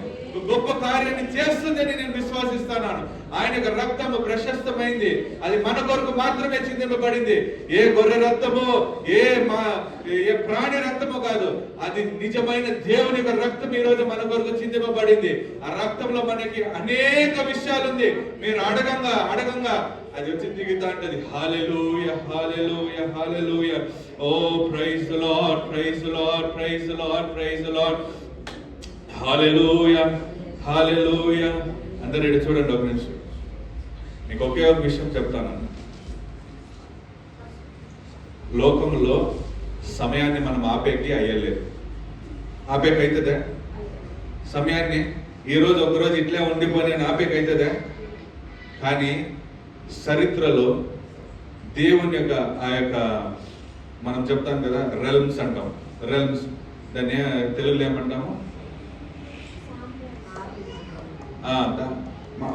గొప్ప కార్యాన్ని చేస్తుందని నేను విశ్వసిస్తున్నాను. ఆయన యొక్క రక్తము ప్రశస్తమైంది, అది మన కొరకు మాత్రమే చిందింపబడింది. ఏ గొర్రె రక్తమో ఏ ప్రాణి రక్తమో కాదు, అది నిజమైన దేవుని యొక్క రక్తం ఈ రోజు మన కొరకు చిందింపబడింది. ఆ రక్తంలో మనకి అనేక విషయాలు ఉంది. మీరు అడగంగా అది వచ్చి దిగుతా ఉంటది. Hallelujah hallelujah hallelujah. Oh praise the lord praise the lord praise the lord praise the lord. Hallelujah hallelujah. అందరూ ఇక్కడ చూడండి ఒక నిమిషం. మీకు ఒకే ఒక విషయం చెప్తాను. లోకంలో సమయాన్ని మనం ఆపేకి అయ్యలేదు. ఆపేకి అవుతుందా? సమయాన్ని ఈరోజు ఒకరోజు ఇట్లే ఉండిపోయి ఆపేకి అవుతుందా? కానీ చరిత్రలో దేవుని యొక్క ఆ యొక్క మనం చెప్తాం కదా రెల్మ్స్ అంటాం. రెల్మ్స్ దాన్ని తెలుగులో ఏమంటాము?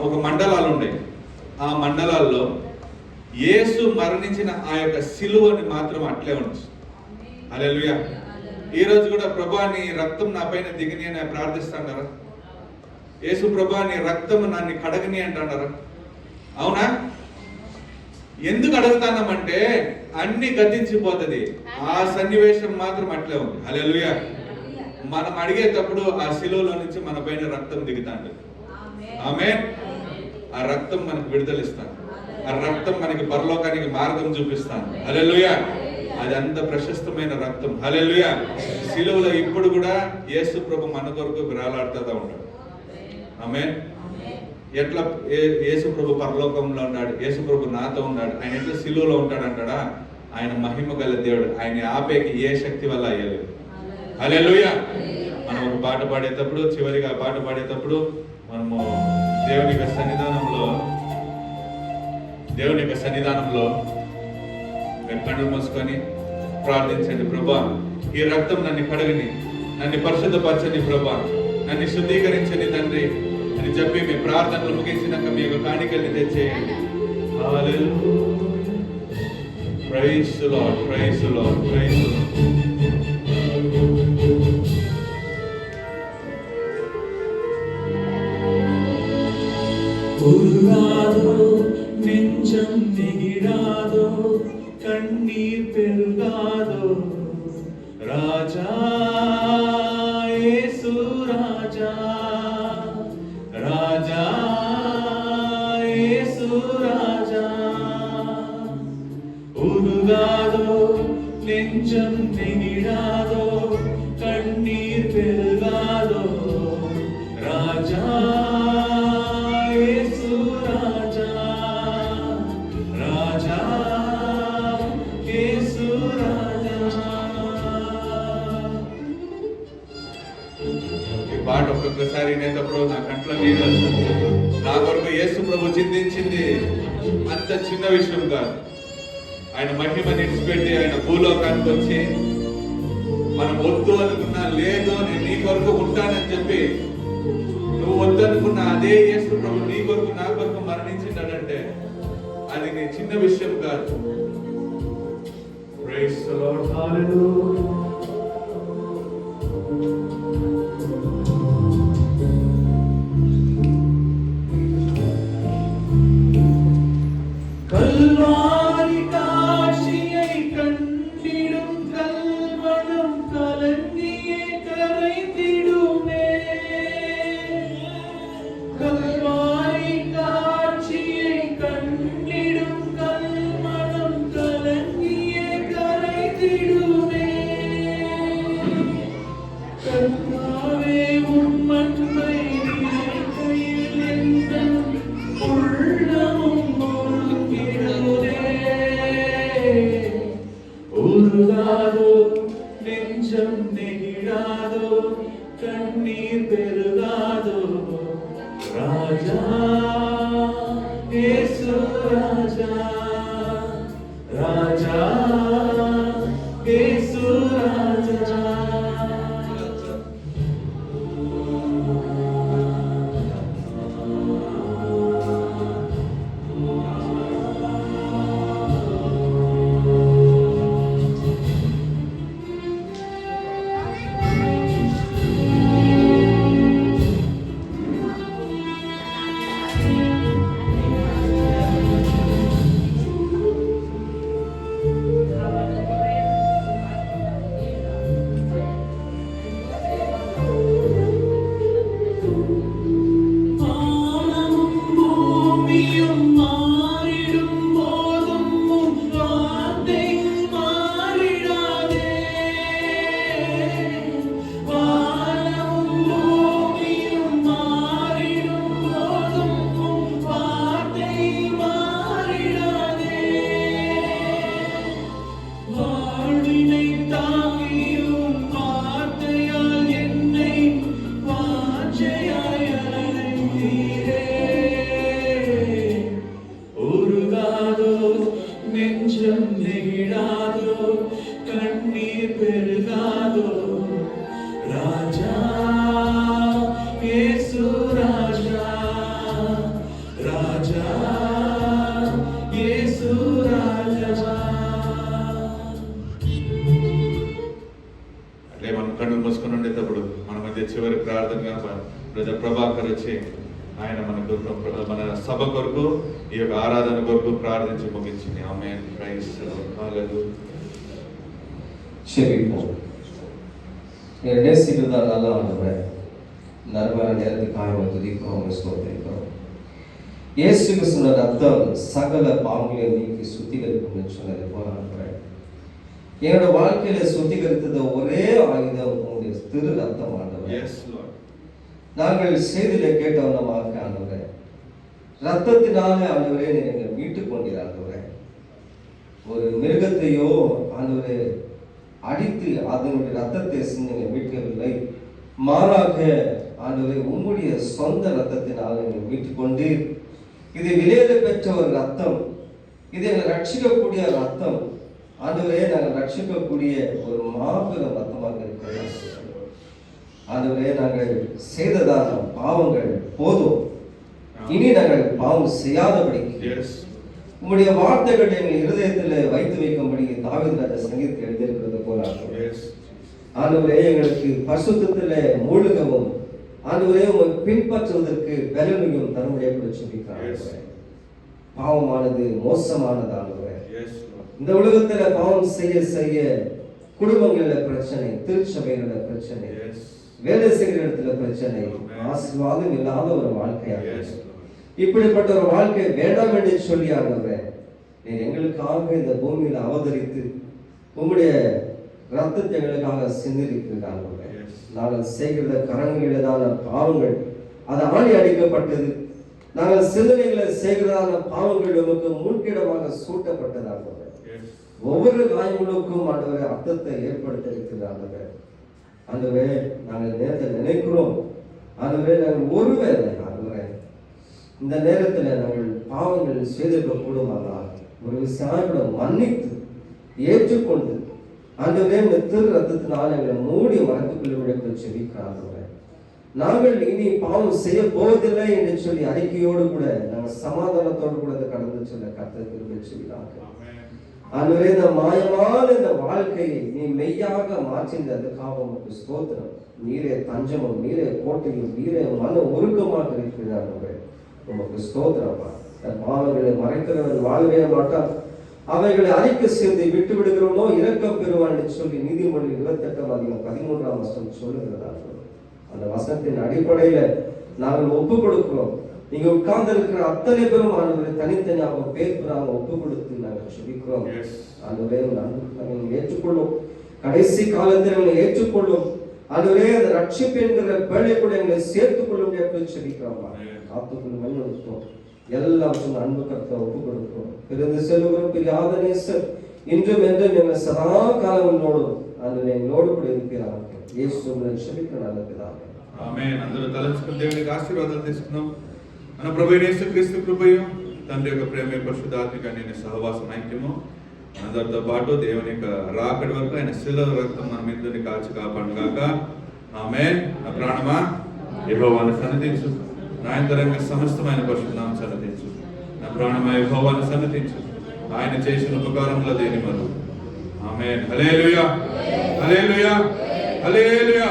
ఒక మండలాలు ఉన్నాయి. ఆ మండలాల్లో యేసు మరణించిన ఆ యొక్క సిలువని మాత్రం అట్లే ఉండొచ్చు. హల్లెలూయా. ఈ రోజు కూడా ప్రభా నీ రక్తం నా పైన దిగిని అని ప్రార్థిస్తాడారా? యేసు ప్రభా నీ రక్తం నన్ను కడగని అంటాడారా? అవునా? ఎందుకు అడుగుతామంటే అన్ని గతించిపోతుంది, ఆ సన్నివేశం మాత్రం అట్లే ఉంది. హల్లెలూయా. మనం అడిగేటప్పుడు ఆ సిలువలో నుంచి మన పైన రక్తం దిగుతాండు. ఆమేన్. ఆ రక్తం మనకు విడుదలిస్తాను, ఆ రక్తం మనకి పరలోకానికి మార్గం చూపిస్తాను. హల్లెలూయా. అది అంత ప్రశస్తమైన రక్తం. హల్లెలూయా. సిలువలో ఇప్పుడు కూడా యేసు ప్రభు మన కొరకు వేలాడుతూ ఉంటాడు. ఆమేన్. ఎట్లా యేసు ప్రభు పరలోకంలో ఉన్నాడు, యేసు ప్రభు నాతో ఉన్నాడు, ఆయన ఎట్లా సిలువలో ఉంటాడు అంటాడా? ఆయన మహిమ గల దేవుడు. ఆయన ఆపేకి ఏ శక్తి వల్ల అయ్యలేదు. హల్లెలూయా. మనం ఒక పాట పాడేటప్పుడు, చివరిగా పాట పాడేటప్పుడు మనము దేవుని యొక్క సన్నిధానంలో మీరు కళ్ళు మూసుకొని ప్రార్థించండి. ప్రభా ఈ రక్తం నన్ను కడగని, నన్ను పరిశుద్ధపరచని ప్రభా, నన్ను శుద్ధీకరించని తండ్రి అని చెప్పి మీ ప్రార్థనలు ముగించినాక మీ యొక్క కాணிకల్ని తెచ్చేయండి. Hallelujah. Praise the lord praise the lord praise the lord. உருகாதோ நெஞ்சம் நெகிழாதோ கண்ணீர் பெருகாதோ ராஜா இயேசு ராஜா ராஜா இயேசு ராஜா. உருகாதோ நெஞ்சம் நெகிழாதோ கண்ணீர் பெருகாதோ ராஜா పాట ఒక్కొక్కసారి వినేటప్పుడు నా కంట్లో నీళ్ళు వస్తుంది. నా కొరకు యేసు ప్రభు చిందించింది అంత చిన్న విషయం కాదు. ఆయన మహిమ నిలిచిపెట్టి ఆయన భూలోకానికి వచ్చి మనం వద్దు అనుకున్నా, లేదు నేను నీ కొరకు ఉంటానని చెప్పి నువ్వు వద్దనుకున్న అదే యేసు ప్రభు నీ కొరకు నా కొరకు మరణించిందంటే అది నీ చిన్న విషయం కాదు. Praise the lord. Hallelujah. Calvary காட்சியை கண்டிடும் கல்மனம் கலங்கியே கரைந்திடுமே. கல்வாரி காட்சியை கண்டிடும் கல்மனம் கலங்கியே கரைந்திடுமே. கண்ணீர் பெருகாதோ ராஜா இயேசு ராஜா ராஜா இயேசு ராஜா நெஞ்சம் நெகிழாதோ கண்ணீர் பெருகாதோ ராஜா இயேசு ராஜா ராஜா இயேசு ராஜா. అట్లే మనం కళ్ళు మూసుకొని ఉండేటప్పుడు మన మధ్య చివరి ప్రార్థనగా బ్రదర్ ప్రభాకర్ వచ్చి ఆయన మన కొరకు మన సభ కొరకు ఈ యొక్క ఆరాధన కొరకు ప్రార్థించి ముగించింది. ఆమేన్. ప్రైజ్ హల్లెలూయా. செபிப்போம். எங்கள் நேசிக்கிறதா நல்ல ஆண்டவரே, நர்மன நேரத்துக்காக உம்மை துதிக்கிறோம், ஸ்தோத்திரிக்கிறோம். இயேசு கிறிஸ்துவின் ரத்தம் சகல பாவங்களையும் நீக்கி சுத்திகரிக்கும் என்று சொன்னது போல ஆண்டவரே, என்னோட வாழ்க்கையில சுத்திகரித்தது ஒரே ஆயுதம் உங்களுடைய திரு ரத்தம் ஆண்டவரே. Yes Lord. நாங்கள் செய்தியில கேட்டவனமாக ஆண்டவரே, ரத்தத்தினாலே ஆண்டவரே நீங்கள் மீட்டுக் கொண்டீர் ஆண்டவரே. ஒரு மிருகத்தையோ ஆண்டவரே அடித்து அதனுடைய ரத்தத்தை சிந்தி மீட்கவில்லை, மாறாக ஆண்டவரே உம்முடைய சொந்த ரத்தத்தினால் நீங்கள் மீட்டுக் கொண்டீர். இது விலையில பெற்ற ஒரு ரத்தம், இது எங்களை ரட்சிக்கக்கூடிய ரத்தம் ஆண்டவரே. நாங்கள் ரட்சிக்கக்கூடிய ஒரு மாபெரும் ரத்தமாக இருக்கிறோம் ஆண்டவரே. நாங்கள் செய்ததான பாவங்கள் போதும், இனி நாங்கள் பாவம் செய்யாதபடிக்கு உம்முடைய வார்த்தைகள் எங்கள் இருதயத்தில் வைத்து வைக்கும்படி தாவீது ராஜா சங்கீதத்தில் எழுதியிருக்கிறது போல ஆண்டவரே, எங்களுக்கு பரிசுத்தத்தில் மூழ்கவும் ஆண்டவரே உம்மை பின்பற்றுவதற்கு பலனையும் தரும்படியாக கூட சொல்லியிருக்கிறார். பாவமானது மோசமானது ஆண்டவரே. இந்த உலகத்துல பாவம் செய்ய செய்ய குடும்பங்கள்ல பிரச்சனை, திருச்சபைகள பிரச்சனை, வேலை செய்கிற இடத்துல பிரச்சனை, ஆசீர்வாதம் இல்லாத ஒரு வாழ்க்கையாக இப்படிப்பட்ட ஒரு வாழ்க்கை வேண்டாம் என்று சொல்லி ஆண்டவரே, நீர் எங்களுக்காக இந்த பூமியில அவதரித்து உம்முடைய ரத்தத்தை எங்களுக்காக சிந்திருக்கிறாங்க. நாங்கள் செய்கிற கரங்களிலான பாவங்கள் அது ஆணி அடிக்கப்பட்டது. நாங்கள் சிந்தனைகளை செய்கிறதான பாவங்கள் உமக்கு முன்கிடமாக சூட்டப்பட்டதாக ஒவ்வொரு காயங்களுக்கும் ஆண்டவரே அர்த்தத்தை ஏற்படுத்தியிருக்கிறாங்க. ஆண்டவரே, நாங்கள் நேரத்தை நினைக்கிறோம் ஆண்டவரே, நாங்கள் ஒருவேளை ஆண்டவரே இந்த நேரத்தில் நாங்கள் பாவங்கள் செய்திருக்க கூடுமானால் ஒரு விசாரணை மன்னித்து ஏற்றுக்கொண்டு ஆண்டவரே இந்த திரு ரத்தத்தினால் எங்களை மூடி மரத்துக்குள்ள விட செபிக்கிறாங்க. நாங்கள் இனி பாவம் செய்ய போவதில்லை என்று சொல்லி அறிக்கையோடு கூட நாங்கள் சமாதானத்தோடு கூட கடந்து சொல்ல கர்த்தருக்கு சொல்கிறாங்க. ஆண்டவரே, இந்த மாயமான இந்த வாழ்க்கையை நீ மெய்யாக மாற்றினதுக்காக உமக்கு ஸ்தோத்திரம். நீரே தஞ்சமும், நீரே கோட்டையும், நீரே மன உருக்கமாக இருக்கிறார்கள். உமக்கு ஸ்தோத்திரப்பா. பாவங்களை மறைக்கிறவன் வாழவே மாட்டான், அவைகளை அறிக்கை செய்து விட்டு விடுகிறோமோ இரக்கம் பெறுவான் என்று சொல்லி நீதிமொழி 28:13 சொல்லுகிறதா. அந்த வசனத்தின் அடிப்படையில நாங்கள் ஒப்பு கொடுக்கிறோம். நீங்க உட்கார்ந்து இருக்கிற அத்தனை பேரும் ஆண்டவரை தனித்தனியாக பேர் பெறாம ஒப்பு கொடுத்து நாங்கள் சொல்லிக்கிறோம். ஆண்டவரே, நாங்கள் ஏற்றுக்கொள்ளும், கடைசி காலத்தில் எங்களை ஏற்றுக்கொள்ளும். ஆண்டவரே, அந்த ரட்சிப்பு என்கிற பேழை கூட எங்களை சேர்த்துக் கொள்ளும் என்று சொல்லிக்கிறோம். காத்துக்குள் மண்ணுக்கும் எல்லாம் அன்பு கருத்தை ஒப்பு கொடுக்கிறோம். பிறந்து செல்வரும் பிரியாத நேசர் இன்றும் என்றும் எங்கள் சதா காலங்களோடும் ஆண்டவரே எங்களோடு கூட இருக்கிறார்கள். యేసు క్షమిస్తున్నాను పితావే. ఆమేన్. అందరూ తలంచుకుని దేవునికి ఆశీర్వాదాలు తీసుకుందాం. మన ప్రభు యేసుక్రీస్తు కృపయు, తండ్రి యొక్క ప్రేమ, పరిశుద్ధాత్మిక నేను సహవాసం ఐక్యము అందరితో పాటు దేవుని యొక్క రాకడి వరకు ఆయన శిలువ రక్తం మన మీద కాచి కాపాడు గాక. ఆమేన్. నా ప్రాణమా యెహోవాను సన్నిధించు, నా అంతరంగ సమస్తమైన పరిశుద్ధాన్ని సన్నిధించు. నా ప్రాణమా యెహోవాను సన్నిధించు, ఆయన చేసిన ఉపకారముల దేని మరు. ఆమేన్. హల్లెలూయా, హల్లెలూయా, హల్లెలూయా.